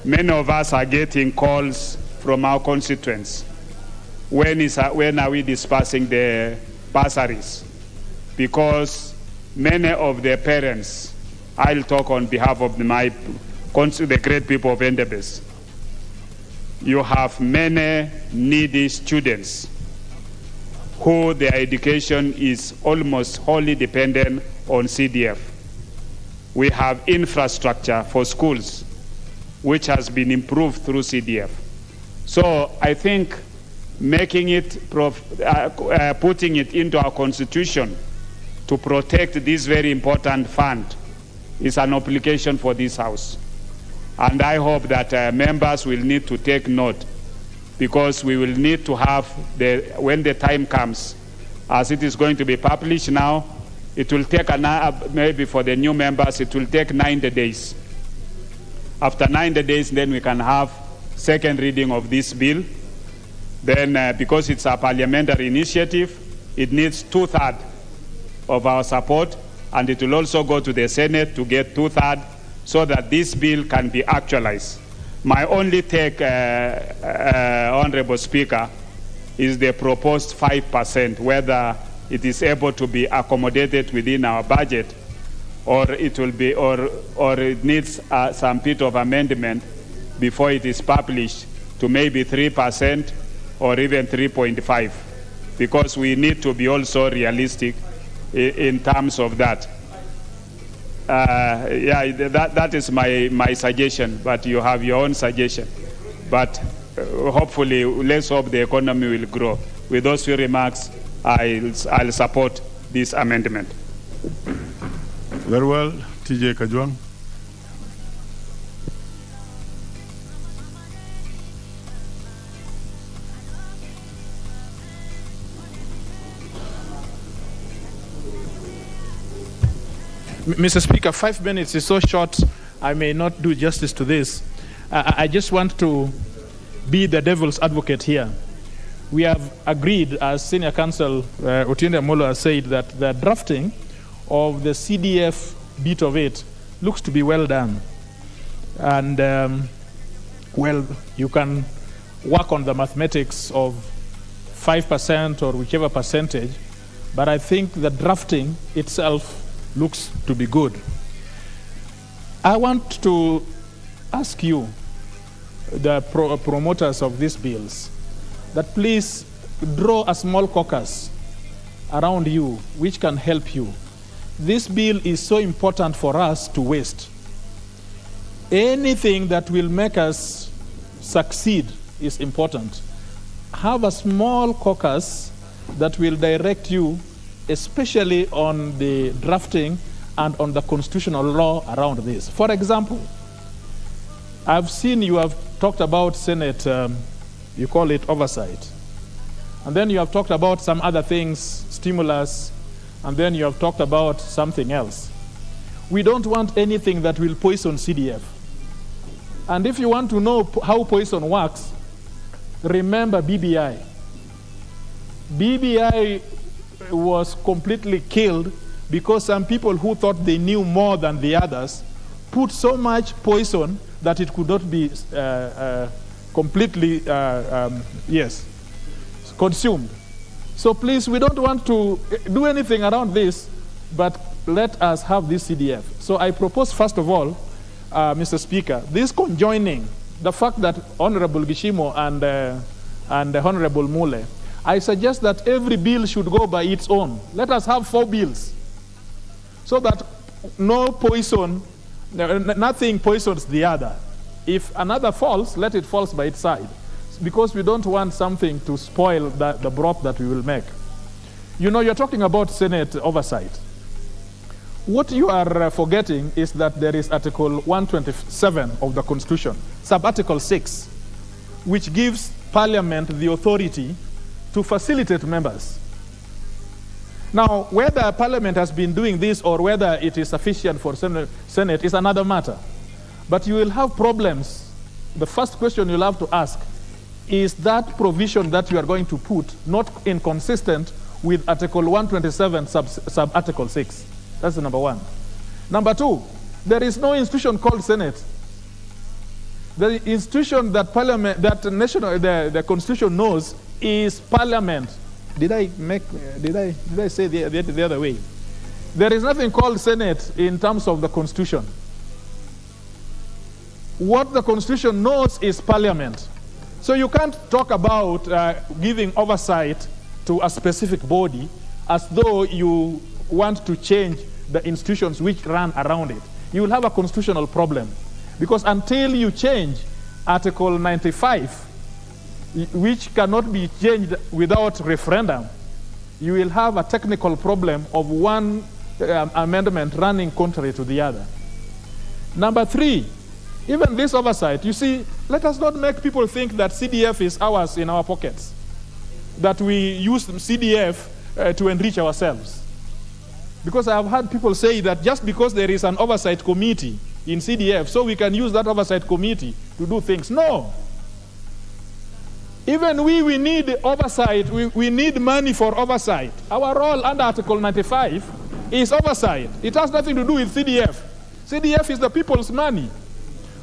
many of us are getting calls from our constituents. When are we dispersing the bursaries? Because many of the parents, I'll talk on behalf of the great people of Endebess. You have many needy students who their education is almost wholly dependent on CDF. We have infrastructure for schools which has been improved through CDF. So I think making it, putting it into our constitution to protect this very important fund is an obligation for this House. And I hope that members will need to take note, because we will need to have, when the time comes, as it is going to be published now, it will take, maybe for the new members, it will take 90 days. After 90 days, then we can have second reading of this bill. Then, because it's a parliamentary initiative, it needs 2/3 of our support, and it will also go to the Senate to get 2/3 so that this bill can be actualized. My only take, Honorable Speaker, is the proposed 5%, whether it is able to be accommodated within our budget, or it will be, or it needs some bit of amendment before it is published to maybe 3% or even 3.5, because we need to be also realistic in terms of that. That is my suggestion, but you have your own suggestion. But hopefully, let's hope the economy will grow. With those few remarks, I'll support this amendment. Very well. TJ Kajwang. Mr. Speaker, 5 minutes is so short, I may not do justice to this. I just want to be the devil's advocate here. We have agreed, as Senior Counsel Otiende Amolo has said, that the drafting of the CDF bit of it looks to be well done. And, well, you can work on the mathematics of 5% or whichever percentage, but I think the drafting itself looks to be good. I want to ask you, the promoters of these bills, that please draw a small caucus around you which can help you. This bill is so important for us to waste. Anything that will make us succeed is important. Have a small caucus that will direct you, especially on the drafting and on the constitutional law around this. For example, I've seen you have talked about Senate, you call it oversight. And then you have talked about some other things, stimulus, and then you have talked about something else. We don't want anything that will poison CDF. And if you want to know how poison works, remember BBI. BBI was completely killed because some people who thought they knew more than the others put so much poison that it could not be completely, consumed. So please, we don't want to do anything around this, but let us have this CDF. So I propose, first of all, Mr. Speaker, this conjoining, the fact that Honorable Gishimo and Honorable Mule, I suggest that every bill should go by its own. Let us have 4 bills so that no poison, nothing poisons the other. If another falls, let it fall by its side, because we don't want something to spoil the broth that we will make. You know, you're talking about Senate oversight. What you are forgetting is that there is Article 127 of the Constitution, sub-Article 6, which gives Parliament the authority to facilitate members. Now, whether Parliament has been doing this or whether it is sufficient for Senate is another matter. But you will have problems. The first question you'll have to ask, is that provision that you are going to put not inconsistent with Article 127 sub-Article 6? That's the number one. Number two, there is no institution called Senate. The institution that Parliament, the Constitution knows is Parliament. Did I say the other way? There is nothing called Senate in terms of the Constitution. What the Constitution knows is Parliament. So you can't talk about giving oversight to a specific body as though you want to change the institutions which run around it. You will have a constitutional problem, because until you change Article 95, which cannot be changed without referendum, you will have a technical problem of one amendment running contrary to the other. Number three, even this oversight, you see, let us not make people think that CDF is ours in our pockets, that we use CDF to enrich ourselves. Because I have heard people say that just because there is an oversight committee in CDF, so we can use that oversight committee to do things. No. Even we need oversight. We need money for oversight. Our role under Article 95 is oversight. It has nothing to do with CDF. CDF is the people's money.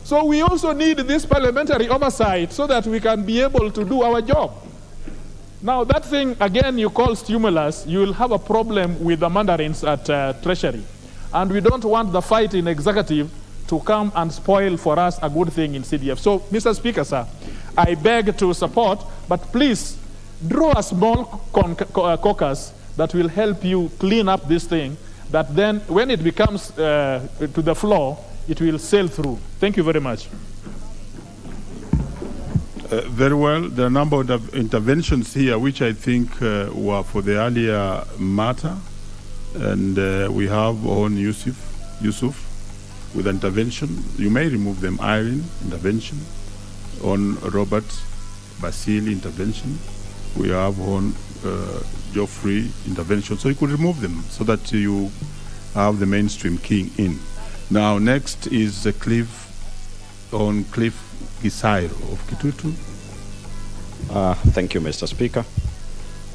So we also need this parliamentary oversight so that we can be able to do our job. Now that thing, again, you call stimulus, you will have a problem with the mandarins at Treasury. And we don't want the fight in executive to come and spoil for us a good thing in CDF. So, Mr. Speaker, sir, I beg to support, but please draw a small caucus that will help you clean up this thing, that then when it becomes to the floor, it will sail through. Thank you very much. Very well. There are a number of interventions here which I think were for the earlier matter. And we have on Yusuf with intervention. You may remove them. Irene, intervention. On Robert Basile, intervention. We have on Geoffrey, intervention. So you could remove them so that you have the mainstream king in. Now, next is Cliff Gisairo of Kitutu. Thank you, Mr. Speaker.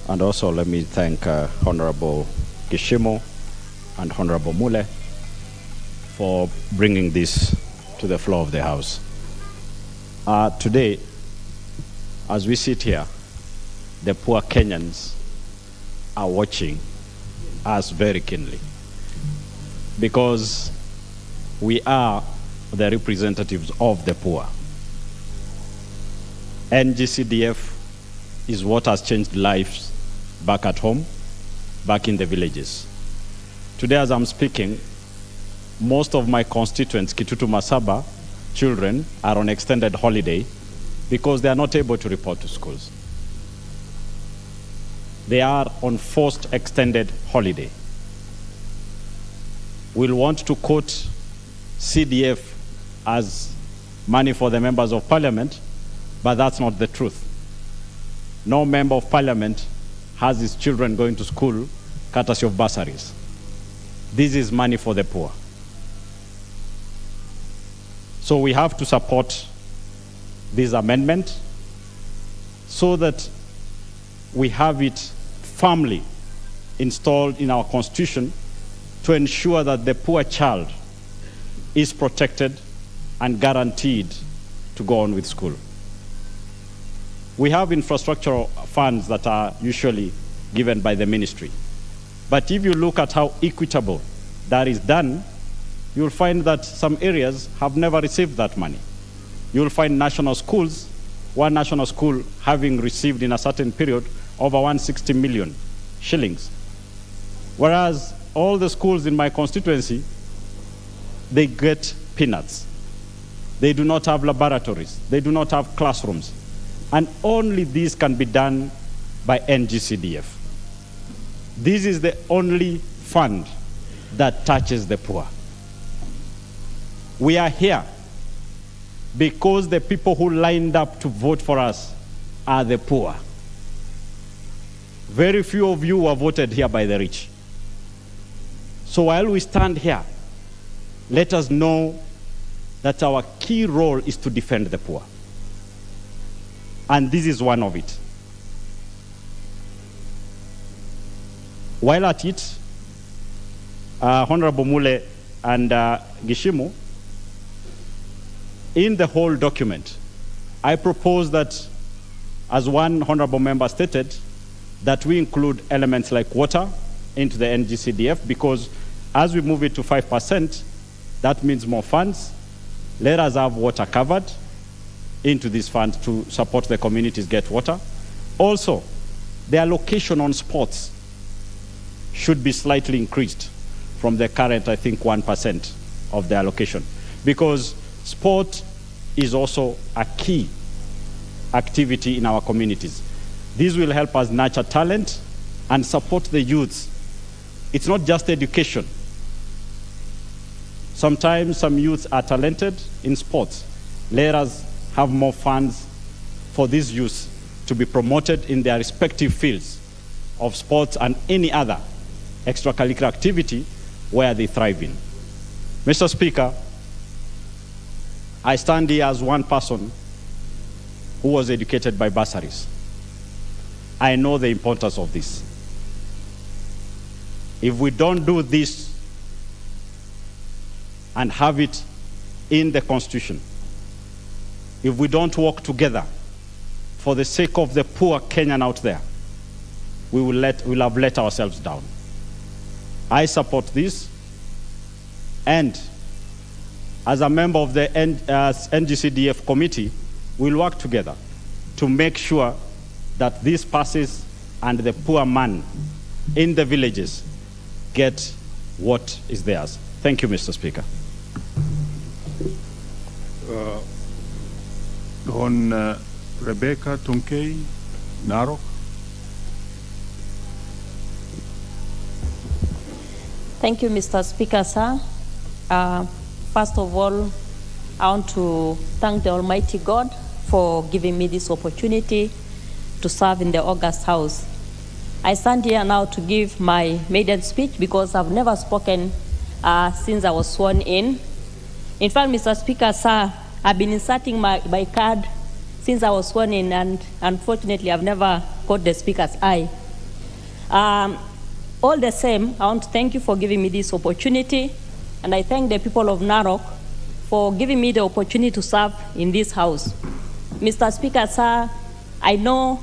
And also let me thank Honorable Gishimo and Honorable Mule for bringing this to the floor of the House. Today, as we sit here, the poor Kenyans are watching us very keenly, because we are the representatives of the poor. NGCDF is what has changed lives back at home, back in the villages. Today, as I'm speaking, most of my constituents, Kitutu Masaba children, are on extended holiday because they are not able to report to schools. They are on forced extended holiday. We'll want to quote CDF as money for the members of parliament, but that's not the truth. No member of parliament has his children going to school courtesy of bursaries. This is money for the poor. So we have to support this amendment so that we have it firmly installed in our constitution to ensure that the poor child is protected and guaranteed to go on with school. We have infrastructural funds that are usually given by the ministry. But if you look at how equitable that is done, you'll find that some areas have never received that money. You'll find national schools, one national school having received in a certain period over 160 million shillings. Whereas all the schools in my constituency, they get peanuts. They do not have laboratories. They do not have classrooms. And only this can be done by NGCDF. This is the only fund that touches the poor. We are here because the people who lined up to vote for us are the poor. Very few of you were voted here by the rich. So while we stand here, let us know that our key role is to defend the poor. And this is one of it. While at it, Honorable Mule and Gishimu, in the whole document, I propose that, as one honorable member stated, that we include elements like water into the NGCDF, because as we move it to 5%, that means more funds. Let us have water covered into this fund to support the communities get water. Also, the allocation on sports should be slightly increased from the current, I think, 1% of the allocation, because sport is also a key activity in our communities. This will help us nurture talent and support the youths. It's not just education. Sometimes some youths are talented in sports. Let us have more funds for these youths to be promoted in their respective fields of sports and any other extracurricular activity where they thrive in. Mr. Speaker, I stand here as one person who was educated by bursaries. I know the importance of this. If we don't do this and have it in the Constitution, if we don't work together for the sake of the poor Kenyan out there, we'll have let ourselves down. I support this, and as a member of the NGCDF committee, we'll work together to make sure that this passes and the poor man in the villages get what is theirs. Thank you, Mr. Speaker. Rebecca Tunkey, Narok. Thank you, Mr. Speaker, sir. First of all, I want to thank the Almighty God for giving me this opportunity to serve in the August House. I stand here now to give my maiden speech because I've never spoken since I was sworn in. In fact, Mr. Speaker, sir, I've been inserting my card since I was sworn in, and unfortunately, I've never caught the Speaker's eye. All the same, I want to thank you for giving me this opportunity, and I thank the people of Narok for giving me the opportunity to serve in this House. Mr. Speaker, sir, I know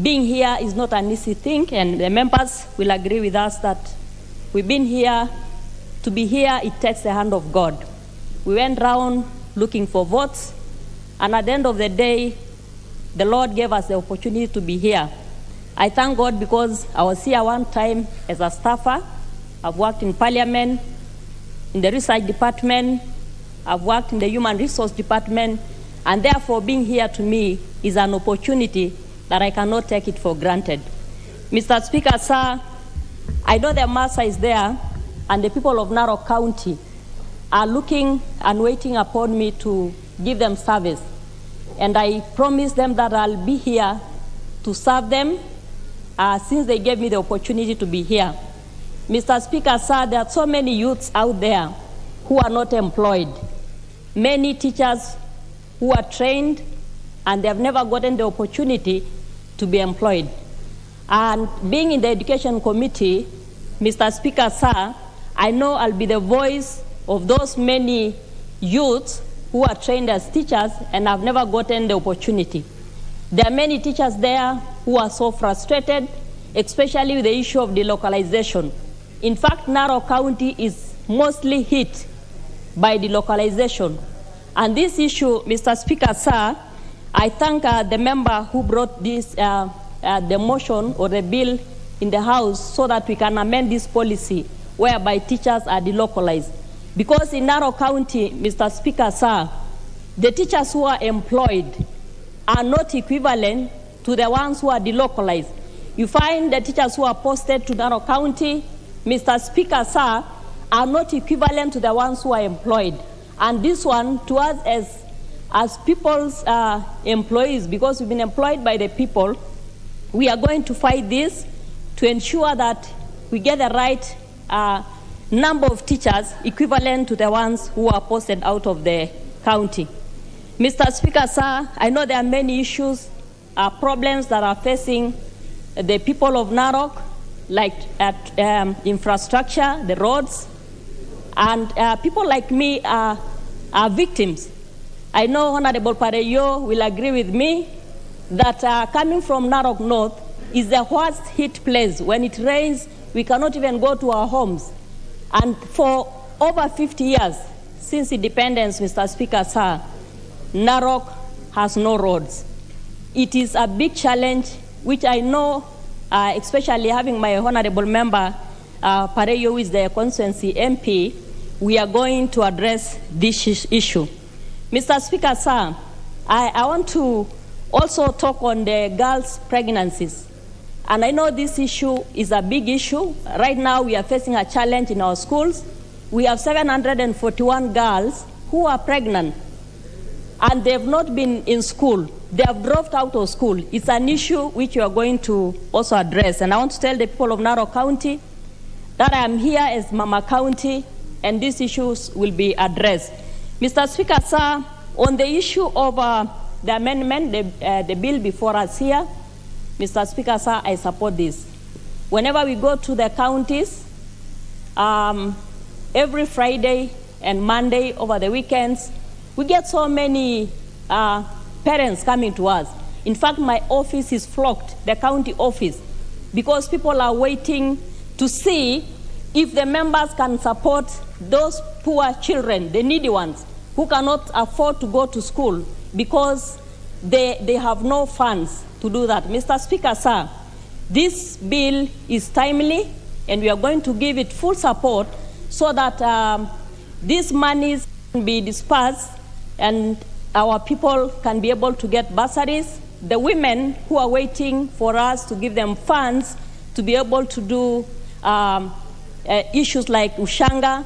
being here is not an easy thing, and the members will agree with us that we've been here. To be here, it takes the hand of God. We went round looking for votes, and at the end of the day, the Lord gave us the opportunity to be here. I thank God because I was here one time as a staffer. I've worked in Parliament, in the Research Department, I've worked in the Human Resource Department, and therefore being here to me is an opportunity that I cannot take it for granted. Mr. Speaker, sir, I know the master is there, and the people of Narok County are looking and waiting upon me to give them service. And I promise them that I'll be here to serve them since they gave me the opportunity to be here. Mr. Speaker, sir, there are so many youths out there who are not employed. Many teachers who are trained and they have never gotten the opportunity to be employed. And being in the Education Committee, Mr. Speaker, sir, I know I'll be the voice of those many youths who are trained as teachers and have never gotten the opportunity. There are many teachers there who are so frustrated, especially with the issue of delocalization. In fact, Narok County is mostly hit by delocalization. And this issue, Mr. Speaker, sir, I thank the member who brought this, the motion or the bill in the House so that we can amend this policy whereby teachers are delocalized. Because in Narok County, Mr. Speaker, sir, the teachers who are employed are not equivalent to the ones who are delocalized. You find the teachers who are posted to Narok County, Mr. Speaker, sir, are not equivalent to the ones who are employed. And this one, to us as people's employees, because we've been employed by the people, we are going to fight this to ensure that we get the right number of teachers equivalent to the ones who are posted out of the county. Mr. Speaker, sir, I know there are many issues, problems that are facing the people of Narok, like infrastructure, the roads, and people like me are victims. I know Honorable Pareyo will agree with me that coming from Narok North is the worst hit place. When it rains, we cannot even go to our homes. And for over 50 years, since independence, Mr. Speaker, sir, Narok has no roads. It is a big challenge, which I know, especially having my honorable member, Pareyo, who is the constituency MP, we are going to address this issue. Mr. Speaker, sir, I want to also talk on the girls' pregnancies. And I know this issue is a big issue. Right now, we are facing a challenge in our schools. We have 741 girls who are pregnant, and they have not been in school. They have dropped out of school. It's an issue which you are going to also address. And I want to tell the people of Narok County that I am here as Mama County, and these issues will be addressed. Mr. Speaker, sir, on the issue of the amendment, the bill before us here, Mr. Speaker, sir, I support this. Whenever we go to the counties, every Friday and Monday over the weekends, we get so many parents coming to us. In fact, my office is flocked, the county office, because people are waiting to see if the members can support those poor children, the needy ones, who cannot afford to go to school because they have no funds to do that. Mr. Speaker, sir, this bill is timely, and we are going to give it full support so that these monies can be dispersed and our people can be able to get bursaries. The women who are waiting for us to give them funds to be able to do issues like Ushanga,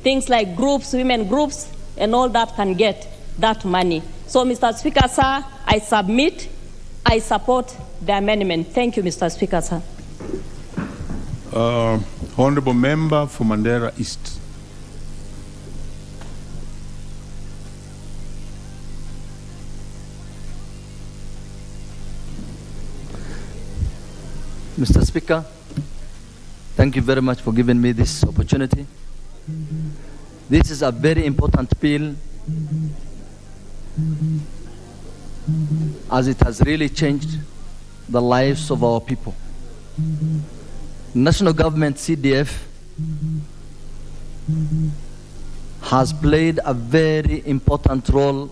things like groups, women groups, and all that can get that money. So, Mr. Speaker, sir, I support the amendment. Thank you, Mr. Speaker, sir. Honorable Member for Mandera East. Mr. Speaker, thank you very much for giving me this opportunity. This is a very important bill, as it has really changed the lives of our people. National government, CDF, has played a very important role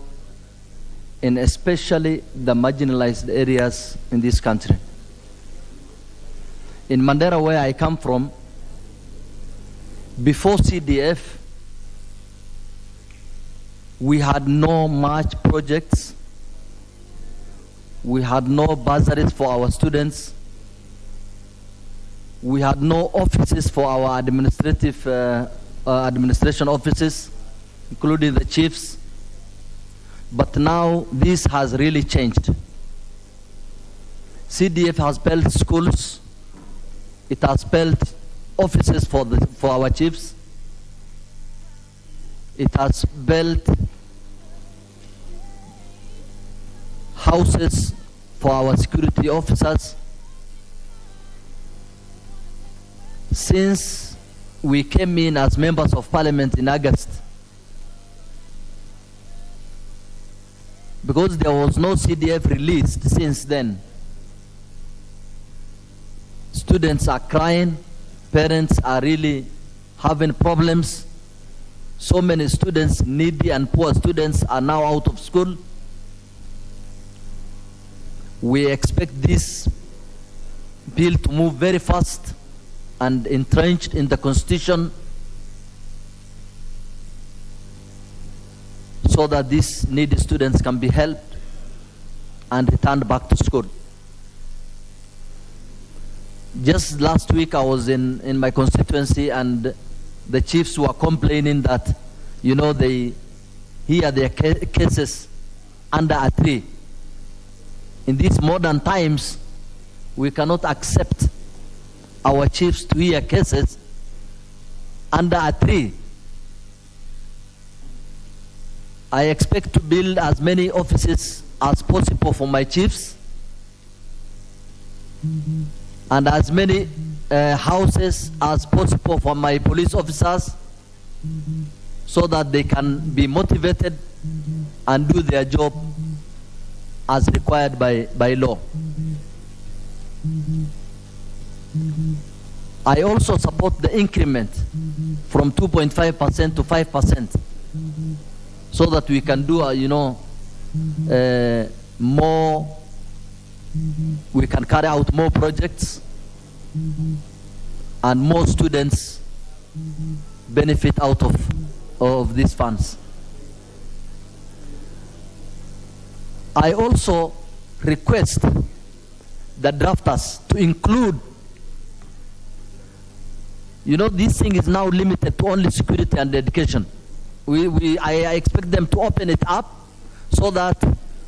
in especially the marginalized areas in this country. In Mandera, where I come from, before CDF, we had no much projects. We had no bursaries for our students. We had no offices for our administrative administration offices, including the chiefs. But now this has really changed. CDF has built schools. It has built offices for our chiefs. It has built houses for our security officers. Since we came in as members of parliament in August, because there was no CDF released since then. Students are crying, parents are really having problems. So many students, needy and poor students, are now out of school. We expect this bill to move very fast and entrenched in the Constitution, so that these needy students can be helped and returned back to school. Just last week I was in my constituency, and the chiefs were complaining that, you know, they hear their cases under a tree. In these modern times, we cannot accept our chiefs to hear cases under a tree. I expect to build as many offices as possible for my chiefs, and as many houses as possible for my police officers, so that they can be motivated and do their job as required by law. I also support the increment from 2.5% to 5%, so that we can do, more, we can carry out more projects, and more students benefit out of these funds. I also request the drafters to include, this thing is now limited to only security and education. I expect them to open it up so that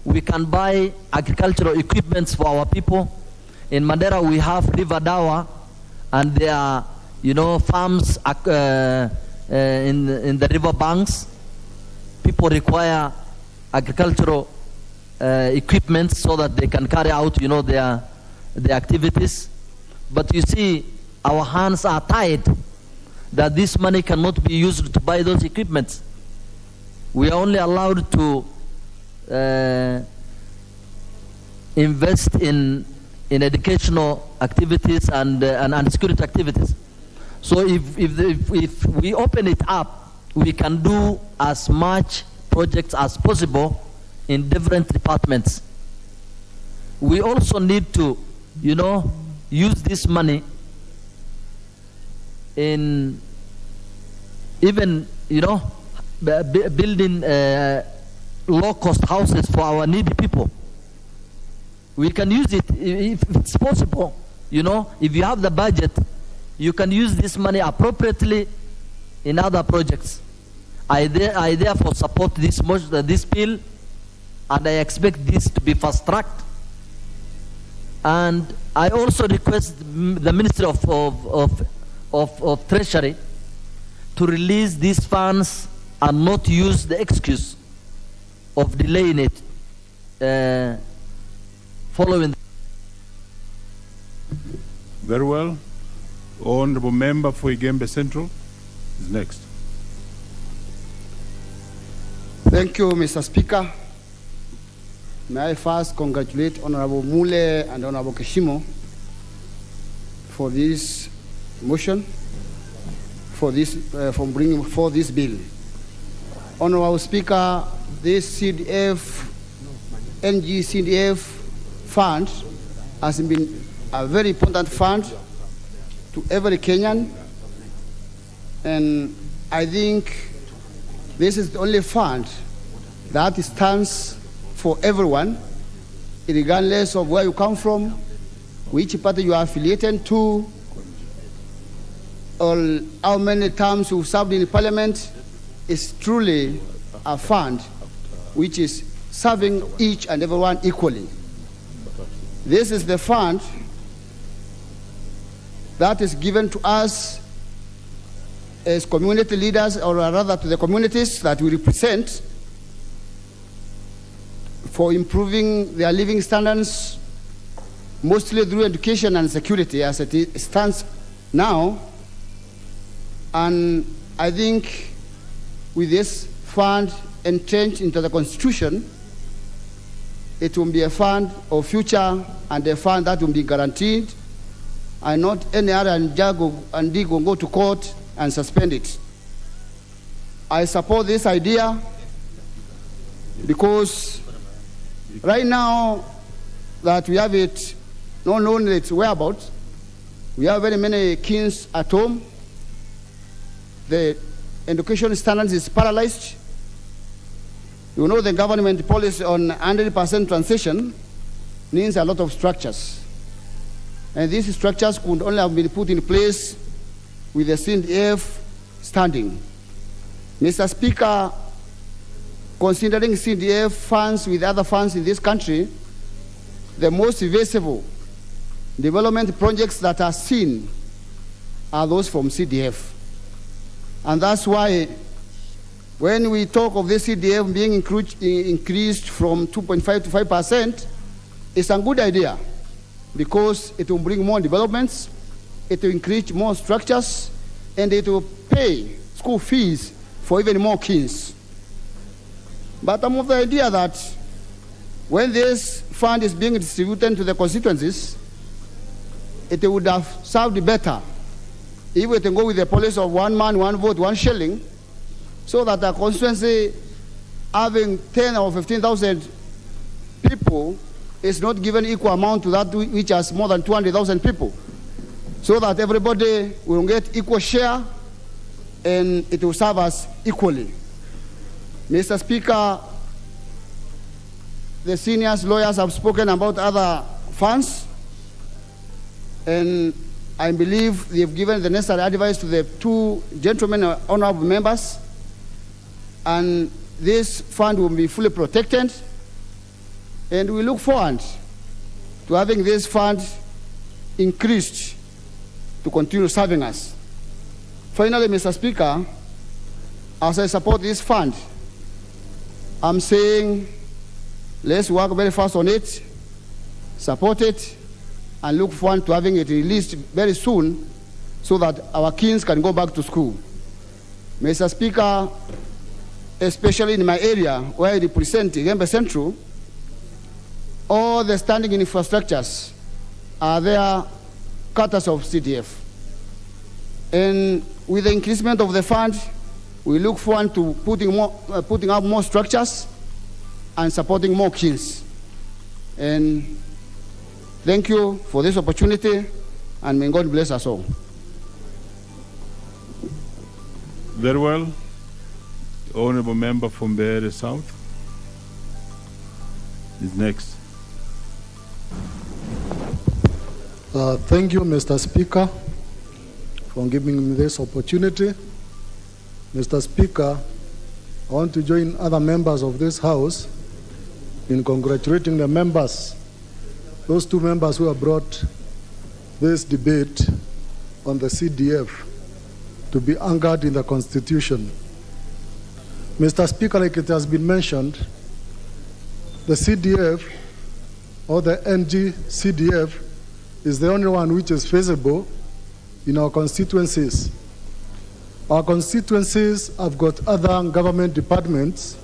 we can buy agricultural equipments for our people. In Mandera we have River Dawa, and there are, farms in the river banks. People require agricultural equipment so that they can carry out, their activities. But you see, our hands are tied that this money cannot be used to buy those equipments. We are only allowed to invest in educational activities and security activities. So if we open it up, we can do as much projects as possible in different departments. We also need to, use this money in even, building low-cost houses for our needy people. We can use it if it's possible. If you have the budget, you can use this money appropriately in other projects. I therefore support this bill, and I expect this to be fast-tracked. And I also request the Ministry of Treasury to release these funds and not use the excuse of delaying it following. Very well. Honorable Member for Igembe Central is next. Thank you, Mr. Speaker. May I first congratulate Honorable Mule and Honorable Kishimo for this motion, for bringing forth this bill. Honorable Speaker, this CDF, NG-CDF fund has been a very important fund to every Kenyan, and I think this is the only fund that stands for everyone, regardless of where you come from, which party you are affiliated to, or how many terms you served in parliament. Is truly a fund which is serving each and everyone equally. This is the fund that is given to us as community leaders, or rather to the communities that we represent, for improving their living standards, mostly through education and security as it stands now. And I think with this fund entrenched into the Constitution, it will be a fund of future and a fund that will be guaranteed, and not any other and dig will go to court and suspend it. I support this idea because right now that we have it, not knowing its whereabouts, we have very many kids at home. The education standards is paralyzed. You know, the government policy on 100% transition needs a lot of structures. And these structures could only have been put in place with the CDF standing. Mr. Speaker, considering CDF funds with other funds in this country, the most visible development projects that are seen are those from CDF. And that's why when we talk of this CDF being increased from 2.5 to 5%, it's a good idea because it will bring more developments, it will increase more structures, and it will pay school fees for even more kids. But I'm of the idea that when this fund is being distributed to the constituencies, it would have served better if we can go with the policy of one man, one vote, one shilling, so that a constituency having 10 or 15,000 people is not given equal amount to that which has more than 200,000 people, so that everybody will get equal share and it will serve us equally. Mr. Speaker, the senior lawyers have spoken about other funds, and I believe they've given the necessary advice to the two gentlemen, honorable members, and this fund will be fully protected, and we look forward to having this fund increased to continue serving us. Finally, Mr. Speaker, as I support this fund, I'm saying let's work very fast on it, support it, and look forward to having it released very soon so that our kids can go back to school. Mr. Speaker, especially in my area where I represent Gembe Central, all the standing infrastructures are there cutters of CDF. And with the increasement of the fund, we look forward to putting up more structures and supporting more kids. And thank you for this opportunity, and may God bless us all. Very well. The honorable member from the area south is next. Thank you, Mr. Speaker, for giving me this opportunity. Mr. Speaker, I want to join other members of this House in congratulating the members, those two members who have brought this debate on the CDF to be anchored in the Constitution. Mr. Speaker, like it has been mentioned, the CDF or the NG CDF is the only one which is feasible in our constituencies. Our constituencies have got other government departments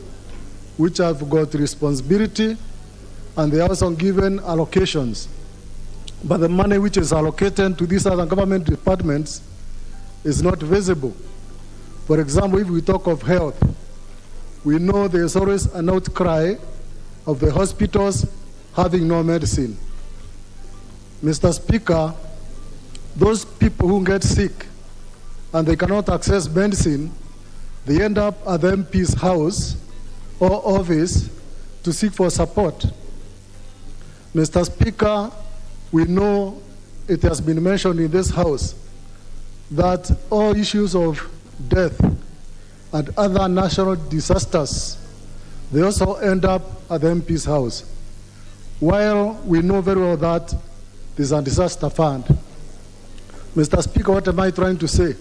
which have got responsibility, and they are also given allocations. But the money which is allocated to these other government departments is not visible. For example, if we talk of health, we know there's always an outcry of the hospitals having no medicine. Mr. Speaker, those people who get sick and they cannot access medicine, they end up at the MP's house or office to seek for support. Mr. Speaker, we know it has been mentioned in this House that all issues of death and other national disasters, they also end up at the MP's house. While we know very well that there's a disaster fund. Mr. Speaker, what am I trying to say?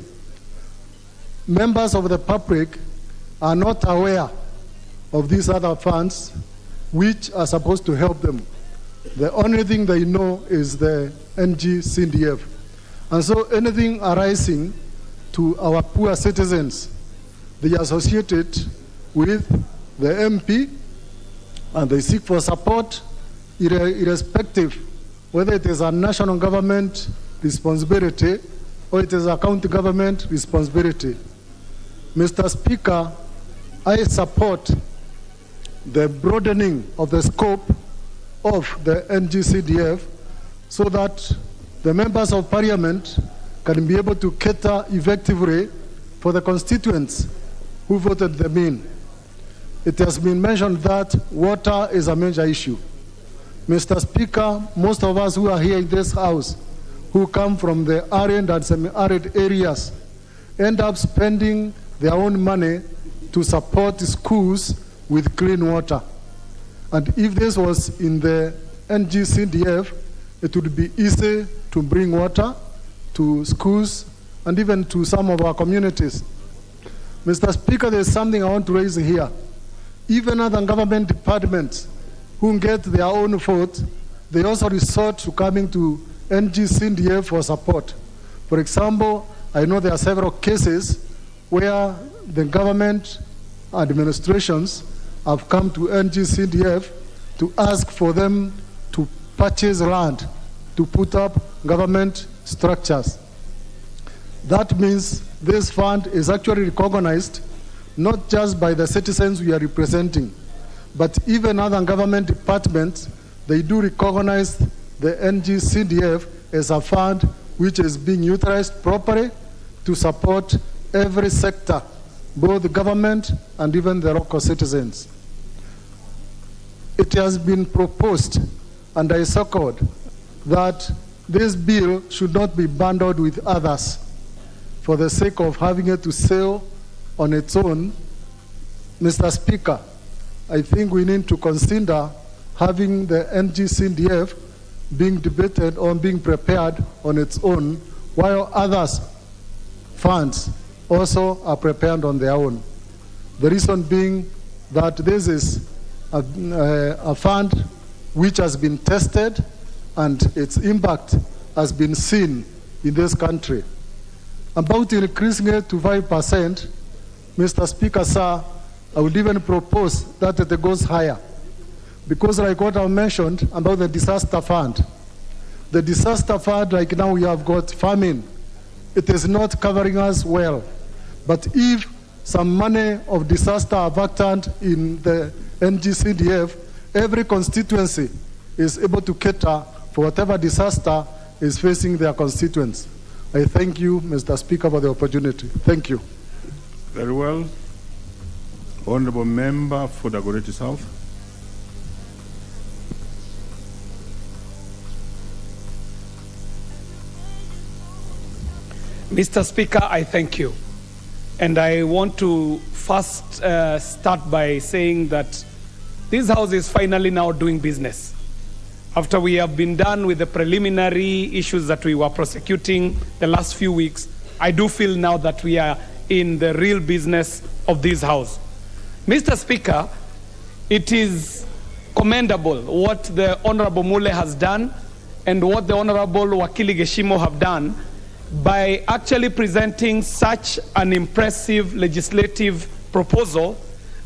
Members of the public are not aware of these other funds which are supposed to help them. The only thing they know is the NG CDF. And so anything arising to our poor citizens. They associate it with the MP and they seek for support irrespective whether it is a national government responsibility or it is a county government responsibility. Mr. Speaker, I support the broadening of the scope of the NGCDF so that the members of parliament can be able to cater effectively for the constituents who voted them in. It has been mentioned that water is a major issue. Mr. Speaker, most of us who are here in this house, who come from the arid and semi-arid areas, end up spending their own money to support schools with clean water. And if this was in the NGCDF, it would be easy to bring water to schools and even to some of our communities. Mr. Speaker, there's something I want to raise here. Even other government departments who get their own vote, they also resort to coming to NGCDF for support. For example, I know there are several cases where the government administrations have come to NGCDF to ask for them to purchase land to put up government structures. That means this fund is actually recognized not just by the citizens we are representing, but even other government departments, they do recognize the NGCDF as a fund which is being utilized properly to support every sector, both the government and even the local citizens. It has been proposed, and I second, that this bill should not be bundled with others for the sake of having it to sell on its own. Mr. Speaker, I think we need to consider having the NGCDF being debated or being prepared on its own, while others funds also are prepared on their own. The reason being that this is a fund which has been tested and its impact has been seen in this country. About increasing it to 5%, Mr. Speaker, sir, I would even propose that it goes higher. Because like what I mentioned about the disaster fund, the disaster fund, like now we have got famine, it is not covering us well. But if some money of disaster are vacant in the NGCDF, every constituency is able to cater for whatever disaster is facing their constituents. I thank you, Mr. Speaker, for the opportunity. Thank you. Very well. Honorable Member for Dagoretti South. Mr. Speaker, I thank you. And I want to first start by saying that this House is finally now doing business. After we have been done with the preliminary issues that we were prosecuting the last few weeks, I do feel now that we are in the real business of this House. Mr. Speaker, it is commendable what the Honorable Mule has done and what the Honorable Wakili Geshimo have done by actually presenting such an impressive legislative proposal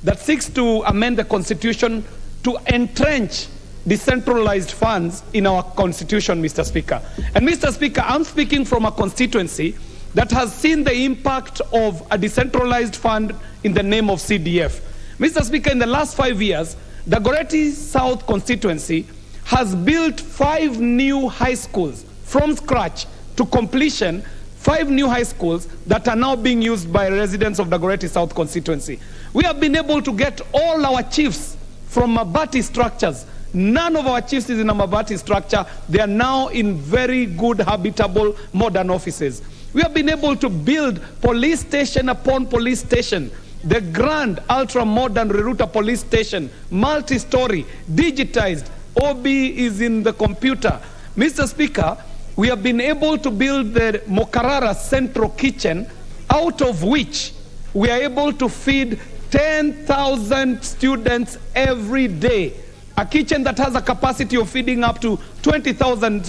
that seeks to amend the Constitution to entrench decentralized funds in our Constitution, Mr. Speaker. And Mr. Speaker, I'm speaking from a constituency that has seen the impact of a decentralized fund in the name of CDF. Mr. Speaker, in the last 5 years, the Dagoretti South constituency has built 5 new high schools from scratch to completion, 5 new high schools that are now being used by residents of the Dagoretti South constituency. We have been able to get all our chiefs from Mabati structures. None of our chiefs is in a Mabati structure. They are now in very good, habitable, modern offices. We have been able to build police station upon police station. The grand, ultra-modern Reruta police station, multi-story, digitized. OB is in the computer. Mr. Speaker, we have been able to build the Mokarara Central Kitchen, out of which we are able to feed 10,000 students every day. a kitchen that has a capacity of feeding up to 20,000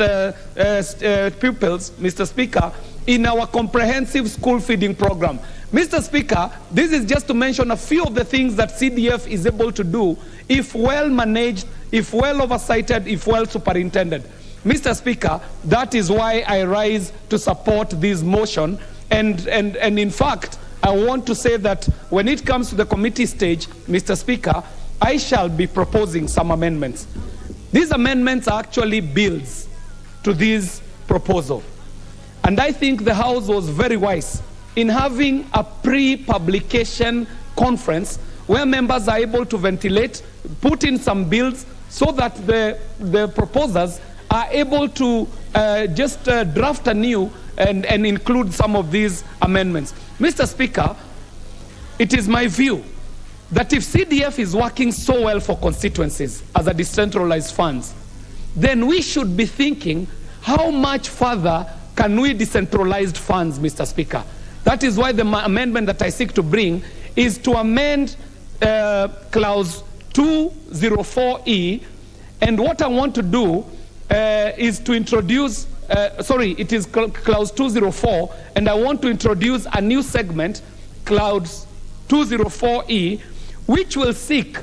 pupils, Mr. Speaker, in our comprehensive school feeding program. Mr. Speaker, this is just to mention a few of the things that CDF is able to do if well managed, if well oversighted, if well superintended. Mr. Speaker, that is why I rise to support this motion. And in fact, I want to say that when it comes to the committee stage, Mr. Speaker, I shall be proposing some amendments. These amendments are actually bills to this proposal. And I think the House was very wise in having a pre-publication conference where members are able to ventilate, put in some bills so that the proposers are able to just draft anew and include some of these amendments. Mr. Speaker, it is my view that if CDF is working so well for constituencies as a decentralized funds, then we should be thinking how much further can we decentralize funds, Mr. Speaker. That is why the amendment that I seek to bring is to amend clause 204E, and what I want to do is to introduce, it is clause 204, and I want to introduce a new segment, clause 204E, which will seek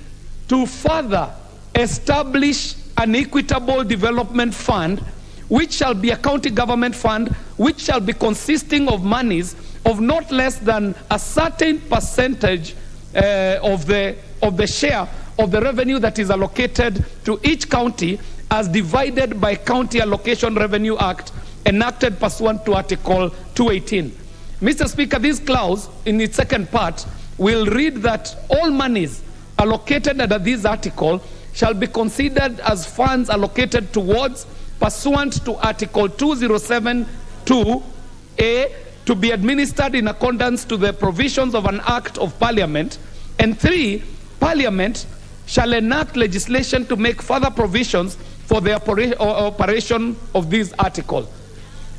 to further establish an equitable development fund, which shall be a county government fund, which shall be consisting of monies of not less than a certain percentage of the share of the revenue that is allocated to each county as divided by County Allocation Revenue Act enacted pursuant to Article 218. Mr. Speaker, this clause in its second part will read that all monies allocated under this article shall be considered as funds allocated towards pursuant to Article 207(2)(a) to be administered in accordance to the provisions of an Act of Parliament, and 3, Parliament shall enact legislation to make further provisions for the operation of this article.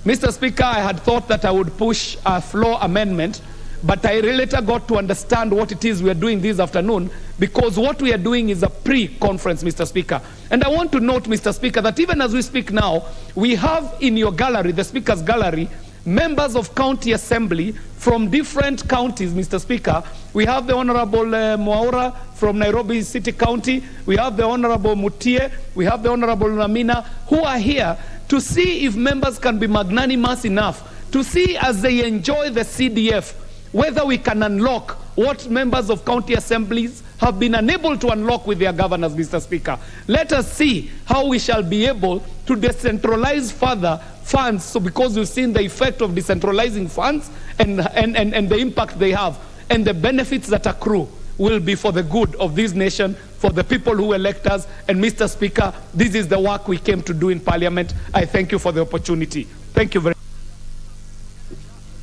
Mr. Speaker, I had thought that I would push a floor amendment, but I later got to understand what it is we are doing this afternoon, because what we are doing is a pre-conference, Mr. Speaker. And I want to note, Mr. Speaker, that even as we speak now, we have in your gallery, the Speaker's gallery, members of county assembly from different counties, Mr. Speaker. We have the Honorable Mwaura from Nairobi City County. We have the Honorable Mutie. We have the Honorable Namina, who are here to see if members can be magnanimous enough to see, as they enjoy the CDF, whether we can unlock what members of county assemblies have been unable to unlock with their governors, Mr. Speaker. Let us see how we shall be able to decentralize further funds, so because we've seen the effect of decentralizing funds and the impact they have, and the benefits that accrue will be for the good of this nation, for the people who elect us. And Mr. Speaker, this is the work we came to do in Parliament. I thank you for the opportunity. Thank you very much.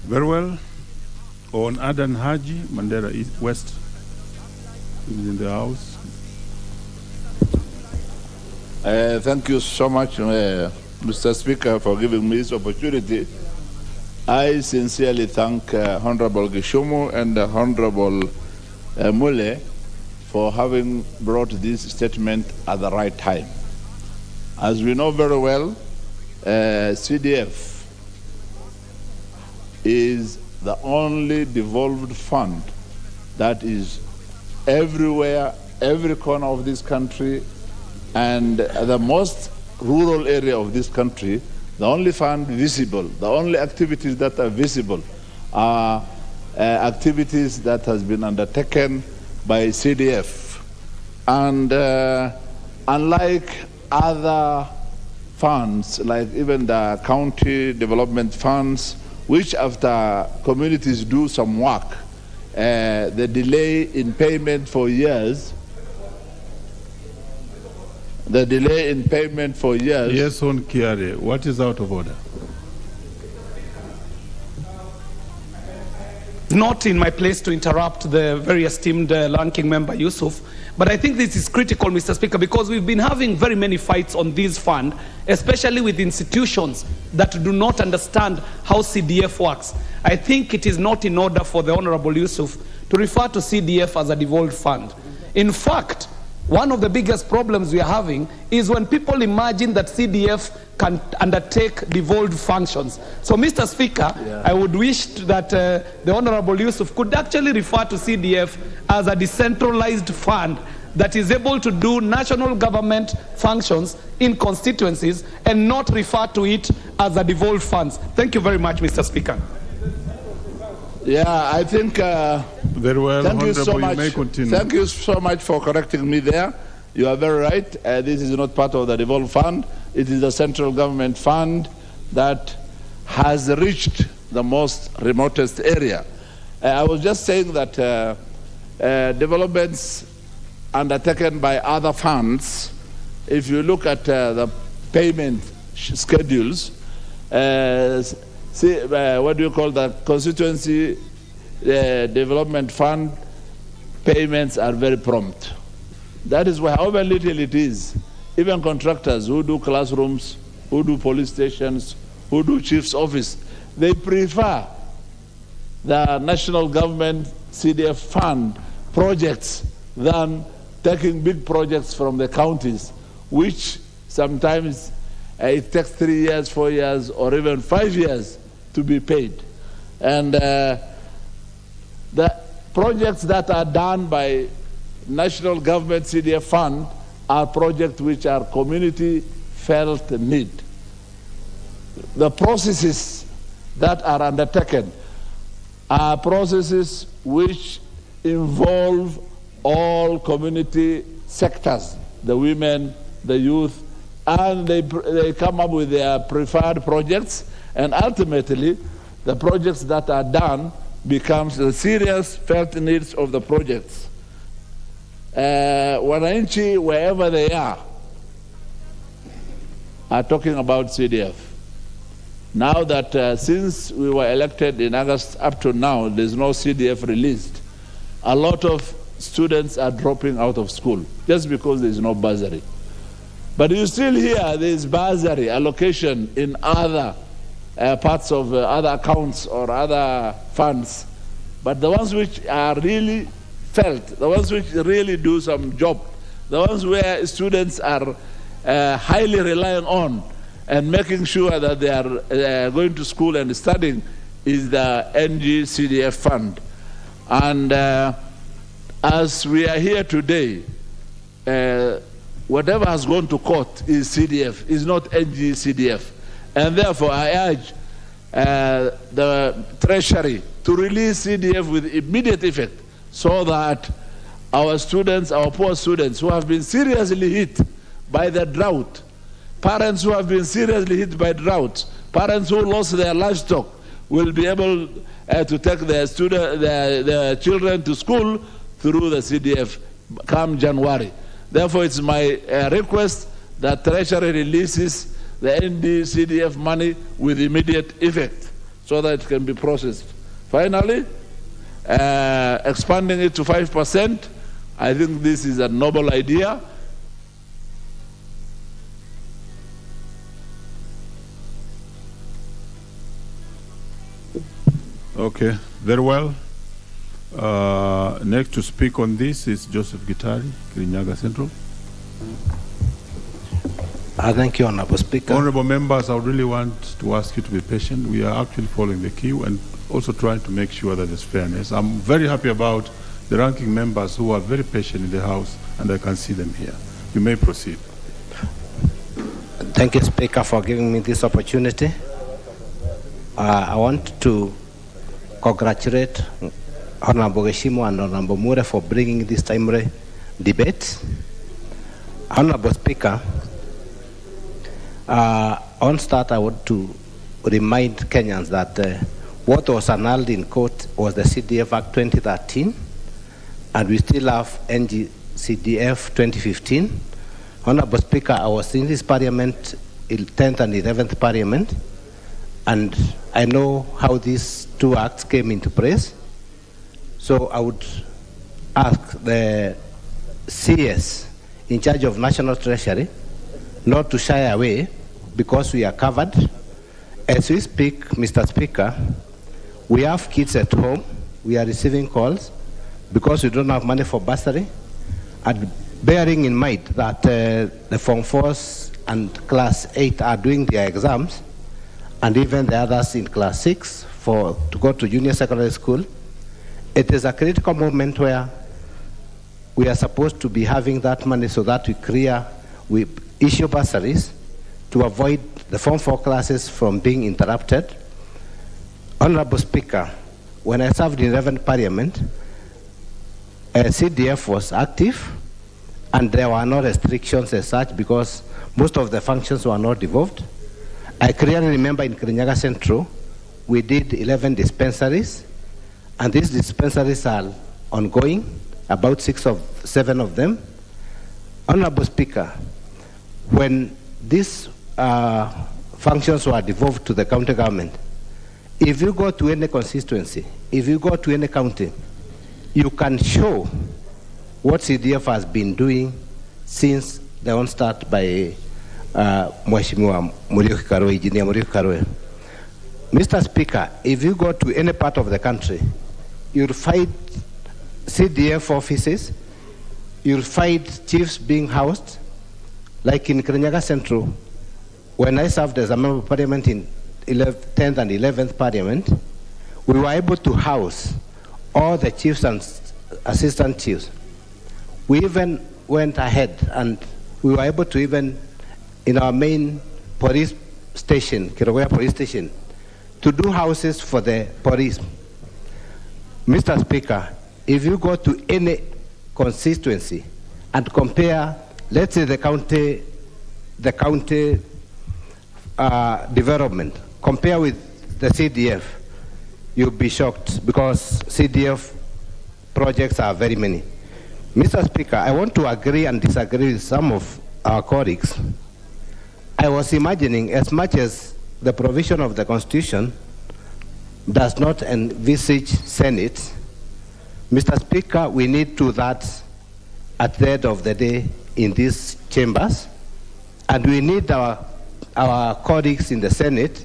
Very well. On Adan Haji, Mandera East West, is in the house. Thank you so much, Mr. Speaker, for giving me this opportunity. I sincerely thank Honorable Gishumu and Honorable Mule for having brought this statement at the right time. As we know very well, CDF is the only devolved fund that is everywhere, every corner of this country, and the most rural area of this country. The only fund visible, the only activities that are visible are activities that has been undertaken by CDF. And unlike other funds, like even the county development funds, which after communities do some work, the delay in payment for years, Yes, on Kiare, what is out of order? Not in my place to interrupt the very esteemed ranking member Yusuf, but I think this is critical, Mr. Speaker, because we've been having very many fights on this fund, especially with institutions that do not understand how CDF works. I think it is not in order for the Honorable Yusuf to refer to CDF as a devolved fund. In fact, One of the biggest problems we are having is when people imagine that CDF can undertake devolved functions. So, Mr. Speaker, I would wish that the Honorable Yusuf could actually refer to CDF as a decentralized fund that is able to do national government functions in constituencies and not refer to it as a devolved funds. Thank you very much, Mr. Speaker. Yeah, I think. Very well, thank you so much. You may continue. Thank you so much for correcting me there. You are very right. This is not part of the devolved fund. It is a central government fund that has reached the most remotest area. I was just saying that developments undertaken by other funds, if you look at the payment schedules, what do you call that? Constituency development fund payments are very prompt. That is why, however little it is, even contractors who do classrooms, who do police stations, who do chief's office, they prefer the national government CDF fund projects than taking big projects from the counties, which sometimes it takes 3 years, 4 years, or even 5 years to be paid. And the projects that are done by national government CDF fund are projects which are community felt need. The processes that are undertaken are processes which involve all community sectors, the women, the youth, and they come up with their preferred projects, and ultimately the projects that are done becomes the serious felt needs of the projects. Wananchi, wherever they are talking about CDF. Now that since we were elected in August up to now, there's no CDF released, a lot of students are dropping out of school just because there's no bursary. But you still hear there's bursary allocation in other parts of other accounts or other funds. But the ones which are really felt, the ones which really do some job, the ones where students are highly relying on and making sure that they are going to school and studying is the NG CDF fund. And as we are here today, whatever has gone to court is CDF, is not NG CDF. And therefore I urge the Treasury to release CDF with immediate effect so that our students, our poor students who have been seriously hit by the drought, parents who have been seriously hit by drought, parents who lost their livestock will be able to take their children to school through the CDF come January. Therefore, it's my request that Treasury releases the ND CDF money with immediate effect so that it can be processed. Finally, expanding it to 5%, I think this is a noble idea. Okay, very well. Next to speak on this is Joseph Gitari, Kirinyaga Central. Thank you, Honorable Speaker. Honorable members, I really want to ask you to be patient. We are actually following the queue and also trying to make sure that there's fairness. I'm very happy about the ranking members who are very patient in the House, and I can see them here. You may proceed. Thank you, Speaker, for giving me this opportunity. I want to congratulate Honorable Geshimo and Honorable Mure for bringing this timely debate. Honorable Speaker, on start, I want to remind Kenyans that what was annulled in court was the CDF Act 2013, and we still have NG-CDF 2015. Honorable Speaker, I was in this parliament, 10th and 11th parliament, and I know how these two acts came into place. So I would ask the CS in charge of National Treasury not to shy away because we are covered. As we speak, Mr. Speaker, we have kids at home. We are receiving calls because we don't have money for bursary. And bearing in mind that the Form 4s and Class 8 are doing their exams, and even the others in Class 6 to go to junior secondary school, it is a critical moment where we are supposed to be having that money so that we issue bursaries to avoid the Form 4 classes from being interrupted. Honorable Speaker, when I served in 11th Parliament, CDF was active and there were no restrictions as such because most of the functions were not devolved. I clearly remember in Kirinyaga Central, we did 11 dispensaries, and these dispensaries are ongoing, about 7 of them. Honorable Speaker, when these functions were devolved to the county government, if you go to any constituency, if you go to any county, you can show what CDF has been doing since the onstart by Mheshimiwa Muriuki Karue, Engineer Muriuki Karue. Mr. Speaker, if you go to any part of the country, you'll find CDF offices, you'll find chiefs being housed, like in Kirinyaga Central. When I served as a member of parliament in 10th and 11th Parliament, we were able to house all the chiefs and assistant chiefs. We even went ahead and we were able to even, in our main police station, Kirogoya Police Station, to do houses for the police. Mr. Speaker, if you go to any constituency and compare, let's say the county development, compare with the CDF, you'll be shocked because CDF projects are very many. Mr. Speaker, I want to agree and disagree with some of our colleagues. I was imagining, as much as the provision of the Constitution does not envisage Senate, Mr. Speaker, we need to that at the end of the day in these chambers, and we need our colleagues in the Senate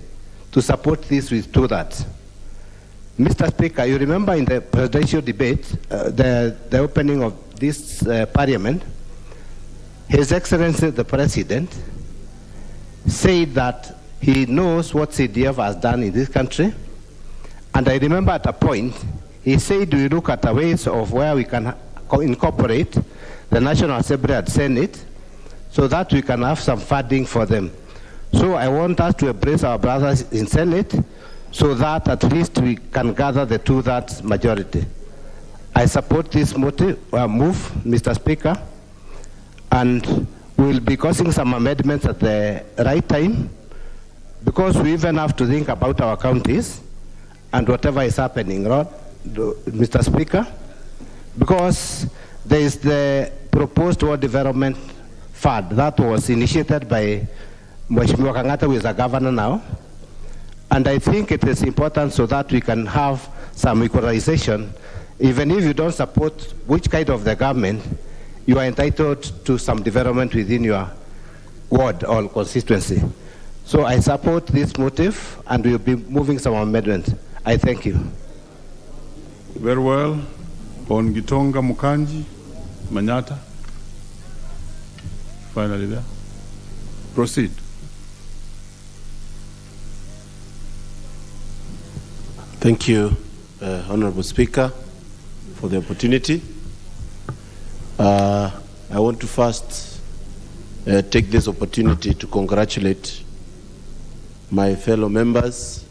to support this with to that. Mr. Speaker, you remember in the presidential debate, the opening of this parliament, His Excellency the President said that he knows what CDF has done in this country. And I remember at a point, he said we look at the ways of where we can incorporate the National Assembly and Senate so that we can have some funding for them. So I want us to embrace our brothers in Senate so that at least we can gather the two-thirds majority. I support this move, Mr. Speaker, and we'll be causing some amendments at the right time because we even have to think about our counties and whatever is happening, right, Mr. Speaker, because there is the proposed World Development Fund that was initiated by Mheshimiwa Kangata, who is a governor now, and I think it is important so that we can have some equalization. Even if you don't support which kind of the government, you are entitled to some development within your ward or constituency. So I support this motive and we'll be moving some amendments. I thank you. Very well. On Gitonga Mukanji, Manyata. Finally there. Proceed. Thank you, Honorable Speaker, for the opportunity. I want to first take this opportunity to congratulate my fellow members,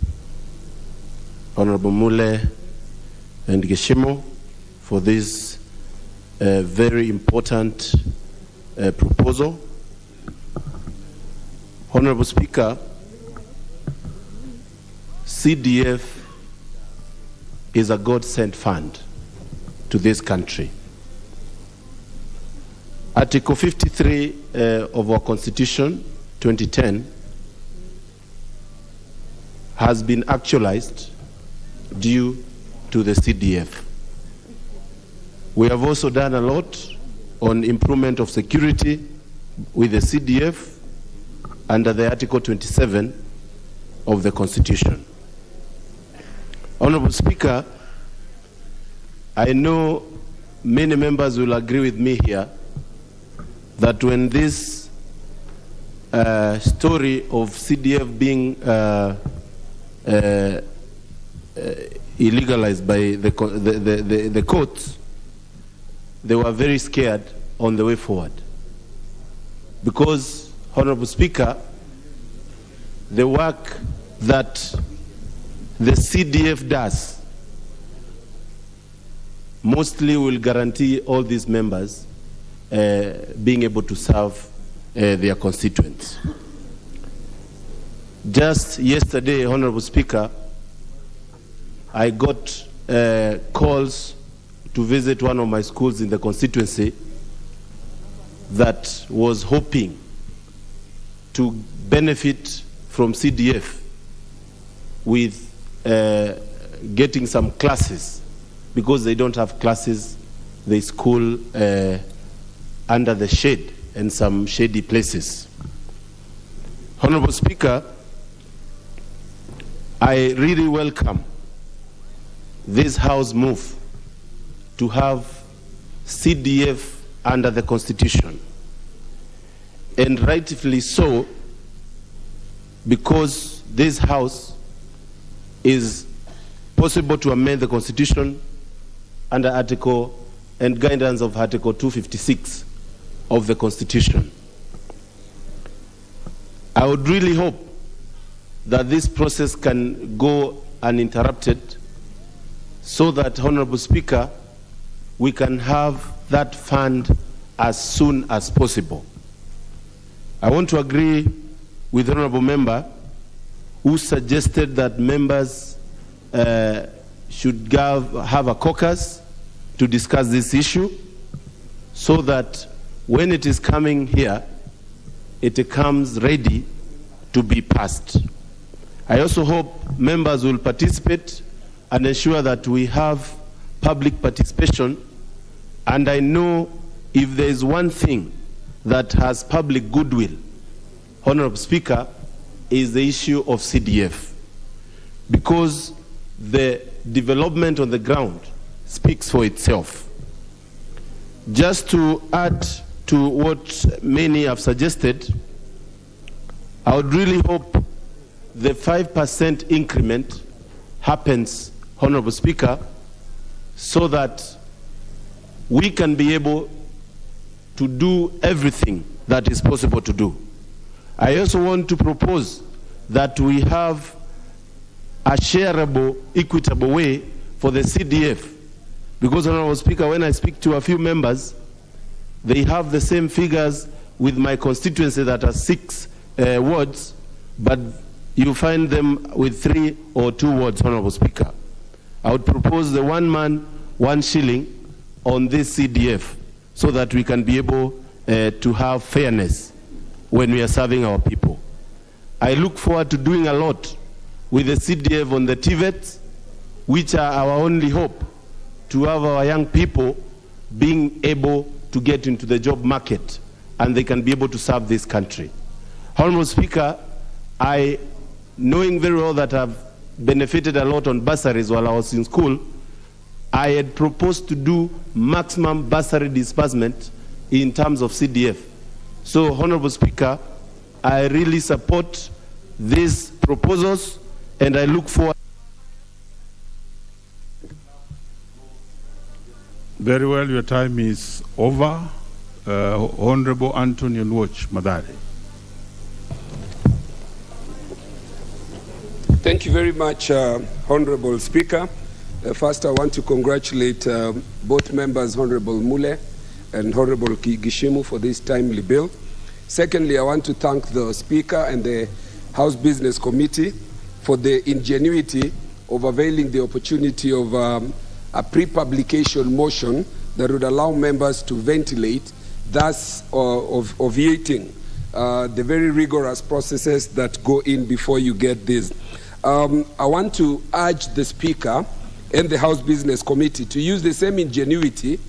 Honorable Mule and Geshimo, for this very important proposal. Honorable Speaker, CDF is a God-sent fund to this country. Article 53 of our Constitution, 2010, has been actualized due to the CDF. We have also done a lot on improvement of security with the CDF under the Article 27 of the Constitution. Honorable Speaker, I know many members will agree with me here that when this story of CDF being illegalized by the courts, they were very scared on the way forward. Because, Honorable Speaker, the work that the CDF does mostly will guarantee all these members being able to serve their constituents. Just yesterday, Honorable Speaker, I got calls to visit one of my schools in the constituency that was hoping to benefit from CDF with getting some classes, because they don't have classes. They school under the shade and some shady places. Honorable Speaker, I really welcome this House move to have CDF under the Constitution, and rightfully so, because this House is possible to amend the Constitution under Article and guidance of Article 256 of the Constitution. I would really hope that this process can go uninterrupted, so that, Honorable Speaker, we can have that fund as soon as possible. I want to agree with the Honorable Member who suggested that members should have a caucus to discuss this issue, so that when it is coming here, it comes ready to be passed. I also hope members will participate and ensure that we have public participation. And I know if there is one thing that has public goodwill, Honorable Speaker, is the issue of CDF. Because the development on the ground speaks for itself. Just to add to what many have suggested, I would really hope the 5% increment happens, Honorable Speaker, so that we can be able to do everything that is possible to do. I also want to propose that we have a shareable, equitable way for the CDF. Because, Honorable Speaker, when I speak to a few members, they have the same figures with my constituency that are 6 wards, but you find them with 3 or 2 wards, Honorable Speaker. I would propose the 1 man, 1 shilling on this CDF, so that we can be able to have fairness when we are serving our people. I look forward to doing a lot with the CDF on the TVETs, which are our only hope to have our young people being able to get into the job market, and they can be able to serve this country. Honorable Speaker, knowing very well that I've benefited a lot on bursaries while I was in school, I had proposed to do maximum bursary disbursement in terms of CDF. So, Honorable Speaker, I really support these proposals, and I look forward. Very well, your time is over. Honorable Anthony Luoch Madari. Thank you very much, Honorable Speaker. First, I want to congratulate both members, Honorable Mule and Honorable Gishimu, for this timely bill. Secondly, I want to thank the Speaker and the House Business Committee for the ingenuity of availing the opportunity of a pre-publication motion that would allow members to ventilate, thus obviating the very rigorous processes that go in before you get this. I want to urge the Speaker and the House Business Committee to use the same ingenuity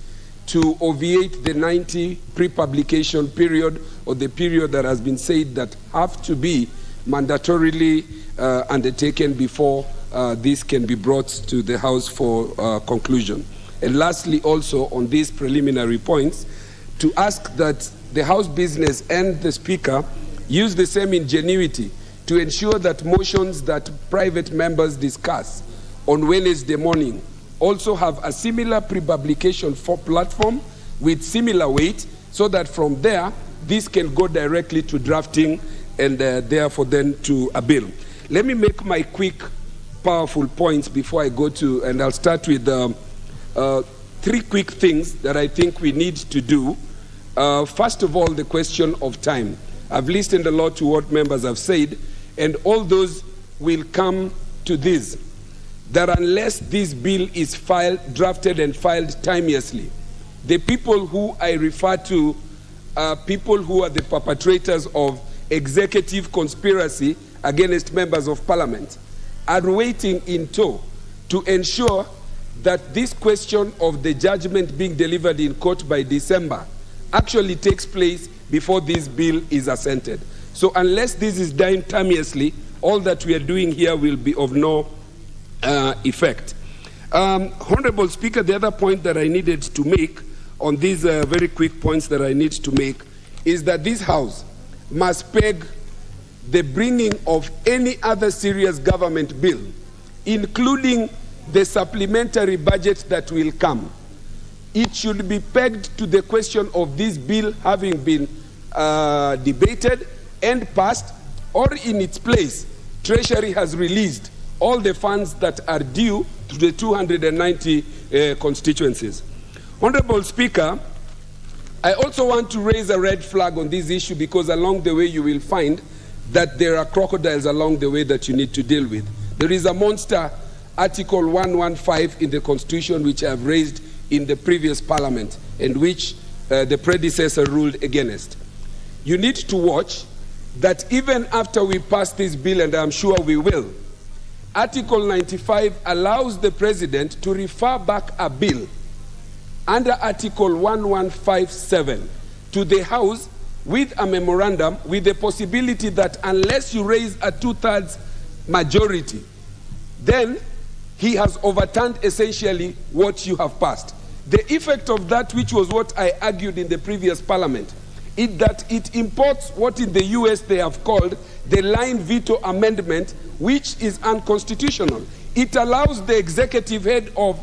to obviate the 90 pre-publication period, or the period that has been said that have to be mandatorily undertaken before this can be brought to the House for conclusion. And lastly, also on these preliminary points, to ask that the House Business and the Speaker use the same ingenuity to ensure that motions that private members discuss on Wednesday morning also have a similar pre-publication for platform with similar weight, so that from there, this can go directly to drafting and therefore then to a bill. Let me make my quick, powerful points before I go to, and I'll start with 3 quick things that I think we need to do. First of all, the question of time. I've listened a lot to what members have said, and all those will come to this, that unless this bill is drafted and filed timeously, the people who I refer to are people who are the perpetrators of executive conspiracy against members of parliament, are waiting in tow to ensure that this question of the judgment being delivered in court by December actually takes place before this bill is assented. So unless this is done timeously, all that we are doing here will be of no effect. Honorable Speaker, the other point that I needed to make on these very quick points that I need to make is that this House must peg the bringing of any other serious government bill, including the supplementary budget that will come. It should be pegged to the question of this bill having been debated and passed, or in its place, Treasury has released all the funds that are due to the 290 constituencies. Honorable Speaker, I also want to raise a red flag on this issue, because along the way you will find that there are crocodiles along the way that you need to deal with. There is a monster Article 115 in the Constitution which I have raised in the previous Parliament, and which the predecessor ruled against. You need to watch that even after we pass this bill, and I'm sure we will, Article 95 allows the President to refer back a bill under Article 1157 to the House with a memorandum, with the possibility that unless you raise a 2/3 majority, then he has overturned essentially what you have passed. The effect of that, which was what I argued in the previous Parliament, is that it imports what in the US they have called the line veto amendment, which is unconstitutional. It allows the executive head of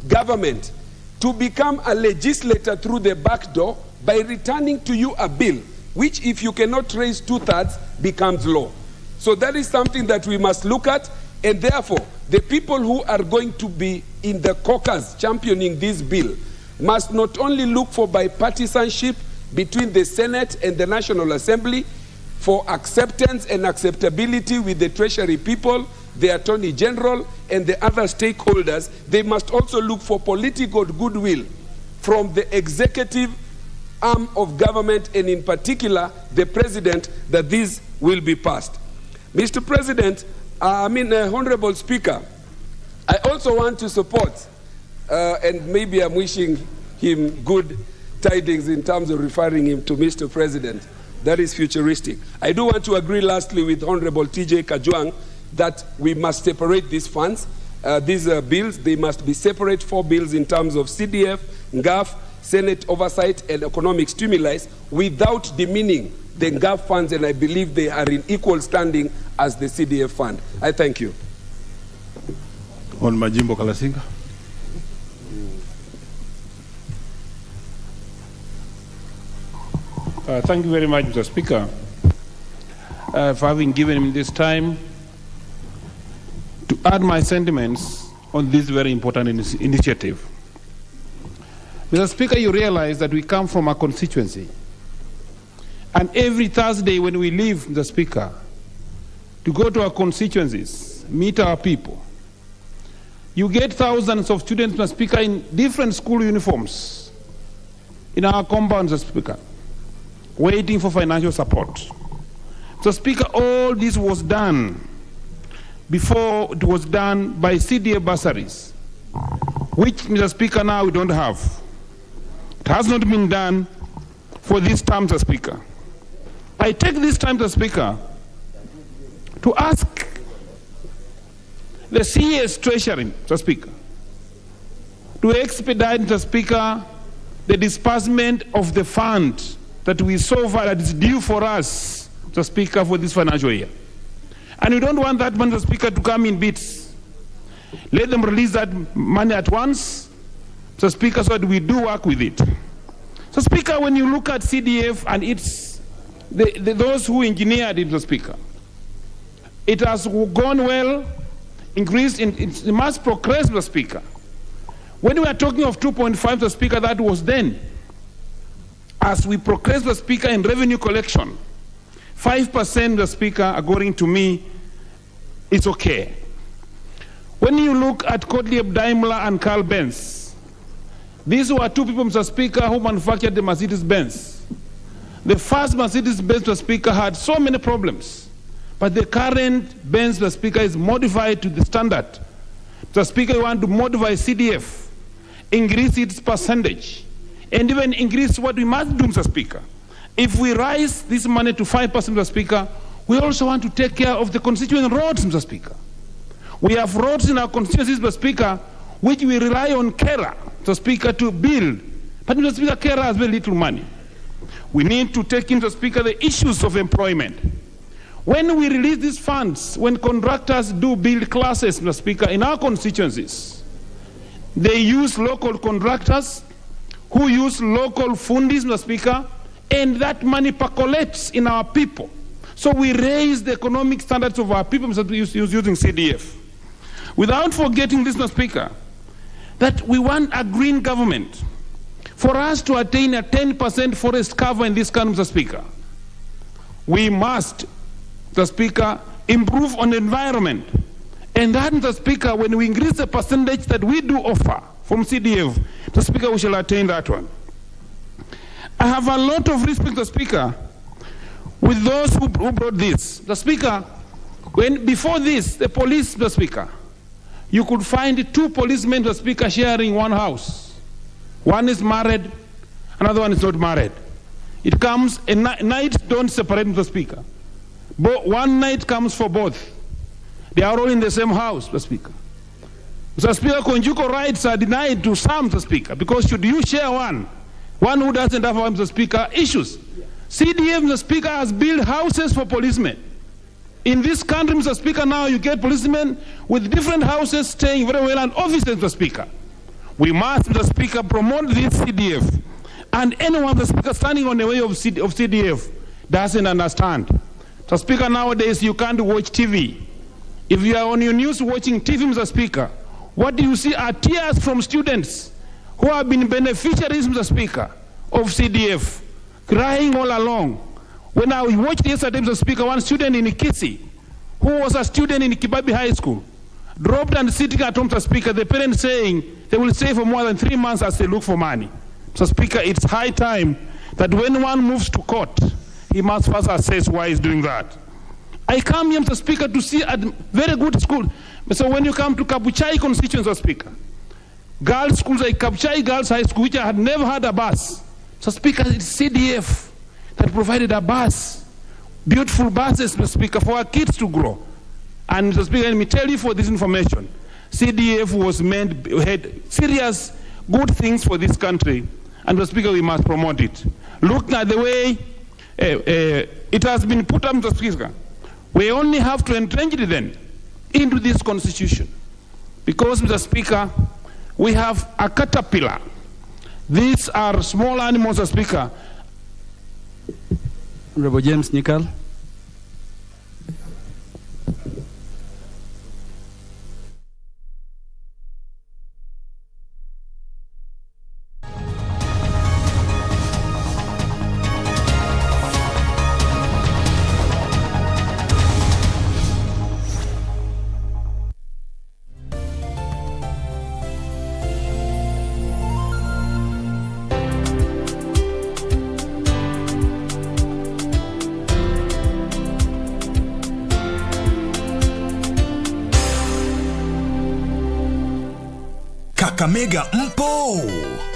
government to become a legislator through the back door by returning to you a bill, which if you cannot raise 2/3 becomes law. So that is something that we must look at, and therefore the people who are going to be in the caucus championing this bill must not only look for bipartisanship between the Senate and the National Assembly, for acceptance and acceptability with the Treasury people, the Attorney General, and the other stakeholders. They must also look for political goodwill from the executive arm of government, and in particular the President, that this will be passed. Mr. President, Honorable Speaker, I also want to support, and maybe I'm wishing him good tidings in terms of referring him to Mr. President. That is futuristic. I do want to agree lastly with Honorable TJ Kajwang that we must separate these funds. These bills, they must be separate, 4 bills in terms of CDF, NGAF, Senate oversight, and economic stimuli, without demeaning the NGAF funds, and I believe they are in equal standing as the CDF fund. I thank you. On Majimbo Kalasinga. Thank you very much, Mr. Speaker, for having given me this time to add my sentiments on this very important initiative. Mr. Speaker, you realize that we come from a constituency, and every Thursday when we leave, Mr. Speaker, to go to our constituencies, meet our people, you get thousands of students, Mr. Speaker, in different school uniforms in our compounds, Mr. Speaker, waiting for financial support. So, Speaker, all this was done before it was done by CDA bursaries, which, Mr. Speaker, now we don't have. It has not been done for this term, Mr. Speaker. I take this time, Mr. Speaker, to ask the CS Treasury, Mr. Speaker, to expedite, Mr. Speaker, the disbursement of the fund that we so far that is due for us, Mr. Speaker, for this financial year. And we don't want that money, Mr. Speaker, to come in bits. Let them release that money at once, Mr. Speaker, so that we do work with it. So, Speaker, when you look at CDF and it's those who engineered it, Mr. Speaker, it has gone well, increased, it must progress, Mr. Speaker. When we are talking of 2.5, Mr. Speaker, that was then. As we progress, Mr. Speaker, in revenue collection, 5%, Mr. Speaker, according to me, is okay. When you look at Gottlieb Daimler and Carl Benz, these were two people, Mr. Speaker, who manufactured the Mercedes-Benz. The first Mercedes-Benz, Mr. Speaker, had so many problems, but the current Benz, Mr. Speaker, is modified to the standard. Mr. Speaker, you want to modify CDF, increase its percentage, and even increase what we must do, Mr. Speaker. If we raise this money to 5%, Mr. Speaker, we also want to take care of the constituent roads, Mr. Speaker. We have roads in our constituencies, Mr. Speaker, which we rely on KERA, Mr. Speaker, to build. But, Mr. Speaker, KERA has very little money. We need to take into, Mr. Speaker, the issues of employment. When we release these funds, when contractors do build classes, Mr. Speaker, in our constituencies, they use local contractors who use local fundis, Mr. Speaker, and that money percolates in our people. So we raise the economic standards of our people, Mr. Speaker, using CDF. Without forgetting this, Mr. Speaker, that we want a green government. For us to attain a 10% forest cover in this country, Mr. Speaker, we must, Mr. Speaker, improve on the environment. And that, Mr. Speaker, when we increase the percentage that we do offer from CDF, Mr. Speaker, we shall attain that one. I have a lot of respect, Mr. Speaker, with those who brought this. Mr. Speaker, before this, the police, Mr. Speaker, you could find two policemen, Mr. Speaker, sharing one house. One is married, another one is not married. It comes, a night don't separate, Mr. Speaker. One night comes for both. They are all in the same house, Mr. Speaker. Mr. Speaker, conjugal rights are denied to some, Mr. Speaker, because should you share one who doesn't have one, Mr. Speaker, issues. CDF, Mr. Speaker, has built houses for policemen. In this country, Mr. Speaker, now you get policemen with different houses staying very well and offices, Mr. Speaker. We must, Mr. Speaker, promote this CDF. And anyone, Mr. Speaker, standing on the way of CDF doesn't understand. Mr. Speaker, nowadays you can't watch TV. If you are on your news watching TV, Mr. Speaker, what do you see are tears from students who have been beneficiaries, Mr. Speaker, of CDF, crying all along. When I watched yesterday, Mr. Speaker, one student in Kisi, who was a student in Kibabi High School, dropped and sitting at home, Mr. Speaker, the parents saying they will stay for more than 3 months as they look for money. Mr. Speaker, it's high time that when one moves to court, he must first assess why he's doing that. I come here, Mr. Speaker, to see a very good school. So when you come to Kabuchai constituency, Mr. Speaker, girls' schools like Kabuchai Girls High School, which I had never had a bus. Mr. Speaker, it's CDF that provided a bus, beautiful buses, Mr. Speaker, for our kids to grow. And Mr. Speaker, let me tell you for this information, CDF was had serious good things for this country, and Mr. Speaker, we must promote it. Looking at the way it has been put up, Mr. Speaker, we only have to entrench it then into this constitution. Because, Mr. Speaker, we have a caterpillar. These are small animals, Mr. Speaker. Honorable James Nyikal. Kakamega mpo.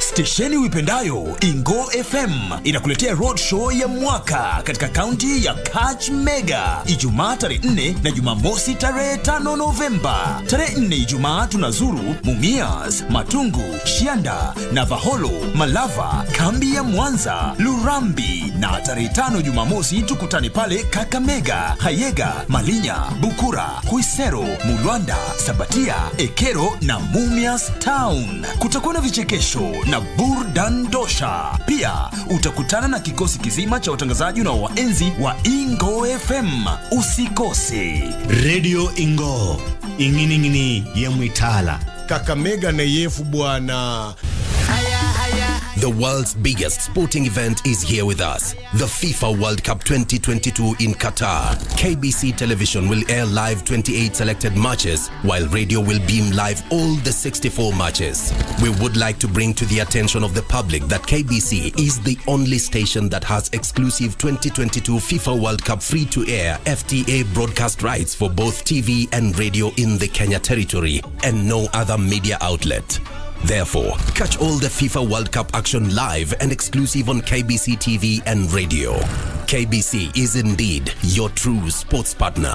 Stesheni uipendayo Ingo FM inakuletea road show ya mwaka katika kaunti ya Kakamega, Ijumaa tarehe 4 na Jumamosi tarehe 5 Novemba. Tarehe 4 Ijumaa tunazuru Mumias, Matungu, Shianda, Navaholo, Malava, kambi ya Mwanza, Lurambi, na tarehe 5 Jumamosi tukutane pale Kakamega, Hayega, Malinya, Bukura, Kuisero, Mulwanda, Sabatia, Ekero na Mumias Town. Kutakuwa na vichekesho na burdan dosha. Pia utakutana na kikosi kizima cha watangazaji na waenzi wa Ingo FM. Usikose. Radio Ingo, ingini ya Mwitala. Kakamega na yefu bwana. The world's biggest sporting event is here with us. The FIFA World Cup 2022 in Qatar. KBC Television will air live 28 selected matches, while radio will beam live all the 64 matches. We would like to bring to the attention of the public that KBC is the only station that has exclusive 2022 FIFA World Cup free-to-air FTA broadcast rights for both TV and radio in the Kenya territory, and no other media outlet. Therefore, catch all the FIFA World Cup action live and exclusive on KBC TV and radio. KBC is indeed your true sports partner.